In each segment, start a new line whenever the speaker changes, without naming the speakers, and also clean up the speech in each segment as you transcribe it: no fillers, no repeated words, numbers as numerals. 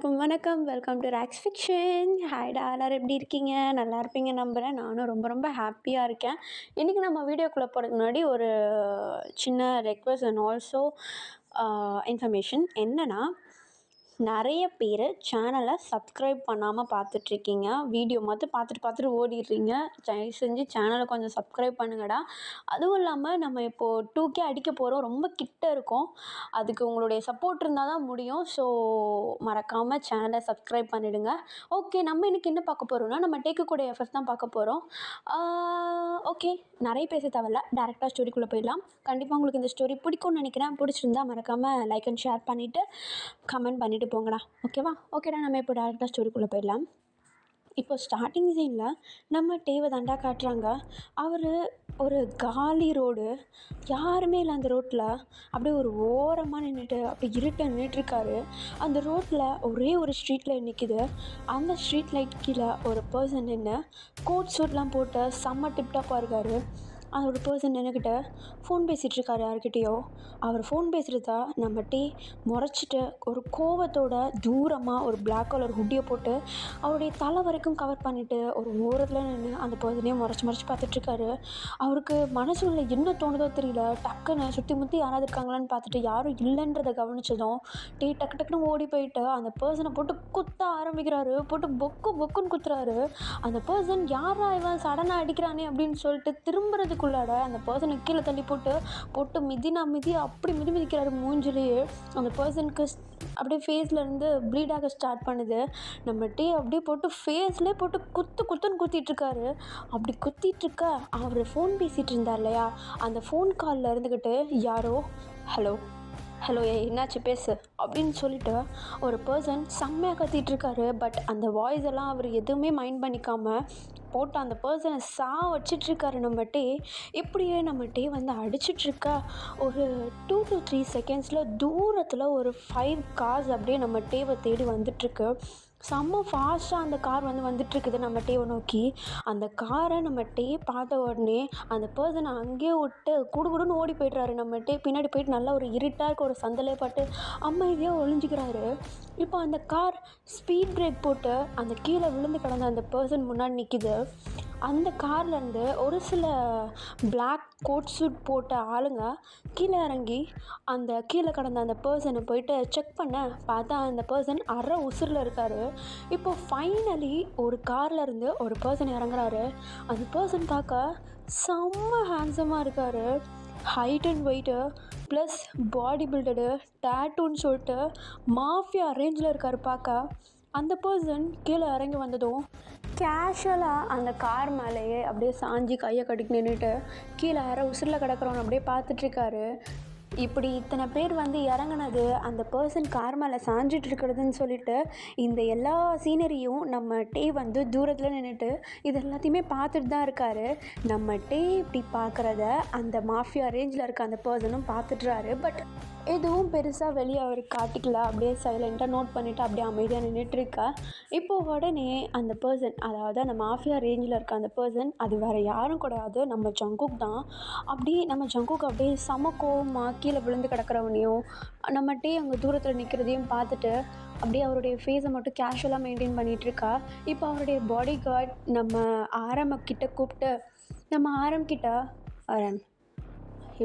எல்லாருக்கும் வணக்கம். Welcome to rocks fiction. ஹாய்டா, எல்லாரும் எப்படி இருக்கீங்க? நல்லா இருப்பீங்க நம்புகிறேன். நானும் ரொம்ப ரொம்ப ஹாப்பியாக இருக்கேன். இன்றைக்கி நம்ம வீடியோக்குள்ளே போகிறதுக்கு முன்னாடி ஒரு சின்ன ரெக்வஸ்ட் அண்ட் ஆல்சோ இன்ஃபர்மேஷன் என்னென்னா, நிறைய பேர் சேனலை சப்ஸ்கிரைப் பண்ணாமல் பார்த்துட்ருக்கீங்க. வீடியோ மட்டும் பார்த்துட்டு ஓடிடுறீங்க. தயவு செஞ்சு சேனலை கொஞ்சம் சப்ஸ்கிரைப் பண்ணுங்கடா. அதுவும் இல்லாமல் நம்ம இப்போது 2K அடிக்க போகிறோம். ரொம்ப கிட்ட இருக்கோம். அதுக்கு உங்களுடைய சப்போர்ட் இருந்தால் தான் முடியும். ஸோ மறக்காமல் சேனலை சப்ஸ்கிரைப் பண்ணிவிடுங்க. ஓகே, நம்ம இன்றைக்கி என்ன பார்க்க போகிறோம்னா, நம்ம டேக்கக்கூடிய எஃபர்ட்ஸ் தான் பார்க்க போகிறோம். ஓகே, நிறைய பேச தேவையில்ல, டேரெக்டாக ஸ்டோரிக்குள்ளே போயிடலாம். கண்டிப்பாக உங்களுக்கு இந்த ஸ்டோரி பிடிக்கும்னு நினைக்கிறேன். பிடிச்சிருந்தா மறக்காமல் லைக் அண்ட் ஷேர் பண்ணிவிட்டு கமெண்ட் பண்ணிவிட்டு போங்கடா. ஓகேடா, நம்ம இப்போ டேரெக்டாக ஸ்டோரிக்குள்ளே போயிடலாம். இப்போ ஸ்டார்டிங் சீனில் நம்ம டேவை தாண்டா காட்டுறாங்க. அவர் ஒரு காலி ரோடு, யாருமே இல்லை அந்த ரோட்டில். அப்படியே ஒரு ஓரமாக நின்றுட்டு அப்படி இருட்ட நின்றுட்டுருக்காரு. அந்த ரோட்டில் ஒரே ஒரு ஸ்ட்ரீட் லைட் நிற்கிது. அந்த ஸ்ட்ரீட் லைட் கீழே ஒரு பர்சன் நின்று கோட் சூட்லாம் போட்டு செம்ம டிப்டாப்பாக இருக்கார். அந்த ஒரு பர்சன் நின்றுக்கிட்ட ஃபோன் பேசிகிட்ருக்காரு யார்கிட்டையோ. அவர் ஃபோன் பேசுகிறதா நம்ம டே முறைச்சிட்டு ஒரு கோவத்தோட தூரமாக ஒரு பிளாக் கலர் ஹுட்டியை போட்டு அவருடைய தலை வரைக்கும் கவர் பண்ணிவிட்டு ஒரு ஓரத்தில் நின்று அந்த பர்சனையும் முறைச்சி பார்த்துட்ருக்காரு. அவருக்கு மனசுல என்ன தோணுதோ தெரியல. டக்குன்னு சுற்றி முற்றி யாராவது இருக்காங்களான்னு பார்த்துட்டு யாரும் இல்லைன்றதை கவனிச்சதும் டே டக்குன்னு ஓடி போயிட்டு அந்த பர்சனை போட்டு குத்த ஆரம்பிக்கிறாரு. போட்டு பொக்குன்னு குத்துறாரு. அந்த பர்சன் யாரா இவன் சடனாக அடிக்கிறானே அப்படின்னு சொல்லிட்டு திரும்புறதுக்குள்ளாட அந்த பர்சனை கீழே தள்ளி போட்டு மிதி அப்படி மிதிக்கிறாரு மூஞ்சிலேயே. அந்த பர்சனுக்கு அப்படியே ஃபேஸ்லேருந்து ப்ளீட் ஆக ஸ்டார்ட் பண்ணுது. நம்ம டே அப்படியே போட்டு ஃபேஸ்லேயே போட்டு குத்துன்னு குத்திட்டுருக்காரு. அப்படி குத்திட்டுருக்க அவர் ஃபோன் பேசிகிட்டு இருந்தார் இல்லையா, அந்த ஃபோன் காலில் இருந்துக்கிட்டு யாரோ ஹலோ என்னாச்சு பேசு அப்படின்னு சொல்லிட்டு ஒரு பர்சன் செம்மையாக கத்திகிட்ருக்காரு. பட் அந்த வாய்ஸ் எல்லாம் அவர் எதுவுமே மைண்ட் பண்ணிக்காமல் போட்டு அந்த பர்சனை வச்சிட்ருக்காரு. நம்ம டே இப்படியே நம்ம டே வந்து அடிச்சிட்ருக்கா. ஒரு 2 to 3 செகண்ட்ஸில் தூரத்தில் ஒரு 5 கார்ஸ் அப்படியே நம்ம டேவை தேடி வந்துட்டுருக்கு. செம்ம ஃபாஸ்ட்டாக அந்த கார் வந்துட்டுருக்குது நம்ம டேவை நோக்கி. அந்த காரை நம்ம டே பார்த்த உடனே அந்த பர்சனை அங்கேயே விட்டு குடுன்னு ஓடி போய்ட்றாரு. நம்ம டே பின்னாடி போயிட்டு நல்லா ஒரு இருட்டாக இருக்க ஒரு சந்தலே பாட்டு அமைதியாக ஒளிஞ்சிக்கிறாரு. இப்போ அந்த கார் ஸ்பீட் பிரேக் போட்டு அந்த கீழே விழுந்து கிடந்த அந்த பர்சன் முன்னாடி நிற்கிது. அந்த கார்லேருந்து ஒரு சில பிளாக் கோட் சூட் போட்ட ஆளுங்க கீழே இறங்கி அந்த கீழே கடந்த அந்த பர்சனை போயிட்டு செக் பண்ண பார்த்தா அந்த பர்சன் அரை உசுரில் இருக்கார். இப்போ ஃபைனலி ஒரு கார்லேருந்து ஒரு பர்சன் இறங்குறாரு. அந்த பர்சன் பார்க்க செம்ம ஹேண்ட்ஸமாக இருக்கார். Height and weight plus body built டேட்டூன்னு சொல்லிட்டு மாஃபியா ரேஞ்சில் இருக்கார் பார்க்க. அந்த பர்சன் கீழே இறங்கி வந்ததும் கேஷுவலாக அந்த கார் மேலேயே அப்படியே சாஞ்சி கையை கட்டிக்கு நின்றுட்டு கீழே உசுரில் கிடக்கிறவன் அப்படியே பார்த்துட்ருக்காரு. இப்படி இத்தனை பேர் இறங்குனது அந்த பர்சன் கார் மேலே சாஞ்சிட்டு இருக்கிறதுன்னு சொல்லிட்டு இந்த எல்லா சீனரியும் நம்ம டே தூரத்தில் நின்றுட்டு இது எல்லாத்தையுமே பார்த்துட்டு தான் இருக்கார். நம்ம டே இப்படி பார்க்குறத அந்த மாஃபியா ரேஞ்சில் இருக்க அந்த பர்சனும் பார்த்துட்றாரு. பட் எதுவும் பெருசாக வெளியே அவர் காட்டிக்கல. அப்படியே சைலண்ட்டாக நோட் பண்ணிவிட்டு அப்படியே அமைதியாக நின்றுட்டுருக்கா. இப்போது உடனே அந்த பர்சன், அதாவது அந்த மாஃபியா ரேஞ்சில் இருக்க அந்த பர்சன், அது வேறு யாரும் கிடையாது, நம்ம ஜங்குக் தான். அப்படி நம்ம ஜங்குக் அப்படியே செம கோவமாக கீழே விழுந்து கிடக்கிறவனையும் நம்ம டே அங்கே தூரத்தில் நிற்கிறதையும் பார்த்துட்டு அப்படியே அவருடைய ஃபேஸை மட்டும் கேஷுவலாக மெயின்டைன் பண்ணிகிட்ருக்கா. இப்போ அவருடைய பாடி கார்ட் நம்ம ஆரம்பிக்கிட்ட கூப்பிட்டு, நம்ம ஆரம்பிக்கிட்ட ஆரம்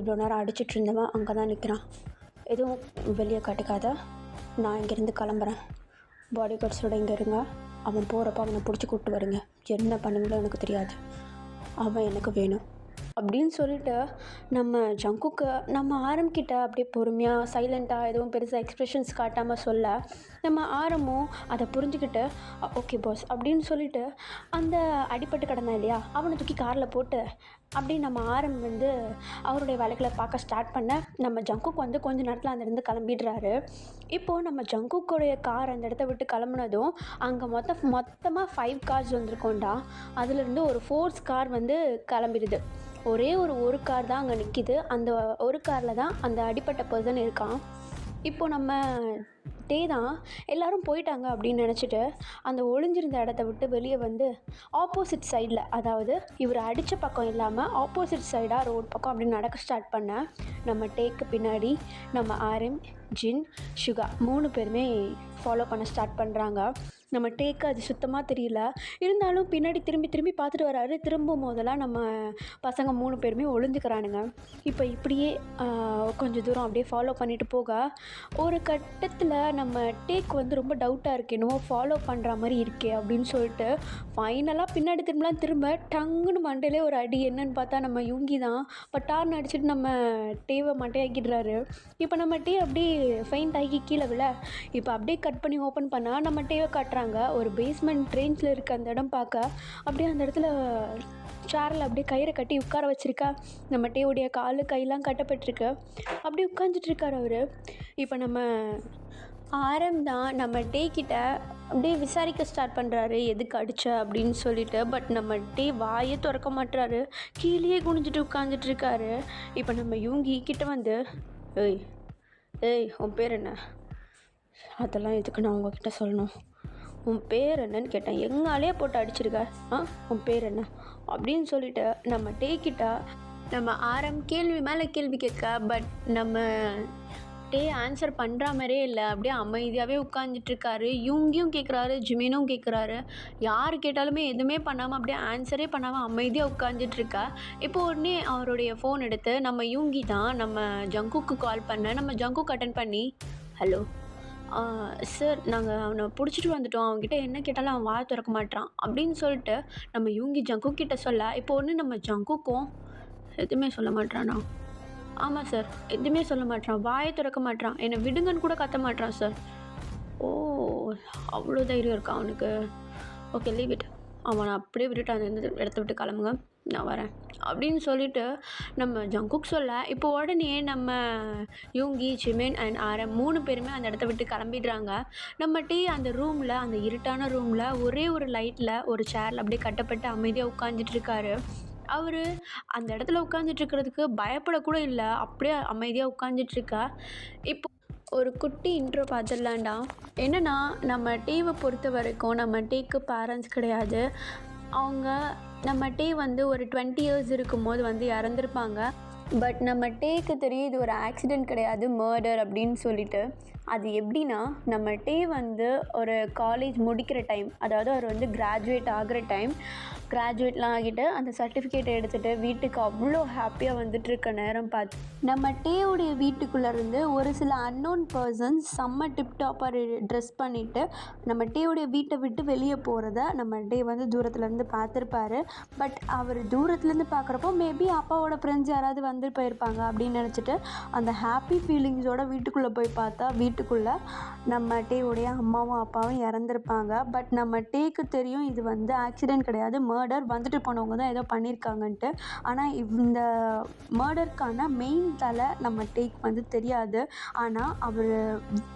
இவ்வளோ நேரம் அடிச்சிட்டு இருந்தவன் அங்கே தான் நிற்கிறான், எதுவும் வெளியே காட்டிக்காத, நான் இங்கேருந்து கிளம்புறேன், பாடி கார்ட்ஸோடு இங்கே இருங்க, அவன் போகிறப்ப அவனை பிடிச்சி கூப்பிட்டு வருங்க, என்ன பண்ணுங்களோ எனக்கு தெரியாது, அவன் எனக்கு வேணும் அப்படின்னு சொல்லிட்டு நம்ம ஜங்குக்கு நம்ம ஆரம்பிக்கிட்ட அப்படியே பொறுமையாக சைலண்ட்டாக எதுவும் பெருசாக எக்ஸ்ப்ரெஷன்ஸ் காட்டாமல் சொல்ல, நம்ம ஆரமும் அதை புரிஞ்சுக்கிட்டு ஓகே பாஸ் அப்படின்னு சொல்லிட்டு அந்த அடிபட்டு கிடந்தான் இல்லையா அவனை தூக்கி காரில் போட்டு அப்படி நம்ம ஆரம் அவருடைய வேலைகளை பார்க்க ஸ்டார்ட் பண்ண நம்ம ஜங்குக் கொஞ்ச நேரத்தில் அந்த இருந்து கிளம்பிடுறாரு. இப்போது நம்ம ஜங்குக்குடைய கார் அந்த இடத்த விட்டு கிளம்புனதும் அங்கே மொத்தமாக 5 கார்ஸ் வந்திருக்கோண்டா. அதுலேருந்து ஒரு 4 கார் கிளம்பிடுது. ஒரே ஒரு கார் தான் அங்கே நிற்கிது. அந்த ஒரு காரில் தான் அந்த அடிப்பட்ட பர்சன் இருக்கான். இப்போது நம்ம டே தான் எல்லோரும் போயிட்டாங்க அப்படின்னு நினச்சிட்டு அந்த ஒளிஞ்சிருந்த இடத்த விட்டு வெளியே வந்து ஆப்போசிட் சைடில், அதாவது இவர் அடித்த பக்கம் இல்லாமல் ஆப்போசிட் சைடாக ரோடு பக்கம் அப்படி நடக்க ஸ்டார்ட் பண்ண நம்ம டேக்கு பின்னாடி நம்ம ஆரிம், ஜின், ஷுகா 3 பேருமே ஃபாலோ பண்ண ஸ்டார்ட் பண்ணுறாங்க. நம்ம டேக்கு அது சுத்தமாக தெரியல. இருந்தாலும் பின்னாடி திரும்பி திரும்பி பார்த்துட்டு வராரு. திரும்பும் போதெல்லாம் நம்ம பசங்க 3 பேருமே ஒளிஞ்சுக்கிறானுங்க. இப்போ இப்படியே கொஞ்சம் தூரம் அப்படியே ஃபாலோ பண்ணிட்டு போக ஒரு கட்டத்தில் நம்ம டேக் வந்து ரொம்ப டவுட்டாக இருக்குது, என்னமோ ஃபாலோ பண்ணுற மாதிரி இருக்கே அப்படின்னு சொல்லிட்டு ஃபைனலாக பின்னாடி திரும்ப டங்குன்னு மண்டையிலே ஒரு அடி. என்னன்னு பார்த்தா நம்ம யுங்கி தான் பட்டார்னு அடிச்சுட்டு நம்ம டேவை மட்டையாக்கிடுறாரு. இப்போ நம்ம டே அப்படியே ஃபெயிண்ட் ஆகி கீழே விழ இப்போ அப்படியே கட் பண்ணி ஓப்பன் பண்ணால் நம்ம டேவை காட்டுறாங்க. ஒரு பேஸ்மெண்ட் ரேஞ்சில் இருக்க அந்த இடம் பார்க்க அப்படியே அந்த இடத்துல சேரில் அப்படியே கயிறை கட்டி உட்கார வச்சுருக்கா. நம்ம டேவுடைய காலு கையெல்லாம் கட்டப்பட்டிருக்கு. அப்படியே உட்காந்துட்ருக்கார் அவர். இப்போ நம்ம ஆரம் தான் நம்ம டே கிட்ட அப்படியே விசாரிக்க ஸ்டார்ட் பண்ணுறாரு, எதுக்கு அடித்த அப்படின்னு சொல்லிட்டு. பட் நம்ம டே வாயே திறக்க மாட்டுறாரு, கீழே குனிஞ்சிட்டு உட்காந்துட்ருக்காரு. இப்போ நம்ம யூங்கி கிட்ட வந்து, ஏய் ஏய் உன் பேர் என்ன? அதெல்லாம் எதுக்கு நான் உங்ககிட்ட சொல்லணும்? உன் பேர் என்னன்னு கேட்டேன். எங்காலே போட்டு அடிச்சிருக்க. உன் பேர் என்ன அப்படின்னு சொல்லிட்டு நம்ம டேக்கிட்ட நம்ம ஆரம் கேள்வி மேலே கேள்வி கேட்க. பட் நம்ம டே ஆன்சர் பண்ணுற மாதிரியே இல்லை, அப்படியே அமைதியாகவே உட்காந்துட்ருக்காரு. யூங்கியும் கேட்குறாரு, ஜிமினும் கேட்குறாரு. யார் கேட்டாலுமே எதுவுமே பண்ணாமல் அப்படியே ஆன்சரே பண்ணாமல் அமைதியாக உட்காந்துட்ருக்கா. இப்போ உடனே அவருடைய ஃபோன் எடுத்து நம்ம யூங்கி தான் நம்ம ஜங்குக்கு கால் பண்ண. நம்ம ஜங்குக்கு அட்டன் பண்ணி, ஹலோ சார், நாங்கள் அவனை பிடிச்சிட்டு வந்துட்டோம், அவன்கிட்ட என்ன கேட்டாலும் அவன் வாயை திறக்க மாட்டான் அப்படின்னு சொல்லிட்டு நம்ம யூங்கி ஜங்குக் கிட்ட சொல்ல. இப்போ ஒன்று நம்ம ஜங்குக்கும் எதுவுமே சொல்ல மாட்டானா? ஆமாம் சார், எதுவுமே சொல்ல மாட்டான், வாயை திறக்க மாட்டான், என்னை விடுங்கன்னு கூட கத்த மாட்டான் சார். ஓ, அவ்வளோ தைரியம் இருக்கா அவனுக்கு? Okay, leave it. அவனை அப்படியே விட்டுட்டு அந்த இடத்த விட்டு கிளம்புங்க, நான் வரேன் அப்படின்னு சொல்லிட்டு நம்ம ஜங்குக் சொல்ல. இப்போ உடனே நம்ம யூங்கி, ஜிமின் அண்ட் ஆரம் 3 பேருமே அந்த இடத்த விட்டு கிளம்பிடுறாங்க. நம்ம டீ அந்த ரூமில், அந்த இருட்டான ரூமில் ஒரே ஒரு லைட்டில் ஒரு சேரில் அப்படியே கட்டப்பட்டு அமைதியாக உட்காந்துட்ருக்காரு. அவர் அந்த இடத்துல உட்காந்துட்ருக்கிறதுக்கு பயப்படக்கூட இல்லை, அப்படியே அமைதியாக உட்காந்துட்ருக்கா. இப்போ ஒரு குட்டி இன்ட்ரோ பார்த்துடலாண்டா. என்னென்னா, நம்ம டீவை பொறுத்த வரைக்கும் நம்ம டீக்கு பேரண்ட்ஸ் கிடையாது. அவங்க நம்ம டீ வந்து ஒரு 20 இயர்ஸ் இருக்கும்போது வந்து இறந்துருப்பாங்க. பட் நம்ம டேக்கு தெரியும் இது ஒரு ஆக்சிடெண்ட் கிடையாது, மர்டர் அப்படின்னு சொல்லிட்டு. அது எப்படின்னா, நம்ம டே வந்து ஒரு காலேஜ் முடிக்கிற டைம், அதாவது அவர் வந்து கிராஜுவேட் ஆகிற டைம், கிராஜுவேட்லாம் ஆகிட்டு அந்த சர்டிஃபிகேட்டை எடுத்துகிட்டு வீட்டுக்கு அவ்வளோ ஹாப்பியாக வந்துட்டுருக்க நேரம் பார்த்து நம்ம டேவுடைய வீட்டுக்குள்ளேருந்து ஒரு சில அன்னோன் பர்சன்ஸ் செம்ம டிப்டாப்பாக ட்ரெஸ் பண்ணிவிட்டு நம்ம டேவுடைய வீட்டை விட்டு வெளியே போகிறத நம்ம டே வந்து தூரத்துலேருந்து பார்த்துருப்பாரு. பட் அவர் தூரத்துலேருந்து பார்க்குறப்போ மேபி அப்பாவோட ஃப்ரெண்ட்ஸ் யாராவது வந்து போயிருப்பாங்க அப்படின்னு நினச்சிட்டு அந்த ஹாப்பி ஃபீலிங்ஸோட வீட்டுக்குள்ளே போய் பார்த்தா வீட்டுக்குள்ளே நம்ம டேவுடைய அம்மாவும் அப்பாவும் இறந்துருப்பாங்க. பட் நம்ம டேக்கு தெரியும் இது வந்து ஆக்சிடெண்ட் கிடையாது, மர்டர், வந்துட்டு போனவங்க தான் ஏதோ பண்ணியிருக்காங்கன்ட்டு. ஆனால் இந்த மர்டருக்கான மெயின் தலை நம்ம டேக் வந்து தெரியாது. ஆனால் அவர்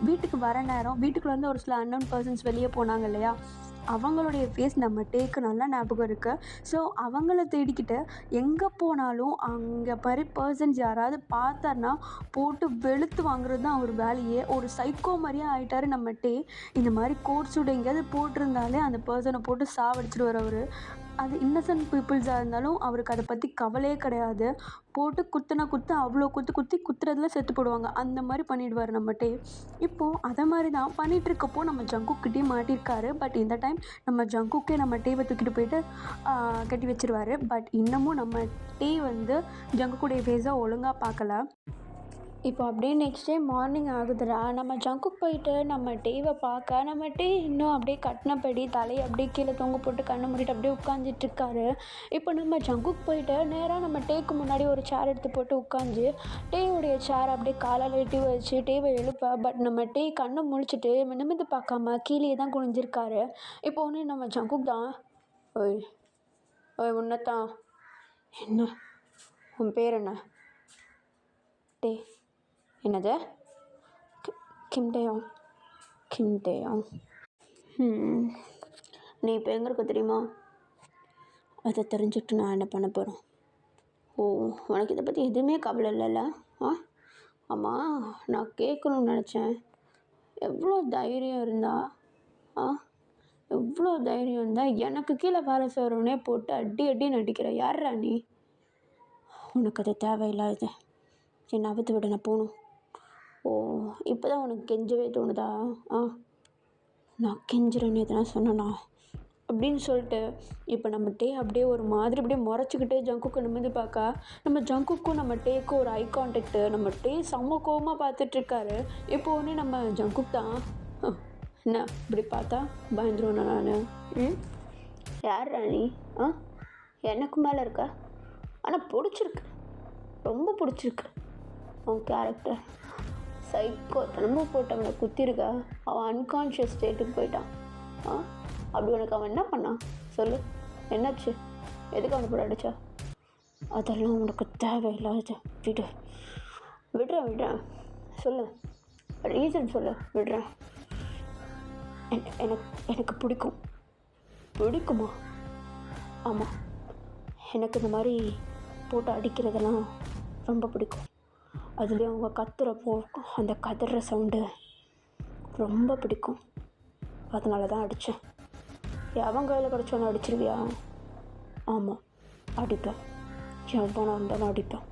வீட்டுக்கு வர நேரம் வீட்டுக்குள்ளேருந்து ஒரு சில அன்னோன் பர்சன்ஸ் வெளியே போனாங்க இல்லையா, அவங்களுடைய ஃபேஸ் நம்ம டேக்கு நல்லா ஞாபகம் இருக்குது. ஸோ அவங்கள தேடிக்கிட்டு எங்கே போனாலும் அங்கே மாதிரி பர்சன்ஸ் யாராவது பார்த்தாருன்னா போட்டு வெளுத்து வாங்குறது தான் அவர் வேலையே. ஒரு சைக்கோ மாதிரியே ஆகிட்டார் நம்ம டே. இந்த மாதிரி கோட் சூட் எங்கேயாவது போட்டிருந்தாலே அந்த பர்சனை போட்டு சாவடிச்சிட்டு வரவர். அது இன்னசென்ட் பீப்புள்ஸாக இருந்தாலும் அவருக்கு அதை பற்றி கவலையே கிடையாது. போட்டு குத்து அவ்வளோ குத்துறதுல செத்து போடுவாங்க, அந்த மாதிரி பண்ணிவிடுவார் நம்ம டே. இப்போது அதை மாதிரி தான் பண்ணிகிட்ருக்கப்போ நம்ம ஜங்குக்கிட்டே மாட்டியிருக்காரு. பட் இந்த டைம் நம்ம ஜங்குக்கே நம்ம டேவை தூக்கிட்டு போயிட்டு கட்டி வச்சிருவார். பட் இன்னமும் நம்ம டே வந்து ஜங்குக்குடைய ஃபேஸை ஒழுங்காக பார்க்கல. இப்போ அப்படியே நெக்ஸ்ட் டே மார்னிங் ஆகுதுடா. நம்ம ஜங்குக்கு போயிட்டு நம்ம டேவை பார்க்க நம்ம டே இன்னும் அப்படியே கட்டினபடி தலையை அப்படியே கீழே தொங்க போட்டு கண்ணை மூடிட்டு அப்படியே உட்காந்துட்ருக்காரு. இப்போ நம்ம ஜங்குக்கு போயிட்டு நேராக நம்ம டேக்கு முன்னாடி ஒரு சேர் எடுத்து போட்டு உட்காந்து டேவுடைய சேர் அப்படியே காலால் எட்டி வச்சு டேவை எழுப்ப. பட் நம்ம டே கண்ணை முழிச்சிட்டு நிமிர்ந்து பார்க்காம கீழே தான் குனிஞ்சிருக்காரு. இப்போ ஒன்று நம்ம ஜங்குக்கு தான், ஓய் ஓய் உன்னத்தான், என்ன உன் பேர் என்ன? டே என்னது? கிம்டேயாங். கிம்டேயாங். நீ இப்போ எங்கே இருக்க தெரியுமா? அதை தெரிஞ்சுக்கிட்டு நான் என்ன பண்ண போகிறேன்? ஓ, உனக்கு இதை பற்றி எதுவுமே கவலை இல்லைல்ல? ஆமாம், நான் கேட்கணும்னு நினச்சேன். எவ்வளோ தைரியம் இருந்தா ஆ எவ்வளோ தைரியம் இருந்தால் எனக்கு கீழே வேலை செய்கிறவனே போட்டு அடி அடின்னு அடிக்கிற யார்ரா நீ? உனக்கு அது தேவையில்லாது. என்னை அவுத்து விட நான் போகணும். ஓ இப்போ தான் உனக்கு கெஞ்சவே தோணுதா? நான் கெஞ்சுறேன்னு எதனா சொன்னேனா? அப்படின்னு சொல்லிட்டு இப்போ நம்ம டே அப்படியே ஒரு மாதிரி அப்படியே முறைச்சிக்கிட்டே ஜங்குக்கு நிமிர்ந்து பார்க்க, நம்ம ஜங்குக்கும் நம்ம டேக்கும் ஒரு ஐ கான்டாக்டு. நம்ம டே செம்ம கோவமாக பார்த்துட்ருக்காரு. இப்போ ஒன்று நம்ம ஜங்குக் தான் என்ன இப்படி பார்த்தா பயந்துருவேண்ணா நான்? யார்ரா நீ? எனக்கு மேலே இருக்க, ஆனால் பிடிச்சிருக்கு, ரொம்ப பிடிச்சிருக்கு அவன் கேரக்டர். சைக்கோ தனமும் போட்டு அவனை குத்திருக்க, அவன் அன்கான்ஷியஸ் ஸ்டேட்டுக்கு போயிட்டான். அப்படி உனக்கு அவன் என்ன பண்ணான் சொல்லு? என்னாச்சு? எதுக்கு அவனை போட அடிச்சா? அதெல்லாம் உனக்கு தேவையில்லாத. விடுறேன் சொல்லு, ரீசன் சொல்லு. விடுறேன். எனக்கு பிடிக்குமா? ஆமாம், எனக்கு இந்த மாதிரி போட்டு அடிக்கிறதெல்லாம் ரொம்ப பிடிக்கும். அதுலேயும் அவங்க கத்துறப்போ அந்த கதற சவுண்டு ரொம்ப பிடிக்கும். அதனால தான் அடித்தேன். எவன் கையில் கிடச்சோன்னு அடிச்சிருவியா? ஆமாம், அடிப்பேன். எவனாக இருந்தாலும் அடிப்பேன்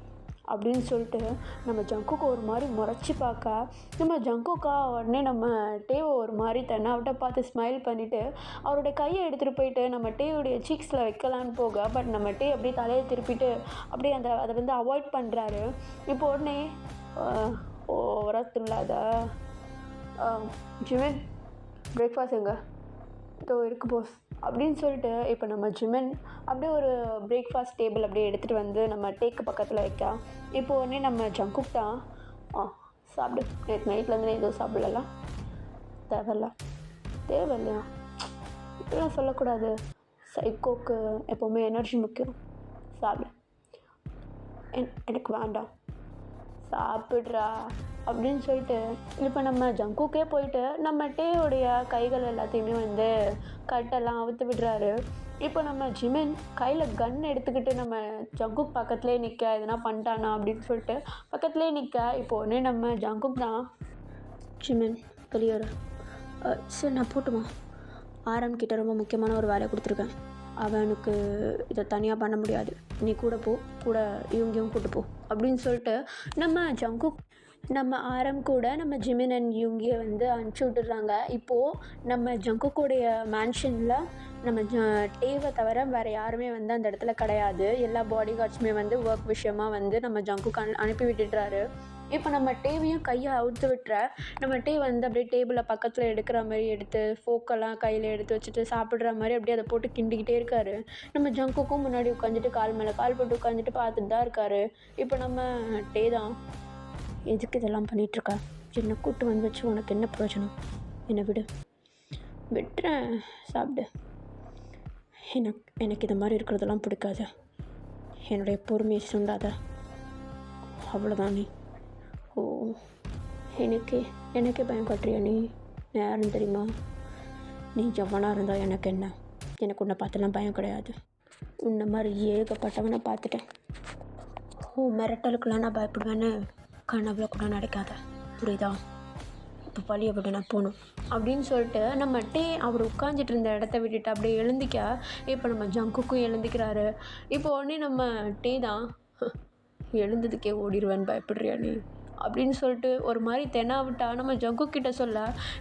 அப்படின்னு சொல்லிட்டு நம்ம ஜங்குக்கு ஒரு மாதிரி முறைச்சி பார்க்க, நம்ம ஜங்குக்கா உடனே நம்ம டேவை ஒரு மாதிரி தென்னாவிட்ட பார்த்து ஸ்மைல் பண்ணிவிட்டு அவருடைய கையை எடுத்துகிட்டு போயிட்டு நம்ம டேவுடைய சீக்ஸில் வைக்கலான்னு போக, பட் நம்ம டே அப்படியே தலையை திருப்பிட்டு அப்படியே அதை வந்து அவாய்ட் பண்ணுறாரு. இப்போ உடனே ஓவராக திருளாதா? ஜிமின் பிரேக்ஃபாஸ்ட் எங்கே? இதோ இருக்கு போஸ் அப்படின்னு சொல்லிட்டு இப்போ நம்ம ஜிமின் அப்படியே ஒரு பிரேக்ஃபாஸ்ட் டேபிள் அப்படியே எடுத்துகிட்டு வந்து நம்ம டேக்கு பக்கத்தில் வைக்க, இப்போ உடனே நம்ம ஜங்குக் தான் சாப்பிடு, நேற்று நைட்லேருந்து எதுவும் சாப்பிடலாம். தேவையில்லையா? இப்படிலாம் சொல்லக்கூடாது. சைக்கோக்கு எப்போவுமே எனர்ஜி முக்கியம். சாப்பிடு. எனக்கு வேண்டாம். சாப்பிட்றா அப்படின்னு சொல்லிட்டு இப்போ நம்ம ஜங்குக்கே போயிட்டு நம்ம டேயோடைய கைகள் எல்லாத்தையுமே வந்து கட்டெல்லாம் அவுத்து விடுறாரு. இப்போ நம்ம ஜிமின் கையில் கன் எடுத்துக்கிட்டு நம்ம ஜங்குக் பக்கத்துலேயே நிற்க, எதனா பண்ணிட்டானா அப்படின்னு சொல்லிட்டு பக்கத்துலேயே நிற்க, இப்போ உடனே நம்ம ஜங்குக் தான் ஜிமின் வெளியேறு. சரி நான் போட்டுமா? ஆரம்பிக்கிட்ட ரொம்ப முக்கியமான ஒரு வேலையை கொடுத்துருக்கேன். அவனுக்கு இதை தனியாக பண்ண முடியாது. நீ கூட இவங்கையும் கூட்டு போ அப்படின்னு சொல்லிட்டு நம்ம ஜங்குக் நம்ம ஆரம் கூட நம்ம ஜிமின் அண்ட் யூங்கியை வந்து அனுப்பிச்சி விட்டுடுறாங்க. இப்போது நம்ம ஜங்குக்குடைய மேன்ஷனில் நம்ம டேவை தவிர வேறு யாருமே வந்து அந்த இடத்துல கிடையாது. எல்லா பாடி கார்ட்ஸுமே வந்து ஒர்க் விஷயமாக வந்து நம்ம ஜங்குக்கு அனுப்பி விட்டுடுறாரு. இப்போ நம்ம டேவையும் கையை அவுத்து விட்டுற நம்ம டே வந்து அப்படியே டேபிளில் பக்கத்தில் எடுக்கிற மாதிரி எடுத்து ஃபோக்கெல்லாம் கையில் எடுத்து வச்சுட்டு சாப்பிட்ற மாதிரி அப்படியே அதை போட்டு கிண்டிக்கிட்டே இருக்காரு. நம்ம ஜங்குக்கும் முன்னாடி உட்காந்துட்டு கால் மேலே கால் போட்டு உட்காந்துட்டு பார்த்துட்டு தான் இருக்காரு. இப்போ நம்ம டே தான் எதுக்கு இதெல்லாம் பண்ணிகிட்ருக்கா? என்னை கூட்டு வந்து வச்சு உனக்கு என்ன பிரயோஜனம்? என்னை விட்டுறேன். சாப்பிடு. எனக்கு இந்த மாதிரி இருக்கிறதெல்லாம் பிடிக்காது. என்னுடைய பொறுமையை சுண்டாத. அவ்வளோதான் நீ. ஓ எனக்கே பயம் காட்டுறியா நீ? நான் யாருன்னு தெரியுமா? நீ எவனாக இருந்தால் எனக்கு என்ன? எனக்கு உன்னை பார்த்துலாம் பயம் கிடையாது. உன்னை மாதிரி ஏகப்பட்டவனை பார்த்துட்டேன். மிரட்டலுக்கெல்லாம் நான் பயப்படுவேன்னு கனவுல கூட நடக்காத, புரியுதா? இப்போ பழியை விட நான் போகணும் அப்படின்னு சொல்லிட்டு நம்ம டே அவர் உட்காந்துட்டு இருந்த இடத்த விட்டுட்டு அப்படியே எழுந்திக்க, இப்போ நம்ம ஜங்குக்கும் எழுந்திக்கிறாரு. இப்போ உடனே நம்ம டே தான் எழுந்ததுக்கே ஓடிடுவேன்னு பயப்படுறியா நீ அப்படின்னு சொல்லிட்டு ஒரு மாதிரி தெனாவிட்டா நம்ம ஜங்குக்கிட்ட சொல்ல,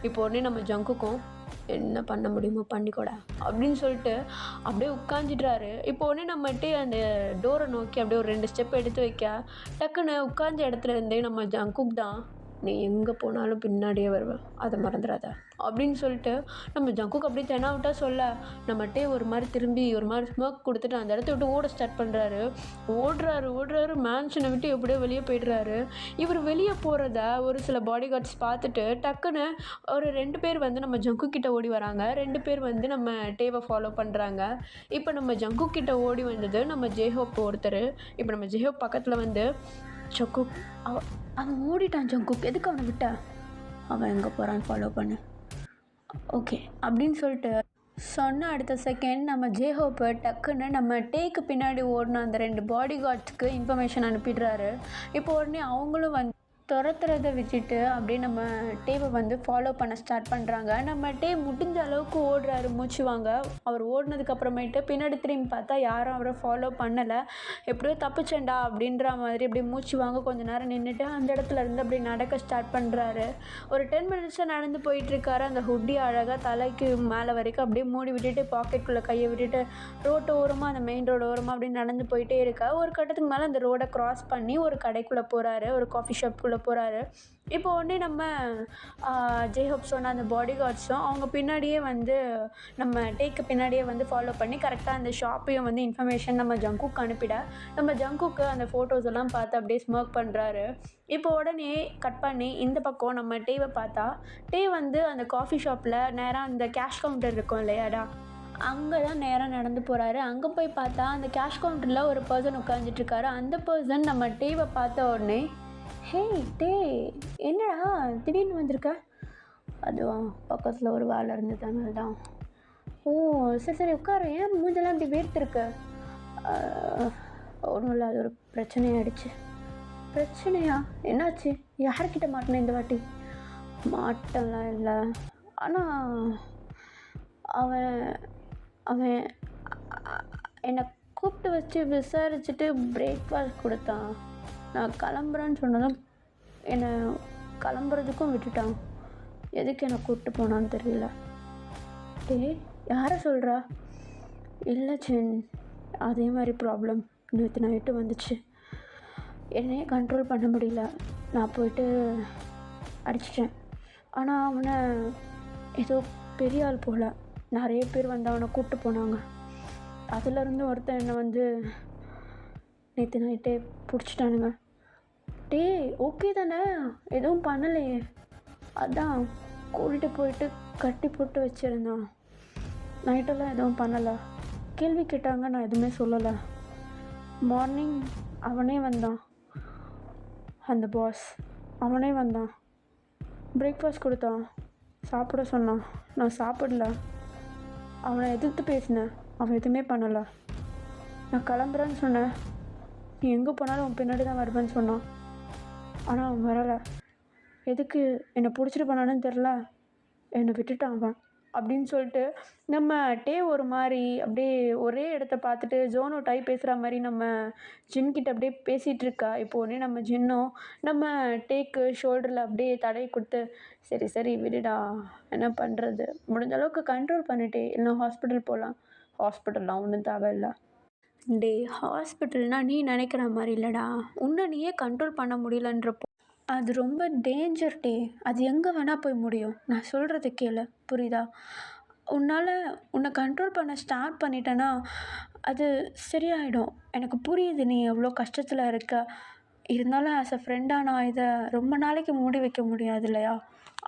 இப்போ உடனே நம்ம ஜங்குக்கும் என்ன பண்ண முடியுமோ பண்ணிக்கூடா அப்படின்னு சொல்லிட்டு அப்படியே உட்காந்துட்றாரு. இப்போ உடனே நம்மகிட்டே அந்த டோரை நோக்கி அப்படியே ஒரு 2 ஸ்டெப் எடுத்து வைக்க, டக்குன்னு உட்காந்த இடத்துல இருந்தே நம்ம ஜங்குக் தான் நீ எங்கே போனாலும் பின்னாடியே வருவேன், அதை மறந்துடாத அப்படின்னு சொல்லிட்டு நம்ம ஜங்குக் அப்படியே தெனாவிட்டா சொல்ல, நம்மகிட்டே ஒரு மாதிரி திரும்பி ஒரு மாதிரி ஸ்மோக் கொடுத்துட்டு அந்த இடத்த விட்டு ஓட ஸ்டார்ட் பண்ணுறாரு. ஓடுறாரு மேன்ஷனை விட்டு எப்படியோ வெளியே போய்ட்றாரு. இவர் வெளியே போகிறத ஒரு சில பாடி கார்ட்ஸ் பார்த்துட்டு டக்குன்னு ஒரு 2 பேர் வந்து நம்ம ஜங்குக் கிட்ட ஓடி வராங்க. 2 பேர் வந்து நம்ம டேவை ஃபாலோ பண்ணுறாங்க. இப்போ நம்ம ஜங்குக் கிட்ட ஓடி வந்தது நம்ம ஜேஹோப் ஒருத்தர். இப்போ நம்ம ஜேஹோப் பக்கத்தில் வந்து ஜங்குக் அவன் ஓடிட்டான். ஜங்குக் எதுக்கு அவனை விட்ட? அவன் எங்கே போகிறான்னு ஃபாலோ பண்ணு, ஓகே அப்படின்னு சொல்லிட்டு சொன்ன அடுத்த செகண்ட் நம்ம ஜேஹோப்பை டக்குன்னு நம்ம டேக்கு பின்னாடி ஓடின அந்த 2 பாடி கார்ட்ஸ்க்கு இன்ஃபர்மேஷன் அனுப்பிடுறாரு. இப்போ உடனே அவங்களும் வந்து துரத்துறத விட்டுட்டு அப்படியே நம்ம டேவை வந்து ஃபாலோ பண்ண ஸ்டார்ட் பண்ணுறாங்க. நம்ம டே முடிஞ்ச அளவுக்கு ஓடுறாரு மூச்சு வாங்க. அவர் ஓடுனதுக்கப்புறமேட்டு பின்னாடி திரும்பி பார்த்தா யாரும் அவரை ஃபாலோ பண்ணலை. எப்படியோ தப்பிச்சேன்டா அப்படின்ற மாதிரி அப்படியே மூச்சு வாங்க கொஞ்ச நேரம் நின்றுட்டு அந்த இடத்துல இருந்து அப்படியே நடக்க ஸ்டார்ட் பண்ணுறாரு. ஒரு 10 மினிட்ஸாக நடந்து போயிட்டுருக்காரு. அந்த ஹுட்டி அழகாக தலைக்கு மேலே வரைக்கும் அப்படியே மூடி விட்டுட்டு பாக்கெட்டுக்குள்ளே கையை விட்டுட்டு ரோட்டு ஓரமாக அந்த மெயின் ரோடு ஓரமாக அப்படியே நடந்து போயிட்டே இருக்கா. ஒரு கட்டத்துக்கு மேலே அந்த ரோடை க்ராஸ் பண்ணி ஒரு கடைக்குள்ளே போகிறாரு. ஒரு காஃபி ஷாப்புக்குள்ளே போகிறாரு. இப்போ உடனே நம்ம ஜேஹோப் சொன்ன அந்த பாடி கார்ட்ஸும் அவங்க பின்னாடியே வந்து நம்ம டேக்கு பின்னாடியே வந்து ஃபாலோ பண்ணி கரெக்டாக அந்த ஷாப்பையும் வந்து இன்ஃபர்மேஷன் நம்ம ஜங்குக்கு அனுப்பிட நம்ம ஜங்குக்கு அந்த ஃபோட்டோஸ் எல்லாம் பார்த்து அப்படியே ஸ்மோக் பண்ணுறாரு. இப்போ உடனே கட் பண்ணி இந்த பக்கம் நம்ம டேவை பார்த்தா டே வந்து அந்த காஃபி ஷாப்பில் நேராக அந்த கேஷ் கவுண்டர் இருக்கும் இல்லையாடா, அங்கே தான் நேராக நடந்து போகிறாரு. அங்கே போய் பார்த்தா அந்த கேஷ் கவுண்டரில் ஒரு பர்சன் உட்காந்துட்ருக்காரு. அந்த பர்சன் நம்ம டேவை பார்த்த உடனே, ஹே டே, என்னடா திடீர்னு வந்திருக்க? அதுவும் பக்கத்தில் ஒரு வேலை இருந்தது, அதனால தான். ஓ சரி சரி உட்காரு. ஏன் மூஞ்செல்லாம் இப்படி வேர்த்துருக்கு? ஒன்றும் இல்லை, அது ஒரு பிரச்சனையாயிடுச்சு. பிரச்சனையா? என்னாச்சு? யார்கிட்ட மாட்டினேன் இந்த வாட்டி? மாட்டெல்லாம் இல்லை, ஆனால் அவன் அவன் என்னை கூப்பிட்டு வச்சு விசாரிச்சுட்டு பிரேக்ஃபாஸ்ட் கொடுத்தான். நான் கிளம்புறேன்னு சொன்னதும் என்னை கிளம்புறதுக்கும் விட்டுட்டான். எதுக்கு என்னை கூப்பிட்டு போனான்னு தெரியல. டேய், யாரை சொல்கிறா? இல்லை சென், அதே மாதிரி ப்ராப்ளம் நேற்று நைட்டு வந்துச்சு. என்னையே கண்ட்ரோல் பண்ண முடியல. நான் போயிட்டு அடிச்சிட்டேன். ஆனால் அவனை ஏதோ பெரிய ஆள் போல் நிறைய பேர் வந்து அவனை கூப்பிட்டு போனாங்க. அதுலேருந்து ஒருத்தன் என்னை வந்து நேற்று நைட்டே பிடிச்சிட்டானுங்க. டே ஓகே தானே, எதுவும் பண்ணலையே? அதான் கூட்டிகிட்டு போயிட்டு கட்டி போட்டு வச்சுருந்தான். நைட்டெல்லாம் எதுவும் பண்ணலை. கேள்வி கேட்டாங்க, நான் எதுவுமே சொல்லலை. மார்னிங் அவனே வந்தான், அந்த பாஸ் அவனே வந்தான். பிரேக்ஃபாஸ்ட் கொடுத்தான், சாப்பிட சொன்னான். நான் சாப்பிடல. அவனை எதிர்த்து பேசினேன், அவன் எதுவுமே பண்ணலை. நான் கிளம்புறேன்னு சொன்னேன். நீ எங்கே போனாலும் அவன் பின்னாடி தான் வருவேன்னு சொன்னான். ஆனால் அவன் வரலை. எதுக்கு என்னை பிடிச்சிட்டு போனான்னு தெரில, என்னை விட்டுட்டான் அவன் அப்படின்னு சொல்லிட்டு நம்ம டே ஒரு மாதிரி அப்படியே ஒரே இடத்த பார்த்துட்டு ஜோனோ டைப் பேசுகிற மாதிரி நம்ம ஜின்கிட்ட அப்படியே பேசிகிட்ருக்கா. இப்போ உடனே நம்ம ஜின்னும் நம்ம டேக்கு ஷோல்டரில் அப்படியே தடவி கொடுத்து, சரி சரி விடுடா, என்ன பண்ணுறது, முடிஞ்ச அளவுக்கு கண்ட்ரோல் பண்ணிட்டே, இல்லை ஹாஸ்பிட்டல் போகலாம். ஹாஸ்பிட்டல்லாம் ஒன்றும் தேவையில்லை. டே, ஹாஸ்பிட்டல்னால் நீ நினைக்கிற மாதிரி இல்லைடா. உன்னை நீயே கண்ட்ரோல் பண்ண முடியலன்றப்போ அது ரொம்ப டேஞ்சர் டே. அது எங்கே வேணால் போய் முடியும். நான் சொல்கிறத கேளு, புரியுதா? உன்னால் உன்னை கண்ட்ரோல் பண்ண ஸ்டார்ட் பண்ணிட்டேன்னா அது சரியாயிடும். எனக்கு புரியுது நீ எவ்வளோ கஷ்டத்தில் இருக்க. இருந்தாலும் ஆஸ் அ ஃப்ரெண்டாக நான் இதை ரொம்ப நாளைக்கு மூடி வைக்க முடியாது இல்லையா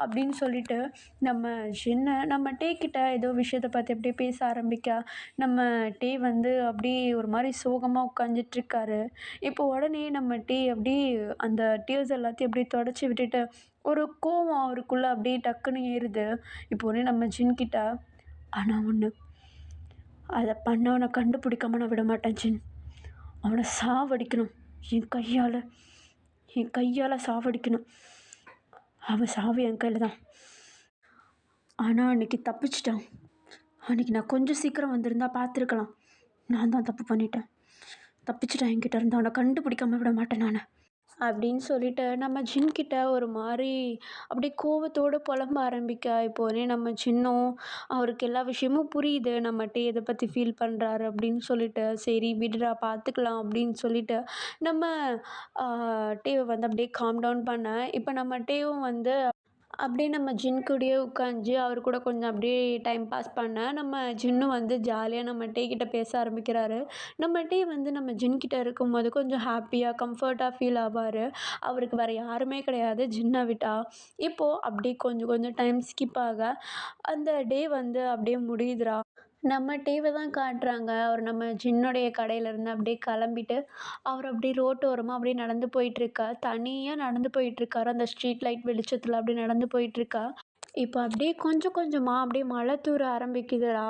அப்படின்னு சொல்லிட்டு நம்ம ஜின்னை நம்ம டே கிட்ட ஏதோ விஷயத்தை பற்றி அப்படியே பேச ஆரம்பிக்க நம்ம டே வந்து அப்படியே ஒரு மாதிரி சோகமாக உட்காந்துட்ருக்காரு. இப்போ உடனே நம்ம டே அப்படியே அந்த டியர்ஸ் எல்லாத்தையும் அப்படியே தொடச்சி விட்டுட்டு ஒரு கோவம் அவருக்குள்ளே அப்படியே டக்குன்னு ஏறுது. இப்போ உடனே நம்ம ஜின்கிட்ட, ஆனால் ஒன்று, அதை பண்ணவனை கண்டுபிடிக்காம நான் விட மாட்டேன் ஜின். அவனை சாவடிக்கணும், என் கையால் சாவடிக்கணும். அவன் சாவு என் கையில் தான். ஆனால் அன்றைக்கி தப்பிச்சிட்டான். அன்றைக்கி நான் கொஞ்சம் சீக்கிரம் வந்திருந்தா பார்த்துருக்கலாம். நான் தான் தப்பு பண்ணிட்டேன். தப்பிச்சிட்டான் என்கிட்ட இருந்து. அவனை கண்டுபிடிக்காம விட மாட்டேன் நான் அப்படின்னு சொல்லிட்டு நம்ம ஜின்கிட்ட ஒரு மாதிரி அப்படியே கோவத்தோடு புலம்ப ஆரம்பிக்க. இப்போதே நம்ம ஜின்னும் அவருக்கு எல்லா விஷயமும் புரியுது, நம்ம டே இதை பற்றி ஃபீல் பண்ணுறாரு அப்படின்னு சொல்லிட்டு, சரி விடுடா பார்த்துக்கலாம் அப்படின்னு சொல்லிட்டு நம்ம டேவை வந்து அப்படியே காம் டவுன் பண்ண. இப்போ நம்ம டேவும் வந்து அப்படியே நம்ம ஜின் கூடயே உட்காந்து அவர் கூட கொஞ்சம் அப்படியே டைம் பாஸ் பண்ண நம்ம ஜின்னும் வந்து ஜாலியாக நம்ம டே கிட்ட பேச ஆரம்பிக்கிறாரு. நம்ம டே வந்து நம்ம ஜின் கிட்ட இருக்கும்போது கொஞ்சம் ஹாப்பியாக கம்ஃபர்ட்டாக ஃபீல் ஆவார். அவருக்கு வேறு யாருமே கிடையாது ஜின்னை விட்டா. இப்போது அப்படியே கொஞ்சம் கொஞ்சம் டைம் ஸ்கிப் ஆக அந்த டே வந்து அப்படியே முடியுதுடா. நம்ம டேவை தான் காட்டுறாங்க. அவர் நம்ம ஜின்னுடைய கடையிலேருந்து அப்படியே கிளம்பிட்டு அவர் அப்படியே ரோட்டோரமாக அப்படியே நடந்து போயிட்டுருக்கா. தனியாக நடந்து போயிட்டுருக்காரு. அந்த ஸ்ட்ரீட் லைட் வெளிச்சத்தில் அப்படியே நடந்து போயிட்டுருக்கா. இப்போ அப்படியே கொஞ்சம் கொஞ்சமாக அப்படியே மழை தூர ஆரம்பிக்குதுடா.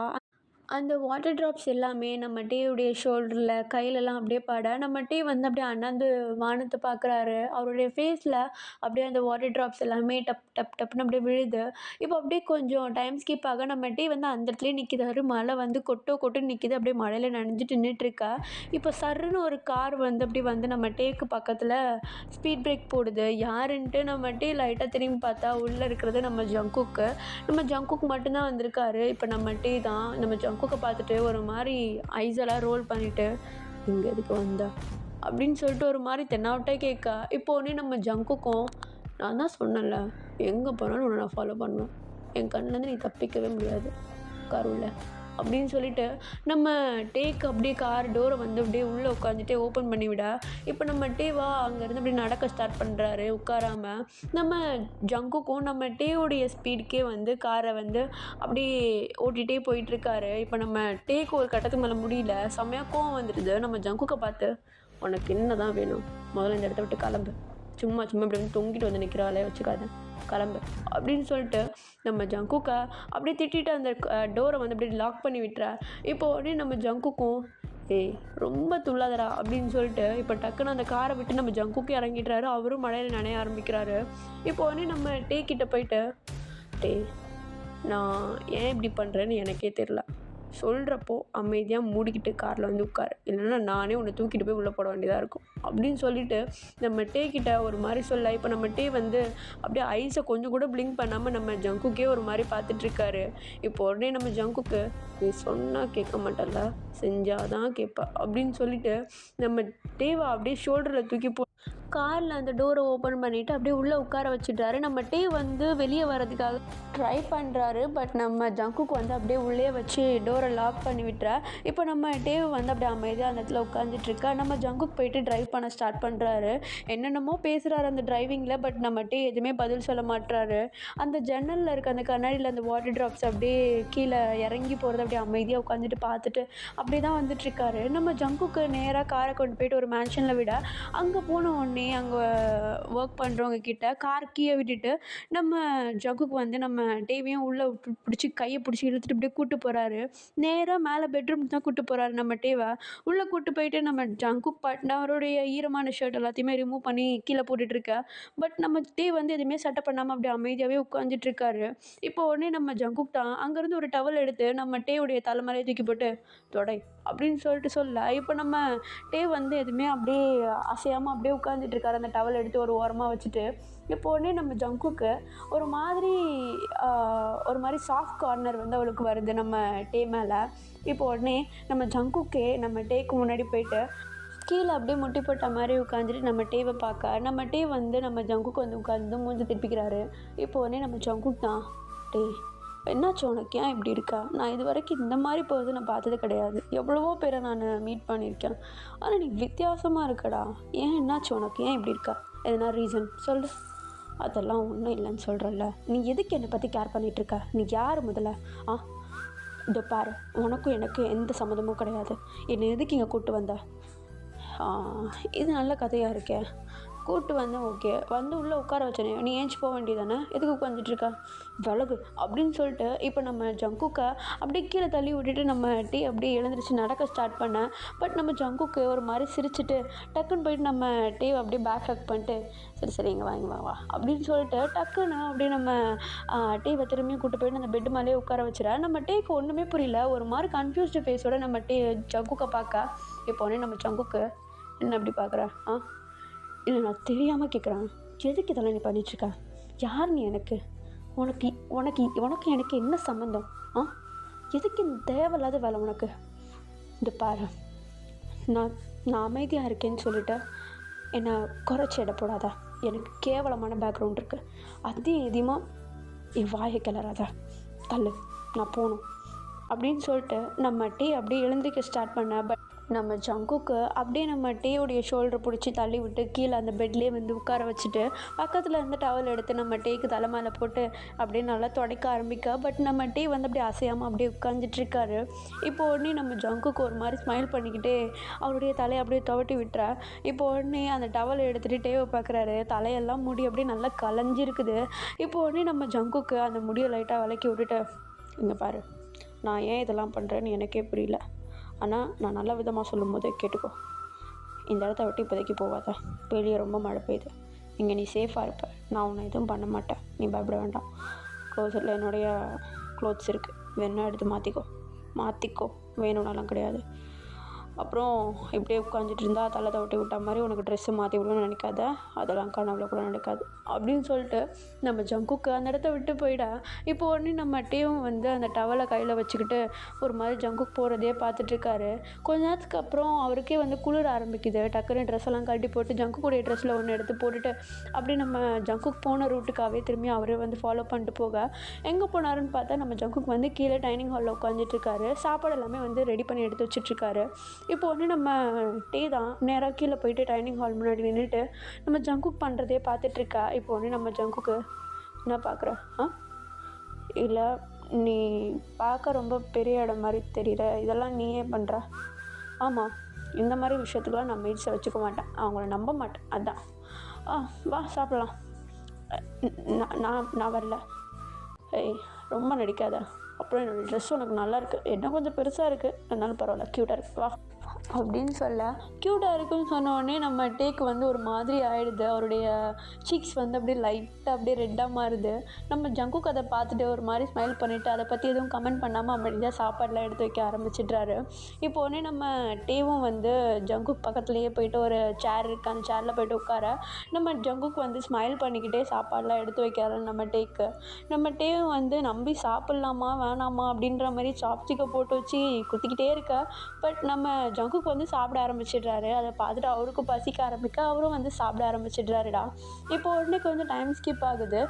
அந்த வாட்டர் ட்ராப்ஸ் எல்லாமே நம்ம டேவுடைய ஷோல்டரில் கையிலலாம் அப்படியே பட நம்ம டே வந்து அப்படியே அண்ணாந்து வானத்தை பார்க்குறாரு. அவருடைய ஃபேஸில் அப்படியே அந்த வாட்டர் ட்ராப்ஸ் எல்லாமே டப் டப் டப்னு அப்படியே விழுது. இப்போ அப்படியே கொஞ்சம் டைம் ஸ்கிப் ஆக நம்ம டே வந்து அந்த இடத்துலயே நிற்கிறாரு. மழை வந்து கொட்டுன்னு நிற்கிது. அப்படியே மழையில் நனைஞ்சிட்டு நின்றுட்டுருக்கா. இப்போ சர்ருன்னு ஒரு கார் வந்து அப்படி வந்து நம்ம டேக்கு பக்கத்தில் ஸ்பீட் பிரேக் போடுது. யாருன்ட்டு நம்ம டே லைட்டாக திரும்பி பார்த்தா உள்ளே இருக்கிறது நம்ம ஜங்குக்கு. நம்ம ஜங்குக் மட்டும்தான் வந்திருக்காரு. இப்போ நம்ம டே தான் நம்ம ஜங்குக்கை பார்த்துட்டு ஒரு மாதிரி ஐஸெல்லாம் ரோல் பண்ணிவிட்டு, இங்கே எதுக்கு வந்தா அப்படின்னு சொல்லிட்டு ஒரு மாதிரி தென்னாவட்டே கேட்கா. இப்போ உடனே நம்ம ஜங்குக்கும், நான் தான் சொன்னேன்ல எங்கே போனாலும் உன்னை நான் ஃபாலோ பண்ணுவேன், என் கண்ணிலேருந்து நீ தப்பிக்கவே முடியாது காருள்ள அப்படின்னு சொல்லிட்டு நம்ம டேக்கு அப்படியே கார் டோரை வந்து அப்படியே உள்ளே உட்காந்துட்டே ஓப்பன் பண்ணி விட. இப்போ நம்ம டேவா அங்கேருந்து அப்படியே நடக்க ஸ்டார்ட் பண்ணுறாரு உட்காராம. நம்ம ஜங்குக்கும் நம்ம டேவுடைய ஸ்பீடுக்கே வந்து காரை வந்து அப்படியே ஓட்டிகிட்டே போயிட்டுருக்காரு. இப்போ நம்ம டேக்கு ஒரு கட்டத்துக்கு மேலே முடியல, செம்மையாக கோவம் வந்துடுது. நம்ம ஜங்குக்கை பார்த்து, உனக்கு என்ன தான் வேணும், முதல்ல இந்த இடத்த விட்டு கிளம்பு, சும்மா இப்படி வந்து தொங்கிட்டு வந்து நிற்கிறாளே வச்சுக்காத, கிளம்பு அப்படின்னு சொல்லிட்டு நம்ம ஜங்குக்கை அப்படியே திட்டிட்டு அந்த டோரை வந்து அப்படியே லாக் பண்ணி விட்டுறா. இப்போ உடனே நம்ம ஜங்குக்கும், ஏய் ரொம்ப துள்ளாதடா அப்படின்னு சொல்லிட்டு இப்போ டக்குன்னு அந்த காரை விட்டு நம்ம ஜங்குக்கு இறங்கிட்டுறாரு. அவரும் மழையில் நனைய ஆரம்பிக்கிறாரு. இப்போ உடனே நம்ம டே கிட்ட போயிட்டு, டே நான் ஏன் இப்படி பண்ணுறேன்னு எனக்கே தெரில, சொல்கிறப்போ அமைதியாக மூடிக்கிட்டு காரில் வந்து உட்காரு, இல்லைன்னா நானே உன்னை தூக்கிட்டு போய் உள்ளே போட வேண்டியதாக இருக்கும் அப்படின்னு சொல்லிட்டு நம்ம டே கிட்ட ஒரு மாதிரி சொல்ல. இப்போ நம்ம டே வந்து அப்படியே ஐஸை கொஞ்சம் கூட பிளிங்க் பண்ணாமல் நம்ம ஜங்குக்கே ஒரு மாதிரி பார்த்துட்ருக்காரு. இப்போ உடனே நம்ம ஜங்குக்கு, நீ சொன்னால் கேட்க மாட்டல, செஞ்சாதான் கேட்பா அப்படின்னு சொல்லிட்டு நம்ம டேவை அப்படியே ஷோல்டரில் தூக்கி காரில் அந்த டோரை ஓப்பன் பண்ணிவிட்டு அப்படியே உள்ளே உட்கார வச்சுட்டாரு. நம்ம டே வந்து வெளியே வர்றதுக்காக ட்ரை பண்ணுறாரு. பட் நம்ம ஜங்குக்கு வந்து அப்படியே உள்ளே வச்சு டோரை லாக் பண்ணி விட்டுறா. இப்போ நம்ம டேவ் வந்து அப்படியே அமைதியாக அந்த இடத்துல உட்காந்துட்ருக்கா. நம்ம ஜங்குக்கு போயிட்டு ட்ரைவ் பண்ண ஸ்டார்ட் பண்ணுறாரு. என்னென்னமோ பேசுகிறாரு அந்த டிரைவிங்கில். பட் நம்ம டே எதுவுமே பதில் சொல்ல மாட்டுறாரு. அந்த ஜன்னலில் இருக்க அந்த கண்ணாடியில் அந்த வாட்டர் ட்ராப்ஸ் அப்படியே கீழே இறங்கி போகிறது அப்படியே அமைதியாக உட்காந்துட்டு பார்த்துட்டு அப்படி தான் வந்துட்டுருக்காரு. நம்ம ஜங்குக்கு நேராக காரை கொண்டு போயிட்டு ஒரு மேன்ஷனில் விட, அங்கே போன உடனே அங்கே ஒர்க் பண்ணுறவங்க கிட்ட கார் கீயை விட்டுட்டு நம்ம ஜங்குக்கு வந்து நம்ம டேவையும் உள்ளே பிடிச்சி கையை பிடிச்சி இழுத்துட்டு இப்படியே கூப்பிட்டு போகிறாரு. நேராக மேலே பெட்ரூமுக்கு தான் கூப்பிட்டு போகிறாரு. நம்ம டேவை உள்ளே கூப்பிட்டு போயிட்டு நம்ம ஜங்குக் அவருடைய ஈரமான ஷர்ட் எல்லாத்தையுமே ரிமூவ் பண்ணி கீழே போட்டுட்ருக்க. பட் நம்ம டே வந்து எதுவுமே சட்டை பண்ணாமல் அப்படியே அமைதியாகவே உட்காந்துட்ருக்காரு. இப்போ உடனே நம்ம ஜங்குக் தான் அங்கேருந்து ஒரு டவல் எடுத்து நம்ம டேவுடைய தலைமறையை தூக்கி போட்டு தொடை அப்படின்னு சொல்லிட்டு சொல்ல. இப்போ நம்ம டே வந்து எதுவுமே அப்படியே அசையாமல் அப்படியே உட்காந்துட்ருக்காரு அந்த டவல் எடுத்து ஒரு ஓரமாக வச்சுட்டு. இப்போ உடனே நம்ம ஜங்குக்கு ஒரு மாதிரி சாஃப்ட் கார்னர் வந்து அவளுக்கு வருது நம்ம டே மேலே. இப்போ உடனே நம்ம ஜங்குக்கே நம்ம டேக்கு முன்னாடி போயிட்டு கீழே அப்படியே முட்டி போட்ட மாதிரி உட்காந்துட்டு நம்ம டேவை பார்க்க, நம்ம டே வந்து நம்ம ஜங்குக்கு வந்து உட்காந்து மூஞ்சி திருப்பிக்கிறாரு. இப்போ உடனே நம்ம ஜங்குக் தான், டே என்னாச்சு உனக்கு, ஏன் இப்படி இருக்கா, நான் இது வரைக்கும் இந்த மாதிரி போகிறது நான் பார்த்தது கிடையாது, எவ்வளவோ பேரை நான் மீட் பண்ணியிருக்கேன், ஆனால் நீ வித்தியாசமாக இருக்கடா, ஏன் என்னாச்சு உனக்கு, ஏன் இப்படி இருக்கா, எதனா ரீசன் சொல்லு. அதெல்லாம் ஒன்றும் இல்லைன்னு சொல்கிறல்ல, நீ எதுக்கு என்னை பற்றி கேர் பண்ணிகிட்ருக்க, நீ யார் முதல்ல, இதோ பாரு, உனக்கும் எனக்கு எந்த சம்மந்தமும் கிடையாது, என்னை எதுக்கு இங்கே கூப்பிட்டு வந்த, இது நல்ல கதையாக இருக்கே, கூப்பிட்டு வந்தேன் ஓகே, வந்து உள்ளே உட்கார வச்சனே, நீ ஏஞ்சி போக வேண்டியதானே, எதுக்கு உட்காந்துட்ருக்கா, விலகு அப்படின்னு சொல்லிட்டு இப்போ நம்ம ஜங்குக்கை அப்படியே கீழே தள்ளி விட்டுட்டு நம்ம டீ அப்படியே எழுந்திரிச்சு நடக்க ஸ்டார்ட் பண்ணேன். பட் நம்ம ஜங்குக்கு ஒரு மாதிரி சிரிச்சுட்டு டக்குன்னு போயிட்டு நம்ம டீவை அப்படியே பேக் ஹக் பண்ணிட்டு, சரி இங்கே வா அப்படின்னு சொல்லிட்டு டக்குன்னு அப்படியே நம்ம டீவை திரும்பியும் கூப்பிட்டு போயிட்டு அந்த பெட்டு மேலேயே உட்கார வச்சுறேன். நம்ம டீக்கு ஒன்றுமே புரியல, ஒரு மாதிரி கன்ஃபியூஸ்டு ஃபேஸோட நம்ம ஜங்குக்கை பார்க்க. இப்போ உடனே நம்ம ஜங்குக்கு, என்ன அப்படி பார்க்குற, இல்லை நான் தெரியாமல் கேட்குறேன், எதுக்கு இதெல்லாம் நீ பண்ணிகிட்ருக்க, யார் நீ, எனக்கு உனக்கு எனக்கு என்ன சம்மந்தம், எதுக்கு இந்த தேவையில்லாத வேலை உனக்கு, இந்த பாரு, நான் அமைதியாக இருக்கேன்னு சொல்லிவிட்டு என்னை குறைச்சி எடை போடாத, எனக்கு கேவலமான பேக்ரவுண்ட் இருக்குது, எதையுமா என் வாயை கிளறாத, தள்ளு, நான் போகணும் அப்படின்னு சொல்லிட்டு நம்ம டீ அப்படியே எழுந்திரிக்க ஸ்டார்ட் பண்ண. பட் நம்ம ஜங்குக்கு அப்படியே நம்ம டேவுடைய ஷோல்டரை பிடிச்சி தள்ளி விட்டு கீழே அந்த பெட்லேயே வந்து உட்கார வச்சுட்டு பக்கத்தில் இருந்து டவல் எடுத்து நம்ம டேக்கு தலை மேலே போட்டு அப்படியே நல்லா துடைக்க ஆரம்பிக்க. பட் நம்ம டே வந்து அப்படியே அசையாமல் அப்படியே உட்காந்துட்ருக்காரு. இப்போ உடனே நம்ம ஜங்குக்கு ஒரு மாதிரி ஸ்மைல் பண்ணிக்கிட்டே அவருடைய தலையை அப்படியே துவட்டி விட்டுறா. இப்போ உடனே அந்த டவலை எடுத்துகிட்டு டேவை பார்க்குறாரு, தலையெல்லாம் முடி அப்படியே நல்லா கலைஞ்சிருக்குது. இப்போ உடனே நம்ம ஜங்குக்கு அந்த முடியை லைட்டாக விளக்கி விட்டுட்டு, இங்கே பாரு, நான் ஏன் இதெல்லாம் பண்ணுறேன்னு எனக்கே புரியல. ஆனால் நான் நல்ல விதமாக சொல்லும் போது கேட்டுக்கோ. இந்த இடத்த விட்டு இப்போதைக்கு போகாத. வெளியே ரொம்ப மழை பெய்யுது. இங்கே நீ சேஃபாக இருப்ப. நான் உன்னை எதுவும் பண்ண மாட்டேன். நீ பயப்பட வேண்டாம். க்ளோசரில் என்னுடைய க்ளோத்ஸ் இருக்குது. வேணா எடுத்து மாற்றிக்கோ. வேணும்னாலாம் கிடையாது. அப்புறம் இப்படியே உட்காந்துட்டு இருந்தா தலை தவட்டி விட்டா மாதிரி உனக்கு ட்ரெஸ்ஸு மாற்றி விடணும்னு நினைக்காத. அதெல்லாம் கனவுல கூட நடக்காது அப்படின்னு சொல்லிட்டு நம்ம ஜங்குக்கு அந்த இடத்த விட்டு போயிட. இப்போ உடனே நம்ம டீவும் வந்து அந்த டவலை கையில் வச்சுக்கிட்டு ஒரு மாதிரி ஜங்குக்கு போகிறதே பார்த்துட்ருக்காரு. கொஞ்ச நேரத்துக்கு அப்புறம் அவருக்கே வந்து குளிர ஆரம்பிக்குது. டக்குன்னு ட்ரெஸ் எல்லாம் கட்டி போட்டு ஜங்குக்குடைய ட்ரெஸ்ஸில் ஒன்று எடுத்து போட்டுட்டு அப்படி நம்ம ஜங்குக்கு போன ரூட்டுக்காகவே திரும்பி அவரே வந்து ஃபாலோ பண்ணிட்டு போக எங்கே போனாருன்னு பார்த்தா நம்ம ஜங்குக்கு வந்து கீழே டைனிங் ஹாலில் உட்காந்துட்ருக்காரு. சாப்பாடு எல்லாமே வந்து ரெடி பண்ணி எடுத்து வச்சிட்ருக்காரு. இப்போ ஒன்று நம்ம டீ தான் நேராக கீழே போயிட்டு டைனிங் ஹால் முன்னாடி நின்றுட்டு நம்ம ஜங்குக் பண்ணுறதே பார்த்துட்ருக்கா. இப்போ ஒன்று நம்ம ஜங்குக்கு என்ன பார்க்குற? இல்லை நீ பார்க்க ரொம்ப பெரிய இடம் மாதிரி தெரியல. இதெல்லாம் நீயே பண்ணுற? ஆமாம், இந்த மாதிரி விஷயத்துக்கெலாம் நான் மெய்ட்ஸை வச்சுக்க மாட்டேன். அவங்கள நம்ப மாட்டேன். அதான். வா சாப்பிட்லாம். நான் வரல. ஏய், ரொம்ப நடிக்காத. அப்புறம் என்னோடய ட்ரெஸ் உனக்கு நல்லாயிருக்கு. என்ன கொஞ்சம் பெருசாக இருக்குது, அதனாலும் பரவாயில்ல, க்யூட்டாக இருக்குது, வா அப்படின்னு சொல்ல க்யூட்டாக இருக்குன்னு சொன்னோடனே நம்ம டேக்கு வந்து ஒரு மாதிரி ஆகிடுது. அவருடைய சீக்ஸ் வந்து அப்படியே லைட்டாக அப்படியே ரெட்டாக மாறுது. நம்ம ஜங்குக்கு அதை பார்த்துட்டு ஒரு மாதிரி ஸ்மைல் பண்ணிவிட்டு அதை பற்றி எதுவும் கமெண்ட் பண்ணாமல் அப்படியே சாப்பாடெலாம் எடுத்து வைக்க ஆரம்பிச்சிட்றாரு. இப்போ உடனே நம்ம டேவும் வந்து ஜங்குக்கு பக்கத்துலேயே போயிட்டு ஒரு சேர் இருக்குது, அந்த சேரில் போய்ட்டு உட்கார நம்ம ஜங்குக்கு வந்து ஸ்மைல் பண்ணிக்கிட்டே சாப்பாடெலாம் எடுத்து வைக்கிறாரு நம்ம டேக்கு. நம்ம டேவும் வந்து நம்பி சாப்பிட்லாமா வேணாமா அப்படின்ற மாதிரி சாப்ஸ்டிக்கை போட்டு வச்சு குத்திக்கிட்டே இருக்க. பட் நம்ம ஜங்குக்கு வந்து சாப்பிட ஆரம்பிச்சிடுறாரு. அதை பார்த்துட்டு அவருக்கும் பசிக்க ஆரம்பிக்க அவரும் வந்து சாப்பிட ஆரம்பிச்சிடுறாருடா. இப்போ உடனே கொஞ்சம் டைம் ஸ்கிப் ஆகுது.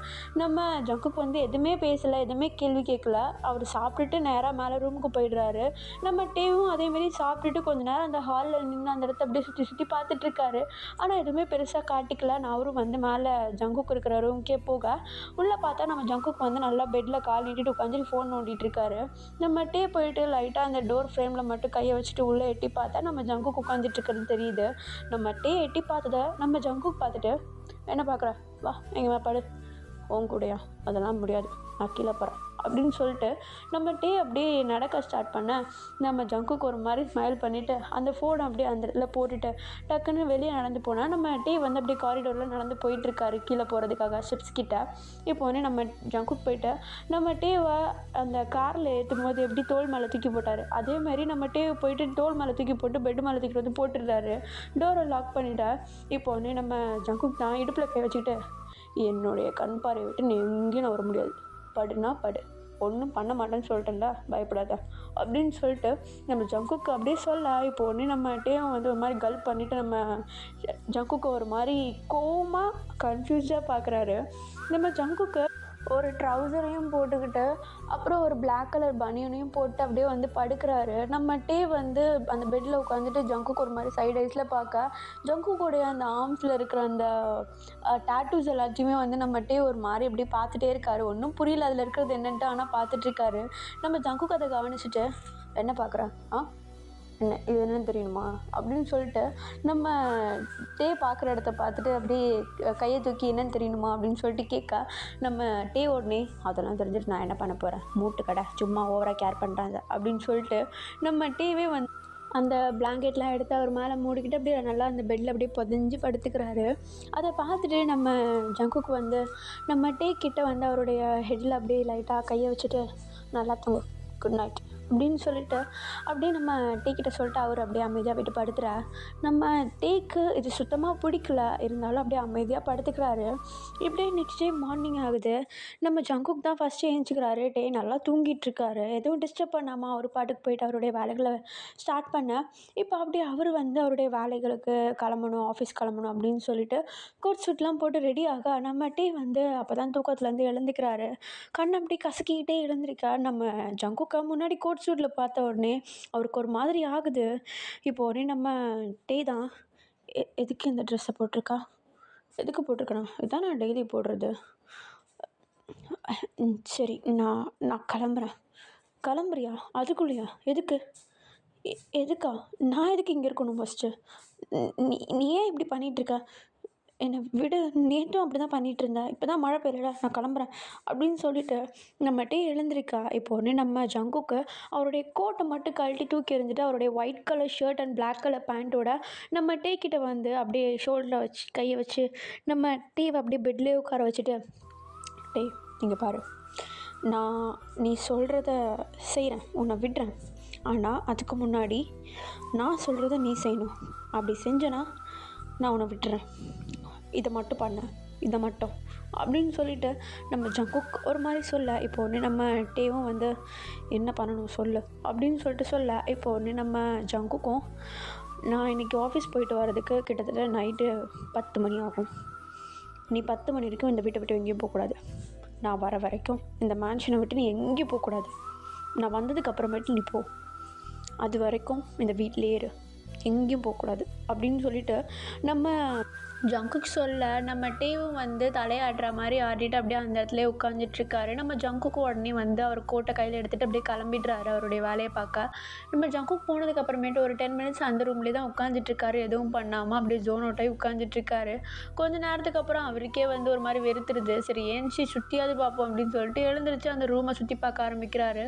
நம்ம ஜங்குக்கு வந்து எதுவுமே பேசலை, எதுவுமே கேள்வி கேட்கல. அவர் சாப்பிட்டுட்டு நேராக மேலே ரூமுக்கு போயிடுறாரு. நம்ம டேவும் அதேமாரி சாப்பிட்டுட்டு கொஞ்ச நேரம் அந்த ஹாலில் நின்று அந்த இடத்த அப்படியே சுற்றி சுற்றி பார்த்துட்ருக்காரு. ஆனால் எதுவுமே பெருசாக காட்டிக்கல. நான் அவரும் வந்து மேலே ஜங்குக்கு இருக்கிற ரூமுக்கே போக உள்ளே பார்த்தா நம்ம ஜங்குக்கு வந்து நல்லா பெட்டில் கால் நீட்டிட்டு உட்காந்துட்டு ஃபோன் நோண்டிகிட்ருக்காரு. நம்ம டே போயிட்டு லைட்டாக அந்த டோர் ஃப்ரேமில் மட்டும் கையை வச்சுட்டு உள்ளே எட்டி பார்த்தா நம்ம ஜங்குக்கு உட்காந்துட்ருக்கிறது தெரியுது. நம்ம டே எட்டி பார்த்ததை நம்ம ஜங்குக்கு பார்த்துட்டு என்ன பார்க்குற, வா எங்கே படு, உன் கூடயா, அதெல்லாம் முடியாது, நான் கீழே போகிறேன் அப்படின்னு சொல்லிட்டு நம்ம டே அப்படியே நடக்க ஸ்டார்ட் பண்ண நம்ம ஜங்குக்கு ஒரு மாதிரி ஸ்மைல் பண்ணிவிட்டு அந்த ஃபோனை அப்படியே அந்த இடத்துல போட்டுட்டு டக்குன்னு வெளியே நடந்து போனால் நம்ம டே வந்து அப்படியே காரிடோரில் நடந்து போயிட்டுருக்காரு கீழே போகிறதுக்காக ஸ்டெப்ஸ் கிட்ட. இப்போ வந்து நம்ம ஜங்குக்கு போயிட்டு நம்ம டேவை அந்த காரில் ஏற்றும் போது எப்படி தோல் மேலே தூக்கி போட்டார் அதே மாதிரி நம்ம டேவை போயிட்டு தோல் மேலே தூக்கி போட்டு பெட்டு மேலே தூக்கி வந்து போட்டுடுறாரு. டோரை லாக் பண்ணிவிட்டா. இப்போ வந்து நம்ம ஜங்குக்கு தான் இடுப்பில் கை வச்சுக்கிட்டு என்னுடைய கண் பார்வை விட்டு நீ எங்கேயும் நான் வர முடியாது, படுனா படு, ஒன்றும் பண்ண மாட்டேன்னு சொல்லிட்டேன்ல, பயப்படாத அப்படின்னு சொல்லிட்டு நம்ம ஜங்குக்கு அப்படியே சொல்ல. இப்போ ஒன்று நம்ம டேவும் வந்து ஒரு மாதிரி கல்ப் பண்ணிவிட்டு நம்ம ஜங்குக்கு ஒரு மாதிரி கோவமாக கன்ஃபியூஸ்டாக பார்க்குறாரு. நம்ம ஜங்குக்கு ஒரு ட்ரௌசரையும் போட்டுக்கிட்டு அப்புறம் ஒரு பிளாக் கலர் பனியனையும் போட்டு அப்படியே வந்து படுக்கிறாரு. நம்ம டே வந்து அந்த பெட்டில் உட்காந்துட்டு ஜங்குக்கு ஒரு மாதிரி சைட் ஐஸில் பார்க்க ஜங்குக்குடைய அந்த ஆர்ம்ஸில் இருக்கிற அந்த டேட்டூஸ் எல்லாத்தையுமே வந்து நம்ம டே ஒரு மாதிரி அப்படியே பார்த்துட்டே இருக்காரு. ஒன்றும் புரியல அதில் இருக்கிறது என்னன்ட்டு, ஆனால் பார்த்துட்ருக்காரு. நம்ம ஜங்குக்கு அதை கவனிச்சுட்டு என்ன பார்க்குறேன், என்ன இது என்னன்னு தெரியுமா அப்படின்னு சொல்லிட்டு நம்ம டே பார்க்குற இடத்த பார்த்துட்டு அப்படியே கையை தூக்கி என்னன்னு தெரியணுமா அப்படின்னு சொல்லிட்டு கேட்க நம்ம டே உடனே அதெல்லாம் தெரிஞ்சுட்டு நான் என்ன பண்ண போகிறேன், மூட்டு கடை சும்மா ஓவராக கேர் பண்ணுறாங்க அப்படின்னு சொல்லிட்டு நம்ம டேவே வந்து அந்த பிளாங்கெட்லாம் எடுத்து அவர் மேலே மூடிக்கிட்டு அப்படியே நல்லா அந்த பெட்டில் அப்படியே புதஞ்சு படுத்துக்கிறாரு. அதை பார்த்துட்டு நம்ம ஜங்குக்கு வந்து நம்ம டே கிட்ட வந்து அவருடைய ஹெட்டில் அப்படியே லைட்டாக கையை வச்சுட்டு நல்லா தூங்கு, குட் நைட் அப்படின்னு சொல்லிட்டு அப்படியே நம்ம டேக்கிட்ட சொல்லிட்டு அவர் அப்படியே அமைதியாக விட்டு படுத்துறா. நம்ம டேக்கு இது சுத்தமாக பிடிக்கல, இருந்தாலும் அப்படியே அமைதியாக படுத்துக்கிறாரு. இப்படியே நெக்ஸ்ட் டே மார்னிங் ஆகுது. நம்ம ஜங்குக் தான் ஃபஸ்ட்டு ஏஞ்சிக்கிறாரு. டே நல்லா தூங்கிட்டுருக்காரு. எதுவும் டிஸ்டர்ப் பண்ணாமல் அவர் பாட்டுக்கு போயிட்டு அவருடைய வேலைகளை ஸ்டார்ட் பண்ண. இப்போ அப்படியே அவர் வந்து அவருடைய வேலைகளுக்கு கிளம்பணும், ஆஃபீஸ் கிளம்பணும் அப்படின்னு சொல்லிட்டு கோட் சூட்லாம் போட்டு ரெடி ஆக நம்ம டே வந்து அப்போ தான் தூக்கத்துலேருந்து எழுந்துக்கிறாரு. கண்ணை அப்படி கசக்கிக்கிட்டே எழுந்திருக்கா. நம்ம ஜங்குக்கை முன்னாடி கோட் சூட்டில் பார்த்த உடனே அவருக்கு ஒரு மாதிரி ஆகுது. இப்போ உடனே நம்ம டே தான் எதுக்கு இந்த ட்ரெஸ்ஸை போட்டிருக்கா, எதுக்கு போட்டிருக்கேன், இதுதான் நான் டெய்லி போடுறது, சரி நான் கிளம்புறேன். கிளம்புறியா, அதுக்குள்ளேயா, எதுக்கு, எதுக்கா, நான் எதுக்கு இங்கே இருக்கணும் ஃபஸ்ட்டு, நீ ஏன் இப்படி பண்ணிகிட்ருக்க, என்னை விடு, நேற்றும் அப்படி தான் பண்ணிகிட்டு இருந்தேன், இப்போ தான் மழை பெய்யல, நான் கிளம்புறேன் அப்படின்னு சொல்லிட்டு நம்ம டே எழுந்திருக்கா. இப்போ உடனே நம்ம ஜங்குக்கு அவருடைய கோட்டை மட்டும் கழட்டி தூக்கி எறிஞ்சிட்டு அவருடைய white colour shirt and black colour பேண்ட்டோட நம்ம டே கிட்ட வந்து அப்படியே ஷோல்டரில் வச்சு கையை வச்சு நம்ம டேவை அப்படியே பெட்லேயே உட்கார வச்சுட்டு, டே இங்கே பாரு, நான் நீ சொல்கிறத செய்கிறேன், உன்னை விடுறேன், ஆனால் அதுக்கு முன்னாடி நான் சொல்கிறத நீ செய்யணும். அப்படி செஞ்சேன்னா நான் உன்னை விட்டுறேன், இதை மட்டும் பண்ண, இதை மட்டும் அப்படின்னு சொல்லிட்டு நம்ம ஜங்குக் ஒரு மாதிரி சொல்ல. இப்போ ஒன்று நம்ம டேவும் வந்து என்ன பண்ணணும் சொல்லு அப்படின்னு சொல்லிட்டு சொல்ல. இப்போ ஒன்று நம்ம ஜங்குக்கும், நான் இன்றைக்கி ஆஃபீஸ் போயிட்டு வர்றதுக்கு கிட்டத்தட்ட நைட்டு 10 மணி ஆகும். நீ 10 மணி வரைக்கும் இந்த வீட்டை விட்டு எங்கேயும் போகக்கூடாது. நான் வர வரைக்கும் இந்த மேன்ஷனை விட்டு நீ எங்கேயும் போகக்கூடாது. நான் வந்ததுக்கு அப்புறமேட்டு நீ போ, அது வரைக்கும் இந்த வீட்டிலே இரு, எங்கேயும் போகக்கூடாது அப்படின்னு சொல்லிட்டு நம்ம ஜங்குக்கு சொல்ல. நம்ம டேவும் வந்து தலையாடுற மாதிரி ஆடிட்டு அப்படியே அந்த இடத்துல உட்காந்துட்ருக்காரு. நம்ம ஜங்குக்கு உடனே வந்து அவர் கோட்டை கையில் எடுத்துகிட்டு அப்படியே கிளம்பிடுறாரு அவருடைய வேலையை பார்க்க. நம்ம ஜங்குக்கு போனதுக்கு அப்புறமேட்டு ஒரு 10 மினிட்ஸ் அந்த ரூம்லேயே தான் உட்காந்துட்ருக்காரு, எதுவும் பண்ணாமல் அப்படியே ஜோன் அவுட்டாகி உட்காந்துட்ருக்காரு. கொஞ்ச நேரத்துக்கு அப்புறம் அவருக்கே வந்து ஒரு மாதிரி வெறுத்துருது. சரி ஏன்ச்சி சுற்றியாவது பார்ப்போம் அப்படின்னு சொல்லிட்டு எழுந்திரிச்சு அந்த ரூமை சுற்றி பார்க்க ஆரம்பிக்கிறாரு.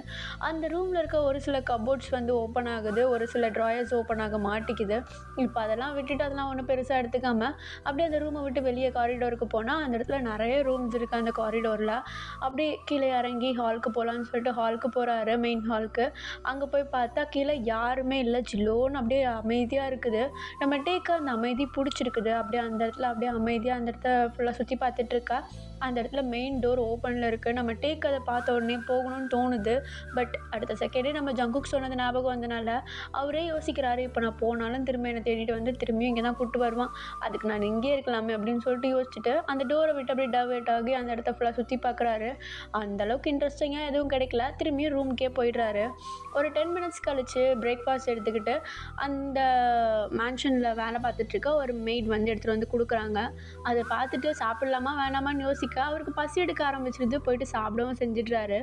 அந்த ரூமில் இருக்க ஒரு சில கபோர்ட்ஸ் வந்து ஓப்பன் ஆகுது, ஒரு சில ட்ராயர்ஸ் ஓப்பன் ஆக மாட்டேங்குது. இப்போ அதெல்லாம் விட்டுட்டு அதெல்லாம் ஒன்றும் பெருசாக எடுத்துக்காமல் அப்படியே அந்த ரூமை விட்டு வெளியே காரிடோருக்கு போனால் அந்த இடத்துல நிறைய ரூம்ஸ் இருக்குது. அந்த காரிடோரில் அப்படியே கீழே இறங்கி ஹாலுக்கு போகலான்னு சொல்லிட்டு ஹாலுக்கு போகிறாரு, மெயின் ஹாலுக்கு. அங்கே போய் பார்த்தா கீழே யாருமே இல்லை, ஜில்லோன்னு அப்படியே அமைதியாக இருக்குது. நம்ம டேக்கு அந்த அமைதி பிடிச்சிருக்குது. அப்படியே அந்த இடத்துல அப்படியே அமைதியாக அந்த இடத்த ஃபுல்லாக சுற்றி பார்த்துட்ருக்கா. அந்த இடத்துல மெயின் டோர் ஓப்பனில் இருக்குது. நம்ம டேக் அதை பார்த்த உடனே போகணும்னு தோணுது. பட் அடுத்த செகண்டே நம்ம ஜங்குக்கு சொன்னது ஞாபகம் வந்தனால அவரே யோசிக்கிறாரு, இப்போ நான் போனாலும் திரும்ப என்னை தேடிட்டு வந்து திரும்பியும் இங்கே தான் கூப்பிட்டு வருவான், அதுக்கு நான் இங்கே இருக்கலாமே அப்படின்னு சொல்லிட்டு யோசிச்சுட்டு அந்த டோரை விட்டு அப்படியே டவேட் ஆகி அந்த இடத்த ஃபுல்லாக சுற்றி பார்க்குறாரு. அந்தளவுக்கு இன்ட்ரெஸ்டிங்காக எதுவும் கிடைக்கல. திரும்பியும் ரூமுக்கே போயிடுறாரு. ஒரு 10 மினிட்ஸ் கழித்து பிரேக்ஃபாஸ்ட் எடுத்துக்கிட்டு அந்த மேன்ஷனில் வேலை பார்த்துட்ருக்க ஒரு மெய்ட் வந்து எடுத்துகிட்டு வந்து கொடுக்குறாங்க. அதை பார்த்துட்டு சாப்பிட்லாமா வேணாமான்னு யோசிக்க அவருக்கு பசி எடுக்க ஆரம்பிச்சிருது. போயிட்டு சாப்பிடவும் செஞ்சிடுறாரு.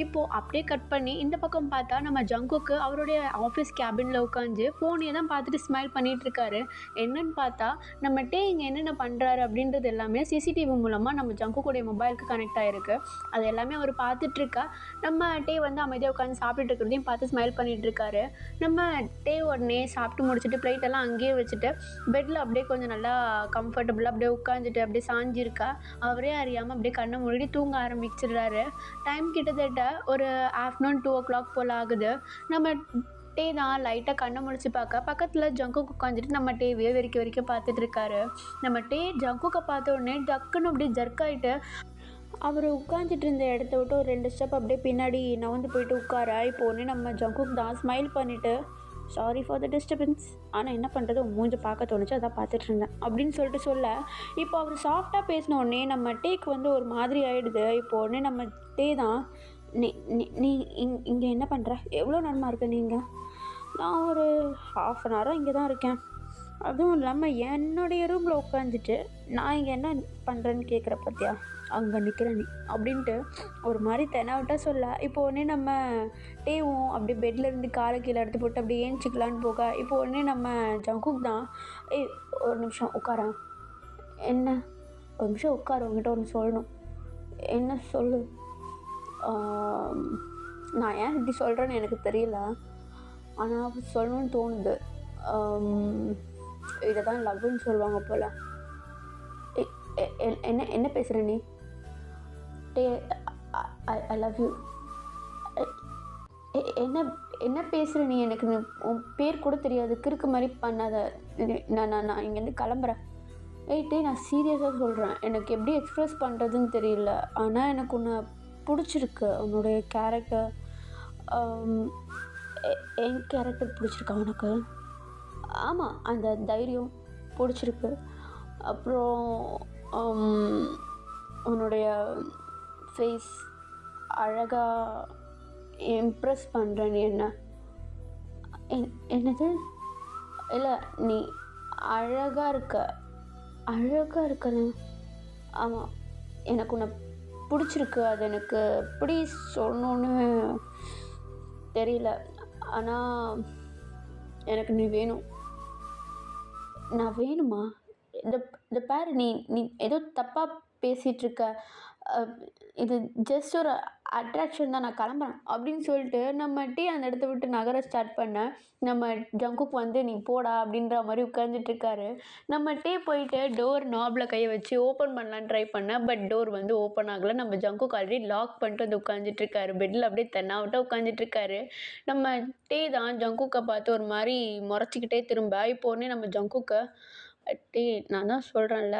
இப்போது அப்படியே கட் பண்ணி இந்த பக்கம் பார்த்தா நம்ம ஜங்குக்கு அவருடைய ஆஃபீஸ் கேபினில் உட்காந்து ஃபோனையே தான் பார்த்துட்டு ஸ்மைல் பண்ணிகிட்ருக்காரு. என்னன்னு பார்த்தா நம்ம டே இங்கே என்னென்ன பண்ணுறாரு அப்படின்றது எல்லாமே சிசிடிவி மூலமாக நம்ம ஜங்குக்குடைய மொபைலுக்கு கனெக்ட் ஆகிருக்கு. அது எல்லாமே அவர் பார்த்துட்ருக்கா. நம்ம டே வந்து அமைதியாக உட்காந்து சாப்பிட்டுட்டு இருக்கிறதையும் பார்த்து ஸ்மைல் பண்ணிகிட்ருக்காரு. நம்ம டே உடனே சாப்பிட்டு முடிச்சுட்டு பிளேட்டெல்லாம் அங்கேயே வச்சுட்டு பெட்டில் அப்படியே கொஞ்சம் நல்லா கம்ஃபர்டபுளாக அப்படியே உட்காந்துட்டு அப்படியே சாஞ்சிருக்கா. அவரே அறியாமல் அப்படியே கண்ணை மூடி தூங்க ஆரம்பிச்சிடுறாரு. டைம் கிட்டத்தட்ட ஒரு ஆஃப்டர்நூன் 2 o'clock போல் ஆகுது. நம்ம டே தான் லைட்டாக கண்ணை முடிச்சு பார்க்க பக்கத்தில் ஜங்குக்கு உட்காந்துட்டு நம்ம டேவையே வரைக்கும் பார்த்துட்ருக்காரு. நம்ம டே ஜங்குக்கை பார்த்த உடனே டக்குன்னு அப்படியே ஜர்க் ஆகிட்டு அவர் உட்காந்துட்டு இருந்த இடத்த விட்டு ஒரு 2 ஸ்டெப் அப்படியே பின்னாடி நவந்து போயிட்டு உட்கார. இப்போ ஒன்று நம்ம ஜங்குக்கு தான் ஸ்மைல் பண்ணிவிட்டு, சாரி ஃபார் த டிஸ்டர்பன்ஸ், ஆனால் என்ன பண்ணுறது, மூஞ்சை பார்க்க தோணுச்சு, அதான் பார்த்துட்டு இருந்தேன் அப்படின்னு சொல்லிட்டு சொல்ல. இப்போ அவர் சாஃப்டாக பேசின உடனே நம்ம டேக்கு வந்து ஒரு மாதிரி ஆகிடுது. இப்போ உடனே நம்ம டே தான், நீ நீ நீ இங்கே என்ன பண்ணுற, எவ்வளோ நேரமாக இருக்க நீங்கள்? நான் ஒரு 1/2 an hour இங்கே தான் இருக்கேன். அதுவும் இல்லாமல் என்னுடைய ரூமில் உட்காந்துட்டு நான் இங்கே என்ன பண்ணுறேன்னு கேட்குற பார்த்தியா, அங்கே நிற்கிறேன் நீ அப்படின்ட்டு ஒரு மாதிரி தெனாவட்டாக சொல்ல. இப்போ உடனே நம்ம டேவும் அப்படியே பெட்லேருந்து காலை கீழே எடுத்து போட்டு அப்படியே ஏஞ்சிக்கலான்னு போக. இப்போ உடனே நம்ம ஜங்குக் தான், ஏய் ஒரு நிமிஷம் உட்காரேன். என்ன, ஒரு நிமிஷம் உட்கார, உங்ககிட்ட ஒன்று சொல்லணும். என்ன சொல்லு. நான் ஏன் இப்படி சொல்கிறேன்னு எனக்கு தெரியல, ஆனால் சொல்லணும்னு தோணுது. இதை தான் லவ்னு சொல்லுவாங்க போல். என்ன என்ன பேசுகிற நீ? டே ஐ லவ் யூ. என்ன என்ன பேசுகிற நீ? எனக்கு உன் பேர் கூட தெரியாது, கிறுக்கு மாதிரி பண்ணாத. நான் இங்கேருந்து கிளம்புறேன். டே நான் சீரியஸாக சொல்கிறேன், எனக்கு எப்படி எக்ஸ்ப்ரெஸ் பண்ணுறதுன்னு தெரியல, ஆனால் எனக்கு உன்னை பிடிச்சிருக்கு, உன்னுடைய கேரக்டர். என் கேரக்டர் பிடிச்சிருக்கா உனக்கு? ஆமாம், அந்த தைரியம் பிடிச்சிருக்கு. அப்புறம் உன்னுடைய ஃபேஸ் அழகாக இம்ப்ரெஸ் பண்ணுற நீ. என்ன என்னது? இல்லை, நீ அழகாக இருக்கணும். ஆமாம், எனக்கு உன்னை பிடிச்சிருக்கு. அது எனக்கு எப்படி சொல்லணுன்னு தெரியல, ஆனால் எனக்கு நீ வேணும். நான் வேணுமா? இத இத பாரு, நீ நீ ஏதோ தப்பா பேசிகிட்ருக்க. அ இது ஜஸ்ட் ஒரு அட்ராக்ஷன் தான், நான் கிளம்புறேன் அப்படின்னு சொல்லிட்டு நம்ம டீ அந்த இடத்த விட்டு நகர ஸ்டார்ட் பண்ண, நம்ம ஜங்குக் வந்து நீ போடா அப்படின்ற மாதிரி உட்காந்துட்ருக்காரு. நம்ம டீ போயிட்டு டோர் நாபில் கையை வச்சு ஓப்பன் பண்ணலான்னு ட்ரை பண்ணேன். பட் டோர் வந்து ஓப்பன் ஆகலை. நம்ம ஜங்குக் ஆல்ரெடி லாக் பண்ணிட்டு வந்து உட்காந்துட்ருக்காரு. பெட்டில் அப்படியே தென்னாவட்டா உட்காந்துட்ருக்காரு. நம்ம டீ தான் ஜங்குக்கை பார்த்து ஒரு மாதிரி முறைச்சிக்கிட்டே திரும்ப. இப்போ உடனே நம்ம ஜங்குக்கை, டேய் நான் தான் சொல்கிறேன்ல,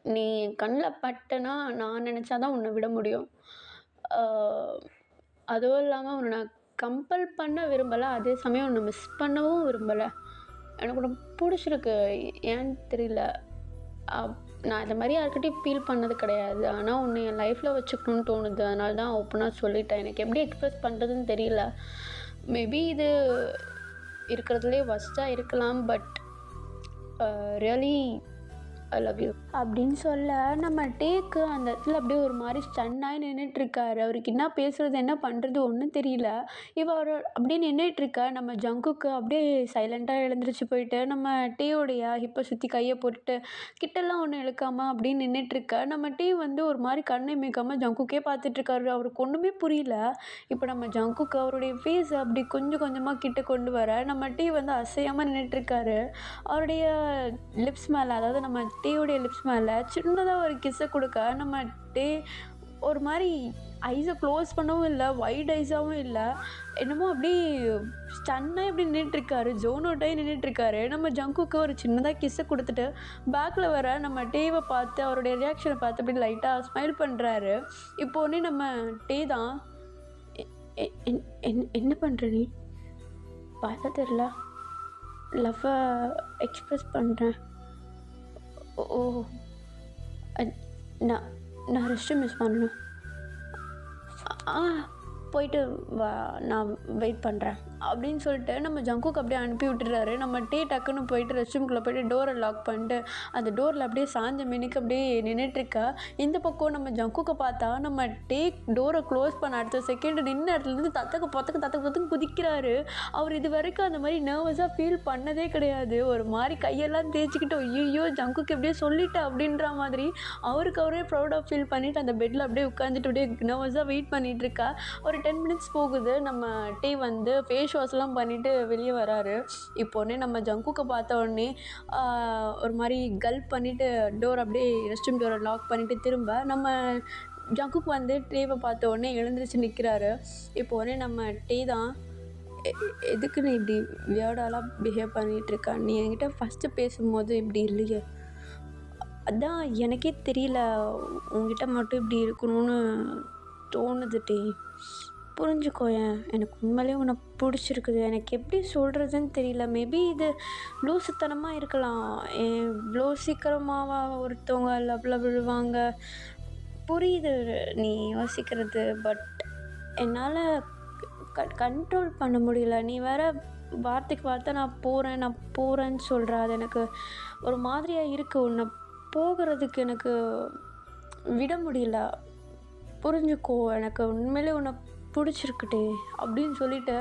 நீ என் கண்ணில் பட்டனா நான் நினச்சா தான் உன்னை விட முடியும். அதுவும் இல்லாமல் உன்னை நான் கம்பல் பண்ண விரும்பலை, அதே சமயம் உன்னை மிஸ் பண்ணவும் விரும்பலை. எனக்கு உன்னை பிடிச்சிருக்கு, ஏன்னு தெரியல. நான் இந்த மாதிரி யார்கிட்டையும் ஃபீல் பண்ணது கிடையாது. ஆனால் உன்னை என் லைஃப்பில் வச்சுக்கணுன்னு தோணுது. அதனால தான் ஓப்பனாக சொல்லிட்டேன். எனக்கு எப்படி எக்ஸ்ப்ரெஸ் பண்ணுறதுன்னு தெரியல. மேபி இது இருக்கிறதுலே ஒர்ஸ்ட்டாக இருக்கலாம். But really I love you அப்படின்னு சொல்ல, நம்ம டேக்கு அந்த இடத்துல அப்படியே ஒரு மாதிரி ஸ்டன்னாகி நின்றுட்டுருக்காரு. அவருக்கு என்ன பேசுகிறது என்ன பண்ணுறது ஒன்றும் தெரியல. அவர் அப்படியே நின்றுட்டுருக்க, நம்ம ஜங்குக்கு அப்படியே சைலண்ட்டாக எழுந்திரிச்சு போயிட்டு நம்ம டீயோடைய ஹிப்பை சுற்றி கையை போட்டுட்டு கிட்டெல்லாம் ஒன்றும் இழுக்காமல் அப்படின்னு நின்றுட்டுருக்க, நம்ம டீ வந்து ஒரு மாதிரி கண்ணை இமைக்காமல் ஜங்குக்கே பார்த்துட்ருக்காரு. அவருக்கு ஒன்றுமே புரியல. இப்போ நம்ம ஜங்குக்கு அவருடைய ஃபேஸ் அப்படி கொஞ்சம் கொஞ்சமாக கிட்ட கொண்டு வர, நம்ம டீ வந்து அசையாமல் நின்றுட்டுருக்காரு. அவருடைய லிப்ஸ் மேலே, அதாவது நம்ம டீயோடைய லிப்ஸ் மேலே சின்னதாக ஒரு கிஸ்ஸை கொடுக்க, நம்ம டீ ஒரு மாதிரி ஐஸை க்ளோஸ் பண்ணவும் இல்லை, வைட் ஐஸாகவும் இல்லை, என்னமோ அப்படி ஸ்டன்னாக இப்படி நின்றுட்டுருக்காரு. ஜோன் அவுட்டாகி நின்றுட்டுருக்காரு. நம்ம ஜங்குக்கு ஒரு சின்னதாக கிஸ்ஸை கொடுத்துட்டு பேக்கில் வர நம்ம டீவை பார்த்து அவருடைய ரியாக்ஷனை பார்த்து அப்படி லைட்டாக ஸ்மைல் பண்ணுறாரு. இப்போ ஒன்றே நம்ம டீ தான், என்ன பண்ணுற நீ? பார்த்தா தெரில, லவ்வை எக்ஸ்ப்ரெஸ் பண்ணுறேன். ஓ, நான் நான் ரெஸ்ட் ரூம் மிஸ் பண்ணணும். போயிட்டு வா, நான் வெயிட் பண்ணுறேன் அப்படின்னு சொல்லிட்டு நம்ம ஜங்குக்கு அப்படியே அனுப்பி விட்டுறாரு. நம்ம டீ டக்குன்னு போயிட்டு ரெஸ்ட் ரூம்குள்ளே போய்ட்டு டோரை லாக் பண்ணிட்டு அந்த டோரில் அப்படியே சாஞ்ச மினிக்கு அப்படியே நின்றுட்டுருக்கா. இந்த பக்கம் நம்ம ஜங்குக்கை பார்த்தா நம்ம டீ டோரை க்ளோஸ் பண்ண அடுத்த செகண்ட் நின்ன இடத்துலேருந்து தத்தக்கு குதிக்கிறாரு. அவர் இது வரைக்கும் அந்த மாதிரி நர்வஸாக ஃபீல் பண்ணதே கிடையாது. ஒரு மாதிரி கையெல்லாம் தேய்ச்சிக்கிட்டு ஐயோ ஜங்குக்கு எப்படியே சொல்லிட்டேன் அப்படின்ற மாதிரி அவருக்கு அவரே ப்ரௌடாக ஃபீல் பண்ணிவிட்டு அந்த பெட்டில் அப்படியே உட்காந்துட்டு அப்படியே நர்வஸாக வெயிட் பண்ணிகிட்ருக்கா. ஒரு 10 மினிட்ஸ் போகுது. நம்ம டீ வந்து ஃபேஸ் வாஷ்லாம் பண்ணிவிட்டு வெளியே வராரு. இப்போ உடனே நம்ம ஜங்குக்கை பார்த்த உடனே ஒரு மாதிரி கல்ப் பண்ணிவிட்டு டோர் அப்படியே ரெஸ்ட் ரூம் டோரை லாக் பண்ணிவிட்டு திரும்ப நம்ம ஜங்குக்கு வந்து டீவை பார்த்த உடனே எழுந்திரிச்சு நிற்கிறாரு. இப்போ உடனே நம்ம டீ தான், எதுக்கு நீ இப்படி வியர்டாலாம் பிஹேவ் பண்ணிகிட்ருக்க? நீ என்கிட்ட ஃபஸ்ட்டு பேசும்போது இப்படி இல்லையே. அதான் எனக்கே தெரியல, உங்ககிட்ட மட்டும் இப்படி இருக்கணும்னு தோணுது டீ. புரிஞ்சுக்கோயேன், எனக்கு உண்மையிலே உன்னை பிடிச்சிருக்குது. எனக்கு எப்படி சொல்கிறதுன்னு தெரியல. மேபி இது லூசுத்தனமாக இருக்கலாம். இவ்வளோ சீக்கிரமாக ஒருத்தவங்க லவ்வில் விழுவாங்க, புரியுது நீ யோசிக்கிறது. பட் என்னால் கண்ட்ரோல் பண்ண முடியல. நீ வேறு வார்த்தைக்கு வார்த்தை நான் போகிறேன்னு சொல்கிற, அது எனக்கு ஒரு மாதிரியாக இருக்குது. உன்னை போகிறதுக்கு எனக்கு விட முடியல. புரிஞ்சுக்கோ, எனக்கு உண்மையிலே உன்னை பிடிச்சிருக்குட்டே அப்படின்னு சொல்லிவிட்டு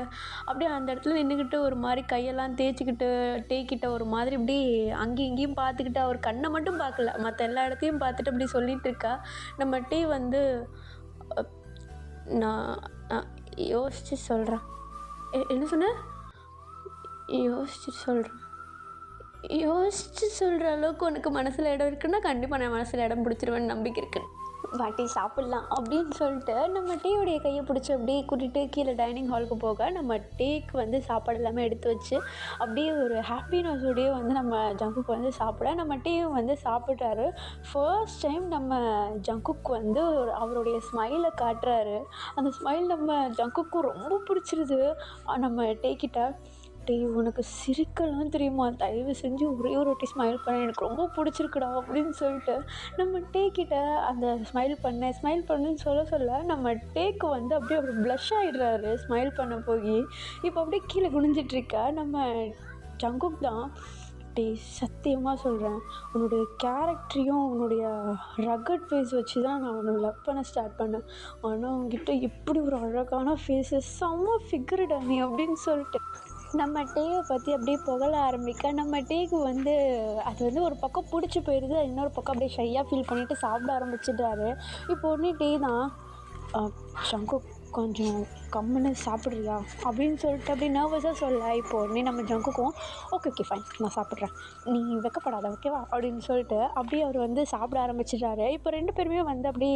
அப்படியே அந்த இடத்துல நின்றுக்கிட்டு ஒரு மாதிரி கையெல்லாம் தேய்ச்சிக்கிட்டு டேக்கிட்ட ஒரு மாதிரி இப்படி அங்கேயும் இங்கேயும் பார்த்துக்கிட்டு, அவர் கண்ணை மட்டும் பார்க்கல, மற்ற எல்லா இடத்தையும் பார்த்துட்டு அப்படி சொல்லிகிட்டு இருக்கா. நம்ம டீ வந்து, நான் யோசித்து சொல்கிறேன். என்ன சொன்ன? யோசித்து சொல்கிற அளவுக்கு உனக்கு மனசில் இடம் இருக்குன்னா கண்டிப்பாக நான் மனசில் இடம் பிடிச்சிருவேன்னு நம்பிக்கை இருக்குது. வாட்டி சாப்பிட்லாம் அப்படின்னு சொல்லிட்டு நம்ம டீயோடைய கையை பிடிச்சி அப்படியே கூட்டிகிட்டு கீழே டைனிங் ஹாலுக்கு போக, நம்ம டீக்கு வந்து சாப்பாடு எல்லாமே எடுத்து வச்சு அப்படியே ஒரு ஹாப்பினஸோடையே வந்து நம்ம ஜங்குக்கு வந்து சாப்பிட, நம்ம டீயும் வந்து சாப்பிட்றாரு. ஃபர்ஸ்ட் டைம் நம்ம ஜங்குக்கு வந்து அவருடைய ஸ்மைலை காட்டுறாரு. அந்த ஸ்மைல் நம்ம ஜங்குக்கு ரொம்ப பிடிச்சிருது. நம்ம டீக்கிட்ட, டீ உனக்கு சிரிக்கலாம் தெரியுமா, தயவு செஞ்சு ஒரே ஒரு வாட்டி ஸ்மைல் பண்ண, எனக்கு ரொம்ப பிடிச்சிருக்குடா அப்படின்னு சொல்லிட்டு நம்ம டேக்கிட்ட அந்த ஸ்மைல் பண்ணுன்னு சொல்ல நம்ம டேக்கு வந்து அப்படியே ஒரு ப்ளஷ் ஆகிடுறாரு ஸ்மைல் பண்ண போய். இப்போ அப்படியே கீழே குனிஞ்சிட்ருக்கா நம்ம ஜங்குக் தான், டே சத்தியமாக சொல்கிறேன், உன்னுடைய கேரக்டரையும் உன்னுடைய ரகட் ஃபேஸ் வச்சு தான் நான் உன்னை லவ் பண்ண ஸ்டார்ட் பண்ணேன். ஆனால் உங்ககிட்ட இப்படி ஒரு அழகான ஃபேஸு, செம்ம ஃபிகர்டா நீ அப்படின்னு சொல்லிட்டு நம்ம டேவை பற்றி அப்படியே புகழ ஆரம்பிக்க நம்ம டேக்கு வந்து அது வந்து ஒரு பக்கம் பிடிச்சி போயிடுது, இன்னொரு பக்கம் அப்படியே ஷையாக ஃபீல் பண்ணிவிட்டு சாப்பிட ஆரம்பிச்சிடுறாரு. இப்போ உடனே டே தான் ஜங்குக் கொஞ்சம் கம்முன்னு சாப்பிட்றியா அப்படின்னு சொல்லிட்டு அப்படியே நர்வஸாக சொல்ல, இப்போ உடனே நம்ம ஜங்குக்கும் ஓகே ஓகே ஃபைன் நான் சாப்பிட்றேன், நீ வெக்கப்படாத ஓகேவா அப்படின்னு சொல்லிட்டு அப்படியே அவர் வந்து சாப்பிட ஆரம்பிச்சிடுறாரு. இப்போ 2 பேருமே வந்து அப்படியே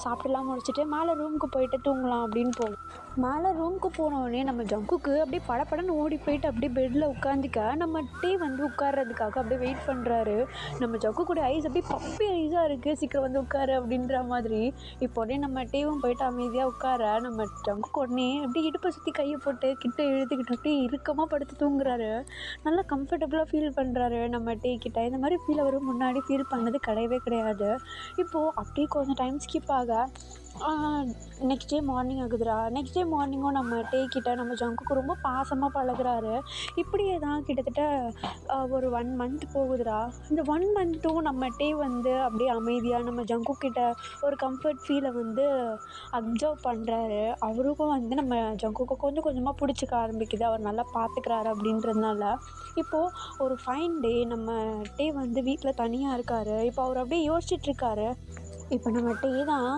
சாப்பிட்டுலாம் முடிச்சுட்டு மேலே ரூமுக்கு போயிட்டு தூங்கலாம் அப்படின்னு போகும். மேலே ரூமுக்கு போனோடனே நம்ம ஜங்குக்கு அப்படியே படப்படன்னு ஓடி போயிட்டு அப்படியே பெட்டில் உட்காந்துக்க நம்ம டே வந்து உட்கார்றதுக்காக அப்படியே வெயிட் பண்ணுறாரு. நம்ம ஜங்குக்கூட ஐஸ் அப்படியே பப்பி ஐஸாக இருக்குது, சீக்கிரம் வந்து உட்காரு அப்படின்ற மாதிரி. இப்போ உடனே நம்ம டேவும் போயிட்டு அமைதியாக உட்கார நம்ம ஜங்குக்கு உடனே அப்படியே இடுப்பை சுற்றி கையை போட்டு கிட்ட இழுத்துக்கிட்டு அப்படியே இறுக்கமாக படுத்து தூங்குறாரு. நல்லா கம்ஃபர்டபுளாக ஃபீல் பண்ணுறாரு நம்ம டே கிட்ட. இந்த மாதிரி ஃபீல் அவர் முன்னாடி ஃபீல் பண்ணது கிடையவே கிடையாது. இப்போது அப்படியே கொஞ்சம் டைம் ஸ்கிப் ஆக நெக்ஸ்ட் டே மார்னிங் ஆகுதுடா. நெக்ஸ்ட் டே மார்னிங்கும் நம்ம டே கிட்ட நம்ம ஜங்குக்கு ரொம்ப பாசமாக பழகுறாரு. இப்படியே தான் கிட்டத்தட்ட ஒரு 1 மந்த் போகுதுடா. இந்த 1 மந்த்தும் நம்ம டே வந்து அப்படியே அமைதியாக நம்ம ஜங்குக் கிட்ட ஒரு கம்ஃபர்ட் ஃபீலை வந்து அப்சர்வ் பண்ணுறாரு. அவருக்கும் வந்து நம்ம ஜங்குக்கு கொஞ்சம் கொஞ்சமாக பிடிச்சிக்க ஆரம்பிக்குது, அவர் நல்லா பார்த்துக்கிறாரு அப்படின்றதுனால. இப்போது ஒரு ஃபைன் டே நம்ம டே வந்து வீட்டில் தனியாக இருக்கார். இப்போ அவர் அப்படியே யோசிச்சுட்ருக்காரு. இப்போ நம்ம டே தான்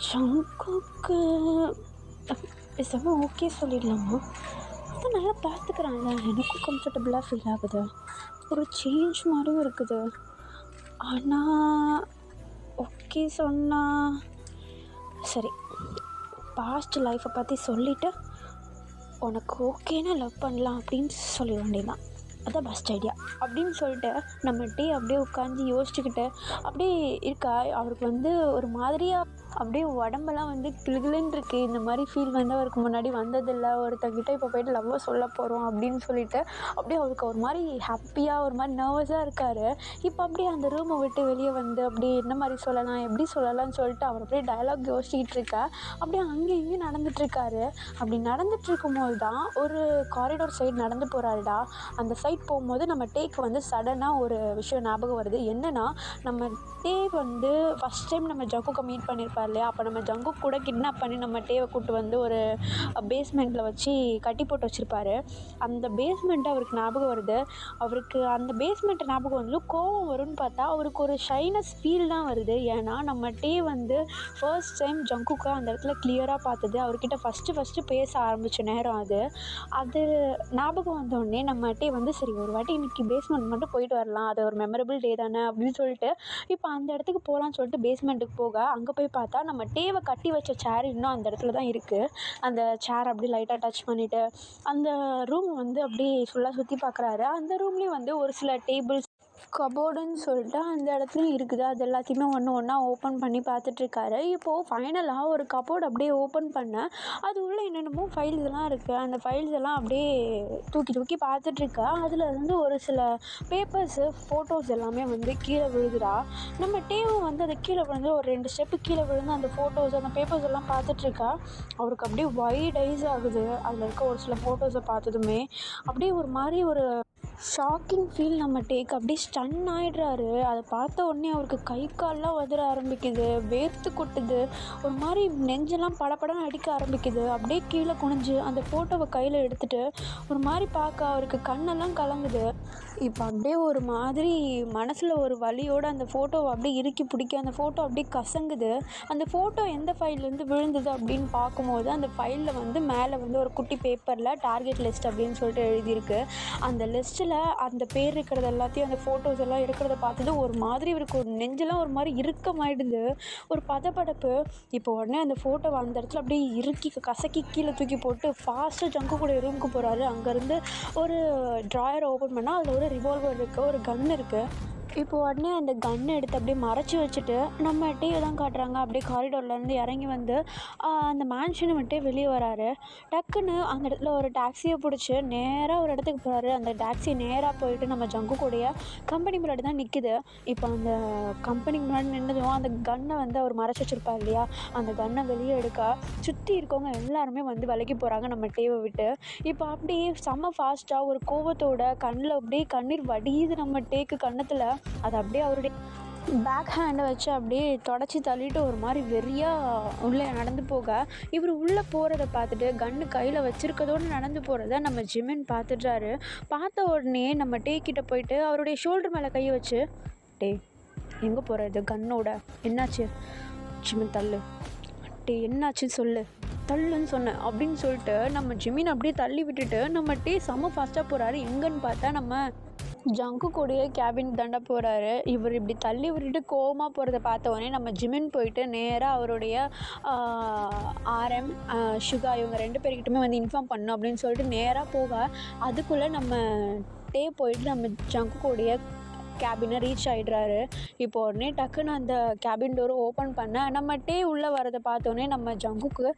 ஜங்குக்கு பேசாமல் ஓகே சொல்லிடலாமா, அதான் நல்லா பார்த்துக்கிறான்ல, எனக்கும் கம்ஃபர்டபுளாக ஃபீல் ஆகுது, ஒரு சேஞ்ச் மாதிரியும் இருக்குது. ஆனால் ஓகே சொன்னால் சரி, பாஸ்ட் லைஃப்பை பற்றி சொல்லிவிட்டு உனக்கு ஓகேன்னா லவ் பண்ணலாம் அப்படின்னு சொல்லிட வேண்டியதுதான், அதான் பெஸ்ட் ஐடியா அப்படின்னு சொல்லிட்டு நம்ம டே அப்படியே உட்காந்து யோசிச்சுக்கிட்டு அப்படியே இருக்கா. அவருக்கு வந்து ஒரு மாதிரியாக அப்படியே உடம்பெல்லாம் வந்து கிளுகிளுன்னு இருக்குது. இந்த மாதிரி ஃபீல் வந்து அவருக்கு முன்னாடி வந்ததில்லை. ஒருத்தங்கிட்ட இப்போ போய்ட்டு லவ்வை சொல்ல போகிறோம் அப்படின்னு சொல்லிட்டு அப்படியே அவருக்கு ஒரு மாதிரி ஹாப்பியாக ஒரு மாதிரி நர்வஸாக இருக்கார். இப்போ அப்படியே அந்த ரூமை விட்டு வெளியே வந்து அப்படியே என்ன மாதிரி சொல்லலாம், எப்படி சொல்லலாம்னு சொல்லிட்டு அவர் அப்படியே டயலாக் யோசிச்சுக்கிட்டு இருக்கா. அப்படியே அங்கேயும் இங்கேயும் நடந்துகிட்ருக்காரு. அப்படி நடந்துகிட்ருக்கும் போது தான் ஒரு காரிடோர் சைடு நடந்து போகிறாருடா. அந்த சைட் போகும்போது நம்ம டேக்கு வந்து சடனாக ஒரு விஷயம் ஞாபகம் வருது. என்னென்னா, நம்ம டே வந்து ஃபஸ்ட் டைம் நம்ம ஜங்குக்கை மீட் பண்ணியிருப்பார் இல்லையா, அப்போ நம்ம ஜங்குக் கூட கிட்னாப் பண்ணி நம்ம டேவை கூப்பிட்டு வந்து ஒரு பேஸ்மெண்ட்டில் வச்சு கட்டி போட்டு வச்சுருப்பாரு. அந்த பேஸ்மெண்ட்டு அவருக்கு ஞாபகம் வருது. அவருக்கு அந்த பேஸ்மெண்ட்டு ஞாபகம் வந்து கோவம் வரும்னு பார்த்தா அவருக்கு ஒரு ஷைனஸ் ஃபீல் தான் வருது. ஏன்னா நம்ம டே வந்து ஃபர்ஸ்ட் டைம் ஜங்குக்கை அந்த இடத்துல கிளியராக பார்த்தது, அவர்கிட்ட ஃபஸ்ட்டு பேச ஆரம்பித்த நேரம் அது. அது ஞாபகம் வந்தோடனே நம்ம டே வந்து சரி ஒரு வாட்டி இன்றைக்கி பேஸ்மெண்ட் மட்டும் போயிட்டு வரலாம், அது ஒரு மெமரபிள் டே தானே அப்படின்னு சொல்லிட்டு இப்போ அந்த இடத்துக்கு போகலான்னு சொல்லிட்டு பேஸ்மெண்ட்டுக்கு போக அங்கே போய் பார்த்தா நம்ம டேவை கட்டி வச்ச சேர் இன்னும் அந்த இடத்துல தான் இருக்குது. அந்த சேர் அப்படியே லைட்டாக டச் பண்ணிவிட்டு அந்த ரூம் வந்து அப்படியே ஃபுல்லாக சுற்றி பார்க்குறாரு. அந்த ரூம்லேயும் வந்து ஒரு சில டேபிள்ஸ் கபோர்டுன்னு சொல்லிட்டு அந்த இடத்துலையும் இருக்குது. அது எல்லாத்தையுமே ஒன்று ஒன்றா ஓப்பன் பண்ணி பார்த்துட்ருக்காரு. இப்போது ஃபைனலாக ஒரு கபோர்டு அப்படியே ஓப்பன் பண்ண அது உள்ளே என்னென்னமோ ஃபைல்ஸ் எல்லாம் இருக்குது. அந்த ஃபைல்ஸ் எல்லாம் அப்படியே தூக்கி தூக்கி பார்த்துட்ருக்கா. அதில் வந்து ஒரு சில பேப்பர்ஸு ஃபோட்டோஸ் எல்லாமே வந்து கீழே விழுதுடா. நம்ம டேவும் வந்து அது கீழே விழுந்து ஒரு 2 ஸ்டெப்பு கீழே விழுந்து அந்த ஃபோட்டோஸ் அந்த பேப்பர்ஸ் எல்லாம் பார்த்துட்ருக்கா. அவருக்கு அப்படியே வைட் ஐஸ் ஆகுது. அதில் இருக்க ஒரு சில ஃபோட்டோஸை பார்த்ததுமே அப்படியே ஒரு மாதிரி ஒரு ஷாக்கிங் ஃபீல் நம்ம டேக்கு அப்படியே ஸ்டன் ஆகிடுறாரு. அதை பார்த்த உடனே அவருக்கு கை கால்லாம் உதற ஆரம்பிக்குது, வேர்த்து கொட்டுது, ஒரு மாதிரி நெஞ்செல்லாம் படபடன்னு அடிக்க ஆரம்பிக்குது. அப்படியே கீழே குனிஞ்சு அந்த ஃபோட்டோவை கையில் எடுத்துகிட்டு ஒரு மாதிரி பார்க்க அவருக்கு கண்ணெல்லாம் கலங்குது. இப்போ அப்படியே ஒரு மாதிரி மனசில் ஒரு வலியோடு அந்த ஃபோட்டோவை அப்படியே இறுக்கி பிடிக்க அந்த ஃபோட்டோ அப்படியே கசங்குது. அந்த ஃபோட்டோ எந்த ஃபைல்லேருந்து விழுந்தது அப்படின்னு பார்க்கும்போது அந்த ஃபைலில் வந்து மேலே வந்து ஒரு குட்டி பேப்பரில் டார்கெட் லிஸ்ட் அப்படின்னு சொல்லிட்டு எழுதியிருக்கு. அந்த லிஸ்ட்டில் அந்த பேர் இருக்கிறது எல்லாத்தையும் அந்த ஃபோட்டோஸ் எல்லாம் இருக்கிறத பார்த்தது ஒரு மாதிரி இவருக்கு ஒரு நெஞ்செல்லாம் ஒரு மாதிரி இறுக்கமாயிடுது, ஒரு பதபடப்பு. இப்போ உடனே அந்த ஃபோட்டோவை அந்த இடத்துல அப்படியே இறுக்கி கசக்கி கீழே தூக்கி போட்டு ஃபாஸ்ட்டாக ஜங்குக்கூட ரூமுக்கு போகிறாரு. அங்கேருந்து ஒரு ட்ராயரை ஓப்பன் பண்ணால் அதில் ஒரு ரிவால்வர் இருக்குது, ஒரு கன் இருக்குது. இப்போ உடனே அந்த கன்னை எடுத்து அப்படியே மறைச்சி வச்சுட்டு நம்ம டேவை தான் காட்டுறாங்க. அப்படியே காரிடோர்லேருந்து இறங்கி வந்து அந்த மேன்ஷனை விட்டே வெளியே வராரு. டக்குன்னு அந்த இடத்துல ஒரு டாக்ஸியை பிடிச்சி நேராக ஒரு இடத்துக்கு போகிறாரு. அந்த டாக்ஸி நேராக போயிட்டு நம்ம ஜங்குக்கூடைய கம்பெனி முன்னாடி தான் நிற்கிது. இப்போ அந்த கம்பெனிக்கு முன்னாடி நின்றதும் அந்த கன்னை வந்து அவர் மறைச்சி வச்சுருப்பார் இல்லையா, அந்த கன்னை வெளியே எடுக்க சுற்றி இருக்கவங்க எல்லாருமே வந்து விலைக்கு போகிறாங்க நம்ம டேவை விட்டு. இப்போ அப்படியே செம்ம ஃபாஸ்ட்டாக ஒரு கோவத்தோட கண்ணில் அப்படியே கண்ணீர் வடியுது நம்ம டேக்கு கன்னத்தில். அது அப்படியே அவருடைய பேக் ஹேண்டை வச்சு அப்படியே தொடச்சி தள்ளிட்டு ஒரு மாதிரி வெறியாக உள்ளே நடந்து போக, இவர் உள்ளே போகிறத பார்த்துட்டு கன்று கையில் வச்சுருக்கதோடு நடந்து போகிறத நம்ம ஜிமின் பார்த்துட்றாரு. பார்த்த உடனே நம்ம டே கிட்ட போயிட்டு அவருடைய ஷோல்டர் மேலே கையை வச்சு, டே எங்கே போகிற, இது கன்னோட என்னாச்சு, ஜிமின் தள்ளு, டே என்னாச்சுன்னு சொல்லு, தள்ளுன்னு சொன்னேன் அப்படின்னு சொல்லிட்டு நம்ம ஜிமின் அப்படியே தள்ளி விட்டுட்டு நம்ம டே செம்ம ஃபாஸ்ட்டாக போகிறாரு. எங்கன்னு பார்த்தா நம்ம ஜங்குக்கோடைய கேபின் தாண்ட போகிறாரு. இவர் இப்படி தள்ளி விட்டுட்டு கோவமாக போகிறத பார்த்த உடனே நம்ம ஜிமின் போயிட்டு நேராக அவருடைய ஆர்எம் சுகா இவங்க 2 பேர்கிட்டயுமே வந்து இன்ஃபார்ம் பண்ணணும் அப்படின்னு சொல்லிட்டு நேராக போக, அதுக்குள்ளே நம்ம டே போயிட்டு நம்ம ஜங்குக்கோடைய கேபினை ரீச் ஆகிடுறாரு. இப்போ உடனே டக்குன்னு அந்த கேபின் டோரை ஓப்பன் பண்ண நம்ம டே உள்ளே வரதை பார்த்தோன்னே நம்ம ஜங்குக்கு,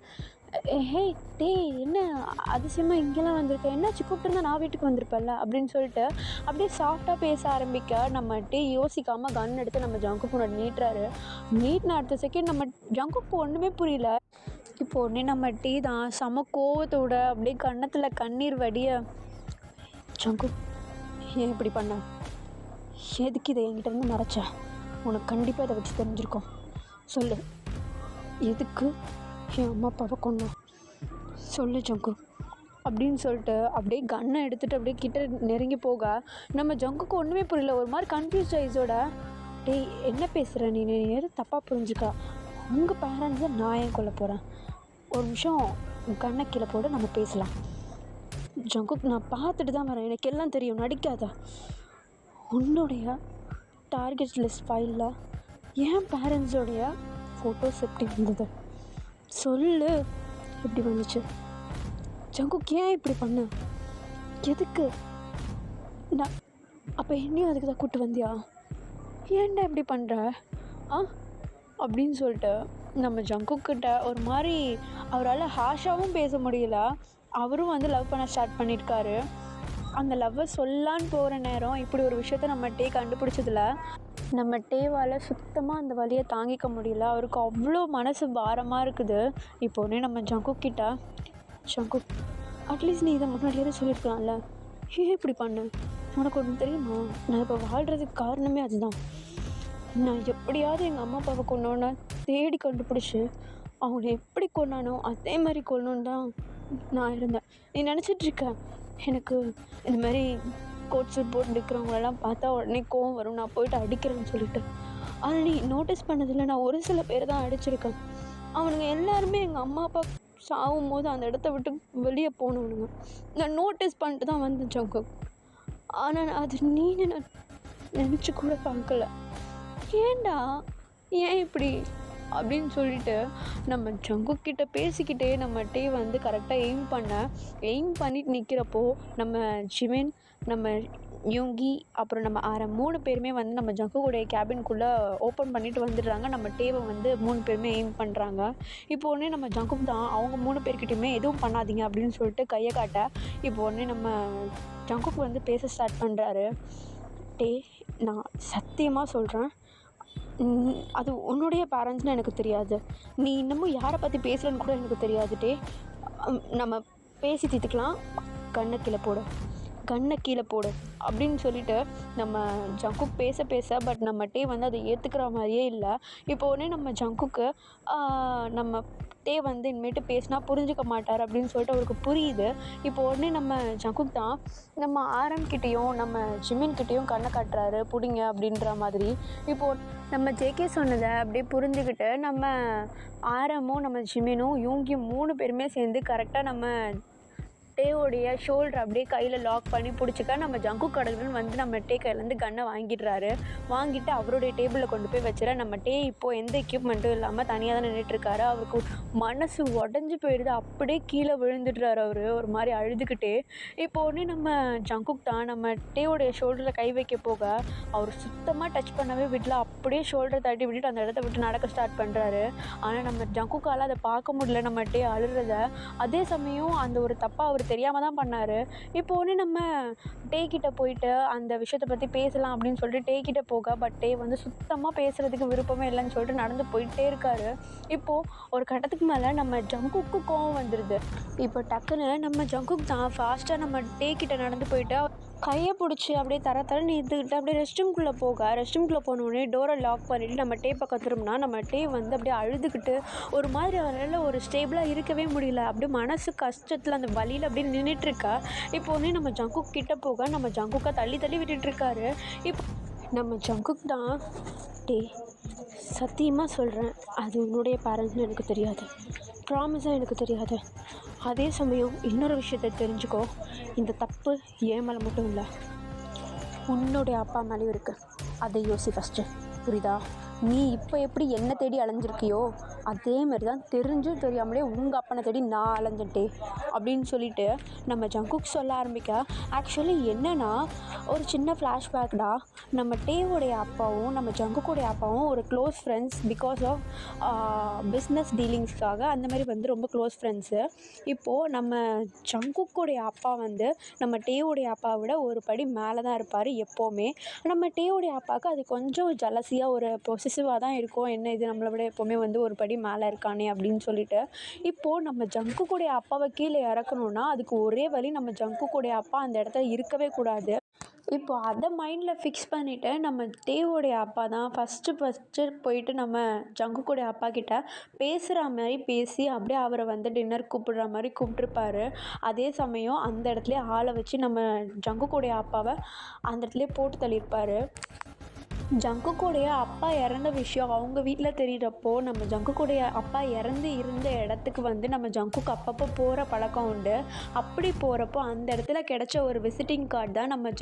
ஹே டே என்ன அதிசயமாக இங்கெல்லாம் வந்திருக்க, என்னாச்சு, கூப்பிட்டுருந்தா நான் வீட்டுக்கு வந்திருப்பேன்ல அப்படின்னு சொல்லிட்டு அப்படியே சாஃப்டாக பேச ஆரம்பிக்க, நம்ம டே யோசிக்காமல் கன் எடுத்து நம்ம ஜங்குக்கு முன்னாடி நீட்டின அடுத்த செகண்ட் நம்ம ஜங்குக்கு ஒன்றுமே புரியல. இப்போ உடனே நம்ம டே தான் செம கோவத்தோட அப்படியே கன்னத்தில் கண்ணீர் வடிய, ஜங்கு ஏன் இப்படி பண்ண, எதுக்கு இதை என்கிட்ட இருந்து மறைச்ச, உனக்கு கண்டிப்பாக இதை வச்சு தெரிஞ்சிருக்கோம், சொல்லு, எதுக்கு என் அம்மா அப்பாவை கொண்டோம், சொல்லு ஜங்கு அப்படின்னு சொல்லிட்டு அப்படியே கன்னை எடுத்துகிட்டு அப்படியே கிட்ட நெருங்கி போக, நம்ம ஜங்குக்கு ஒன்றுமே புரியல, ஒரு மாதிரி கன்ஃபியூஸ் ஐஸோட, டேய் என்ன பேசுகிற நீ எதுவும் தப்பாக புரிஞ்சுக்கா, உங்கள் பேரண்ட்ஸை நான் ஏன் கொல்ல போகிறேன், ஒரு நிமிஷம் கண்ணை கீழே போட நம்ம பேசலாம், ஜங்குக்கு நான் பார்த்துட்டு தான் வரேன், எனக்கு எல்லாம் தெரியும், நடிக்காத, உன்னுடைய டார்கெட் லிஸ்ட் ஃபைலில் என் பேரண்ட்ஸோடைய ஃபோட்டோஸ் எப்படி வந்தது, சொல்லு, எப்படி வந்துச்சு, ஜங்குக் ஏன் இப்படி பண்ண, எதுக்கு, நான் அப்போ என்னையும் அதுக்கு தான் கூப்பிட்டு வந்தியா, ஏன்டா இப்படி பண்ணுற அப்படின்னு சொல்லிட்டு நம்ம ஜங்குக்கிட்ட ஒரு மாதிரி அவரால் ஹாஷாகவும் பேச முடியல. அவரும் வந்து லவ் பண்ண ஸ்டார்ட் பண்ணியிருக்காரு. அந்த லவ்வை சொல்லான்னு போகிற நேரம் இப்படி ஒரு விஷயத்த நம்ம டே கண்டுபிடிச்சதில்ல. நம்ம டேவால் சுத்தமாக அந்த வலியை தாங்கிக்க முடியல. அவருக்கு அவ்வளோ மனசு பாரமாக இருக்குது. இப்போனே நம்ம ஜங்குக்கிட்ட, ஜங்குக் அட்லீஸ்ட் நீ இதை முன்னாடியே சொல்லியிருக்கலாம்ல, ஏன் இப்படி பண்ணு, உனக்கு ஒன்று தெரியுமா, நான் இப்போ வாழ்கிறதுக்கு காரணமே அதுதான். நான் எப்படியாவது எங்கள் அம்மா அப்பாவை கொன்னோன்னு தேடி கண்டுபிடிச்சி அவங்கள எப்படி கொண்டானோ அதே மாதிரி கொல்லணுன்னு தான் நான் இருந்தேன். நீ நினச்சிட்ருக்க எனக்கு இந்த மாதிரி கோட் சூட் போட்டு இருக்கிறவங்களெல்லாம் பார்த்தா உடனே கோவம் வரும், நான் போயிட்டு அடிக்கிறேன்னு சொல்லிட்டு. ஆனால் நீ நோட்டீஸ் பண்ணதில்லை, நான் ஒரு சில பேர் தான் அடிச்சிருக்கேன். அவனுங்க எல்லாருமே எங்கள் அம்மா அப்பா சாகும் போது அந்த இடத்த விட்டு வெளியே போனவனுங்க. நான் நோட்டீஸ் பண்ணிட்டு தான் வந்தேன் ஜங்குக். ஆனால் அது நீன்னு நான் நினச்சி கூட பார்க்கல. ஏண்டா ஏன் இப்படி அப்படின்னு சொல்லிட்டு நம்ம ஜங்குக்கிட்ட பேசிக்கிட்டே நம்ம டே வந்து கரெக்டாக எய்ம் பண்ணிட்டு நிற்கிறப்போ நம்ம ஜிமின், நம்ம யூங்கி, அப்புறம் நம்ம ஆரம் 3 பேருமே வந்து நம்ம ஜங்குடைய கேபின்குள்ளே ஓப்பன் பண்ணிட்டு வந்துடுறாங்க. நம்ம டேவை வந்து 3 பேருமே எய்ம் பண்ணுறாங்க. இப்போ உடனே நம்ம ஜங்குக் தான் அவங்க 3 பேர்கிட்டையுமே எதுவும் பண்ணாதீங்க அப்படின்னு சொல்லிட்டு கையை காட்ட, இப்போ உடனே நம்ம ஜங்குக் வந்து பேச ஸ்டார்ட் பண்ணுறாரு. டே நான் சத்தியமாக சொல்கிறேன், அது உன்னுடைய பேரண்ட்ஸ்னு எனக்கு தெரியாது, நீ இன்னமும் யாரை பற்றி பேசுகிறன்னு கூட எனக்கு தெரியாது. டே நம்ம பேசி தீர்த்துக்கலாம், கண்ணை கீழே போடு அப்படின்னு சொல்லிட்டு நம்ம ஜங்குக் பேச பட் நம்ம டே வந்து அதை ஏற்றுக்கிற மாதிரியே இல்லை. இப்போ உடனே நம்ம ஜங்குக்கு நம்ம டே வந்து இனிமேட்டு பேசினா புரிஞ்சிக்க மாட்டார் அப்படின்னு சொல்லிட்டு அவருக்கு புரியுது. இப்போ உடனே நம்ம ஜங்குக் தான் நம்ம ஆரம்கிட்டையும் நம்ம ஜிமின்கிட்டையும் கண்ணை காட்டுறாரு, பிடிங்க அப்படின்ற மாதிரி. இப்போது நம்ம ஜேகே சொன்னதை அப்படியே புரிஞ்சுக்கிட்டு நம்ம ஆரமும் நம்ம ஜிமினும் யூங்கியும் 3 பேருமே சேர்ந்து கரெக்டாக நம்ம டேவோடைய ஷோல்டர் அப்படியே கையில் லாக் பண்ணி பிடிச்சிக்க, நம்ம ஜங்குக் கடவுள்னு வந்து நம்ம டே கையிலேருந்து கன்னை வாங்கிட்டு அவருடைய டேபிளில் கொண்டு போய் வச்சுற. நம்ம டே இப்போது எந்த எக்யூப்மெண்ட்டும் இல்லாமல் தனியாக தான் நின்றுட்டுருக்காரு. அவருக்கு மனசு உடஞ்சி போயிடுது, அப்படியே கீழே விழுந்துடுறாரு அவர் ஒரு மாதிரி அழுதுகிட்டே. இப்போ உடனே நம்ம ஜங்குக் தான் நம்ம டேவோடைய ஷோல்டரில் கை வைக்க போக அவர் சுத்தமாக டச் பண்ணவே விடல, அப்படியே ஷோல்டரை தட்டி விட்டுட்டு அந்த இடத்த விட்டு நடக்க ஸ்டார்ட் பண்ணுறாரு. ஆனால் நம்ம ஜங்குக்கால் அதை பார்க்க முடியல, நம்ம டே அழுறத. அதே சமயம் அந்த ஒரு தப்பாக அவர் தெரியாமல் தான் பண்ணார். இப்போ உடனே நம்ம டே கிட்ட போயிட்டு அந்த விஷயத்தை பற்றி பேசலாம் அப்படின்னு சொல்லிட்டு டே கிட்ட போக, பட் டே வந்து சுத்தமாக பேசுகிறதுக்கு விருப்பமே இல்லைன்னு சொல்லிட்டு நடந்து போயிட்டே இருக்காரு. இப்போது ஒரு கட்டத்துக்கு மேலே நம்ம ஜங்குக்கு கோவம் வந்துடுது. இப்போ டக்குன்னு நம்ம ஜங்குக் தான் ஃபாஸ்ட்டாக நம்ம டே கிட்ட நடந்து போயிட்டு கையை பிடிச்சி அப்படியே தரன்னு இழுத்துக்கிட்டு அப்படியே ரெஸ்ட் ரூம்குள்ளே போனோடனே டோரை லாக் பண்ணிவிட்டு நம்ம டே பக்கம் திரும்பினா நம்ம டே வந்து அப்படியே அழுதுகிட்டு ஒரு மாதிரி அவரால் ஒரு ஸ்டேபிளாக இருக்கவே முடியல. அப்படியே மனசு கஷ்டத்தில் அந்த வலியில் அப்படியே நின்றுட்டுருக்கா. இப்போ உடனே நம்ம ஜங்குக் கிட்ட போக நம்ம ஜங்குக்கை தள்ளி விட்டுட்டுருக்காரு. இப்போ நம்ம ஜங்குக் தான், டே சத்தியமாக சொல்கிறேன், அது உன்னுடைய பேரண்ட்ஸ்னு எனக்கு தெரியாது, ப்ராமிஸாக எனக்கு தெரியாது. அதே சமயம் இன்னொரு விஷயத்தை தெரிஞ்சுக்கோ, இந்த தப்பு ஏன் மேலே மட்டும் இல்லை, உன்னுடைய அப்பா மேலேயும் இருக்குது. அதை யோசி ஃபஸ்ட்டு, புரியுதா? நீ இப்போ எப்படி என்னை தேடி அலைஞ்சிருக்கியோ அதே மாதிரி தான் தெரிஞ்சும் தெரியாமலே உங்கள் அப்பனை தேடி நான் அலைஞ்சிட்டே அப்படின்னு சொல்லிட்டு நம்ம ஜங்குக் சொல்ல ஆரம்பிக்க. ஆக்சுவலி என்னென்னா, ஒரு சின்ன ஃப்ளாஷ்பேக்டா, நம்ம டேவோடைய அப்பாவும் நம்ம ஜங்குக்கோடைய அப்பாவும் ஒரு close friends. Because of business டீலிங்ஸ்க்காக அந்த மாதிரி வந்து ரொம்ப க்ளோஸ் ஃப்ரெண்ட்ஸு. இப்போது நம்ம ஜங்குக்கோடைய அப்பா வந்து நம்ம டேவோடைய அப்பாவை விட ஒரு படி மேலே தான் இருப்பார் எப்போவுமே. நம்ம டேவோடைய அப்பாவுக்கு அது கொஞ்சம் ஜலசியாக ஒரு பொசசிவாக தான் இருக்கும். என்ன இது நம்மளை விட எப்போவுமே வந்து ஒரு படி மேலே இருக்கானே அப்படின்னு சொல்லிட்டு. இப்போது நம்ம ஜங்குக்கோடைய அப்பாவை கீழே இறக்கணுன்னா அதுக்கு ஒரே வழி, நம்ம ஜங்குக்கோடைய அப்பா அந்த இடத்துல இருக்கவே கூடாது. இப்போ அதை மைண்டில் ஃபிக்ஸ் பண்ணிவிட்டு நம்ம டேவோடைய அப்பா தான் ஃபஸ்ட்டு போயிட்டு நம்ம ஜங்குக்கோடைய அப்பா கிட்ட பேசுகிற மாதிரி பேசி அப்படியே அவரை வந்து டின்னர் கூப்பிடுற மாதிரி கூப்பிட்ருப்பாரு. அதே சமயம் அந்த இடத்துலையே ஆளை வச்சு நம்ம ஜங்குக்கோடைய அப்பாவை அந்த இடத்துலையே போட்டு தள்ளியிருப்பார். ஜங்குக்கோடைய அப்பா இறந்த விஷயம் அவங்க வீட்டில் தெரிகிறப்போ நம்ம ஜங்குக்கோடைய அப்பா இருந்த இடத்துக்கு வந்து நம்ம ஜங்குக்கு அப்பப்போ போகிற பழக்கம் உண்டு. அப்படி போகிறப்போ அந்த இடத்துல கிடைச்ச ஒரு விசிட்டிங் கார்டு தான் நம்ம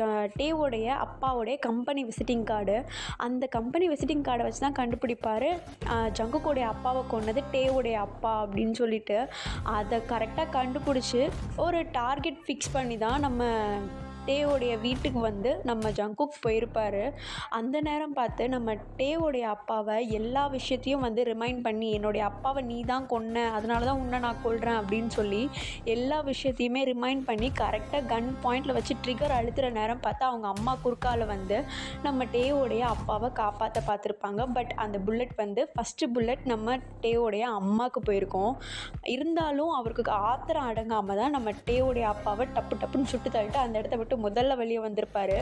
டேவோடைய அப்பாவோடைய கம்பெனி விசிட்டிங் கார்டு. அந்த கம்பெனி விசிட்டிங் கார்டை வச்சு தான் கண்டுபிடிப்பார் ஜங்குக்கோடைய அப்பாவை கொன்னது டேவோடைய அப்பா அப்படின்னு சொல்லிட்டு. அதை கரெக்டாக கண்டுபிடிச்சி ஒரு டார்கெட் ஃபிக்ஸ் பண்ணி தான் நம்ம டேவோடைய வீட்டுக்கு வந்து நம்ம ஜங்குக் போயிருப்பார். அந்த நேரம் பார்த்து நம்ம டேவோடைய அப்பாவை எல்லா விஷயத்தையும் வந்து ரிமைண்ட் பண்ணி, என்னுடைய அப்பாவை நீ தான் கொன்ன, அதனால தான் உன்னை நான் கொல்கிறேன் அப்படின்னு சொல்லி எல்லா விஷயத்தையுமே ரிமைண்ட் பண்ணி கரெக்டாக கன் பாயிண்டில் வச்சு ட்ரிகர் அழுத்துகிற நேரம் பார்த்தா அவங்க அம்மா குறுக்கால வந்து நம்ம டேவோடைய அப்பாவை காப்பாற்ற பார்த்துருப்பாங்க. பட் அந்த புல்லட் வந்து ஃபஸ்ட்டு புல்லட் நம்ம டேவோடைய அம்மாவுக்கு போயிருக்கோம். இருந்தாலும் அவருக்கு ஆத்திரம் அடங்காமல் தான் நம்ம டேவோடைய அப்பாவை டப்புன்னு சுட்டு தள்ளிட்டு அந்த இடத்த விட்டு முதல்ல வெளியே வந்திருப்பார்.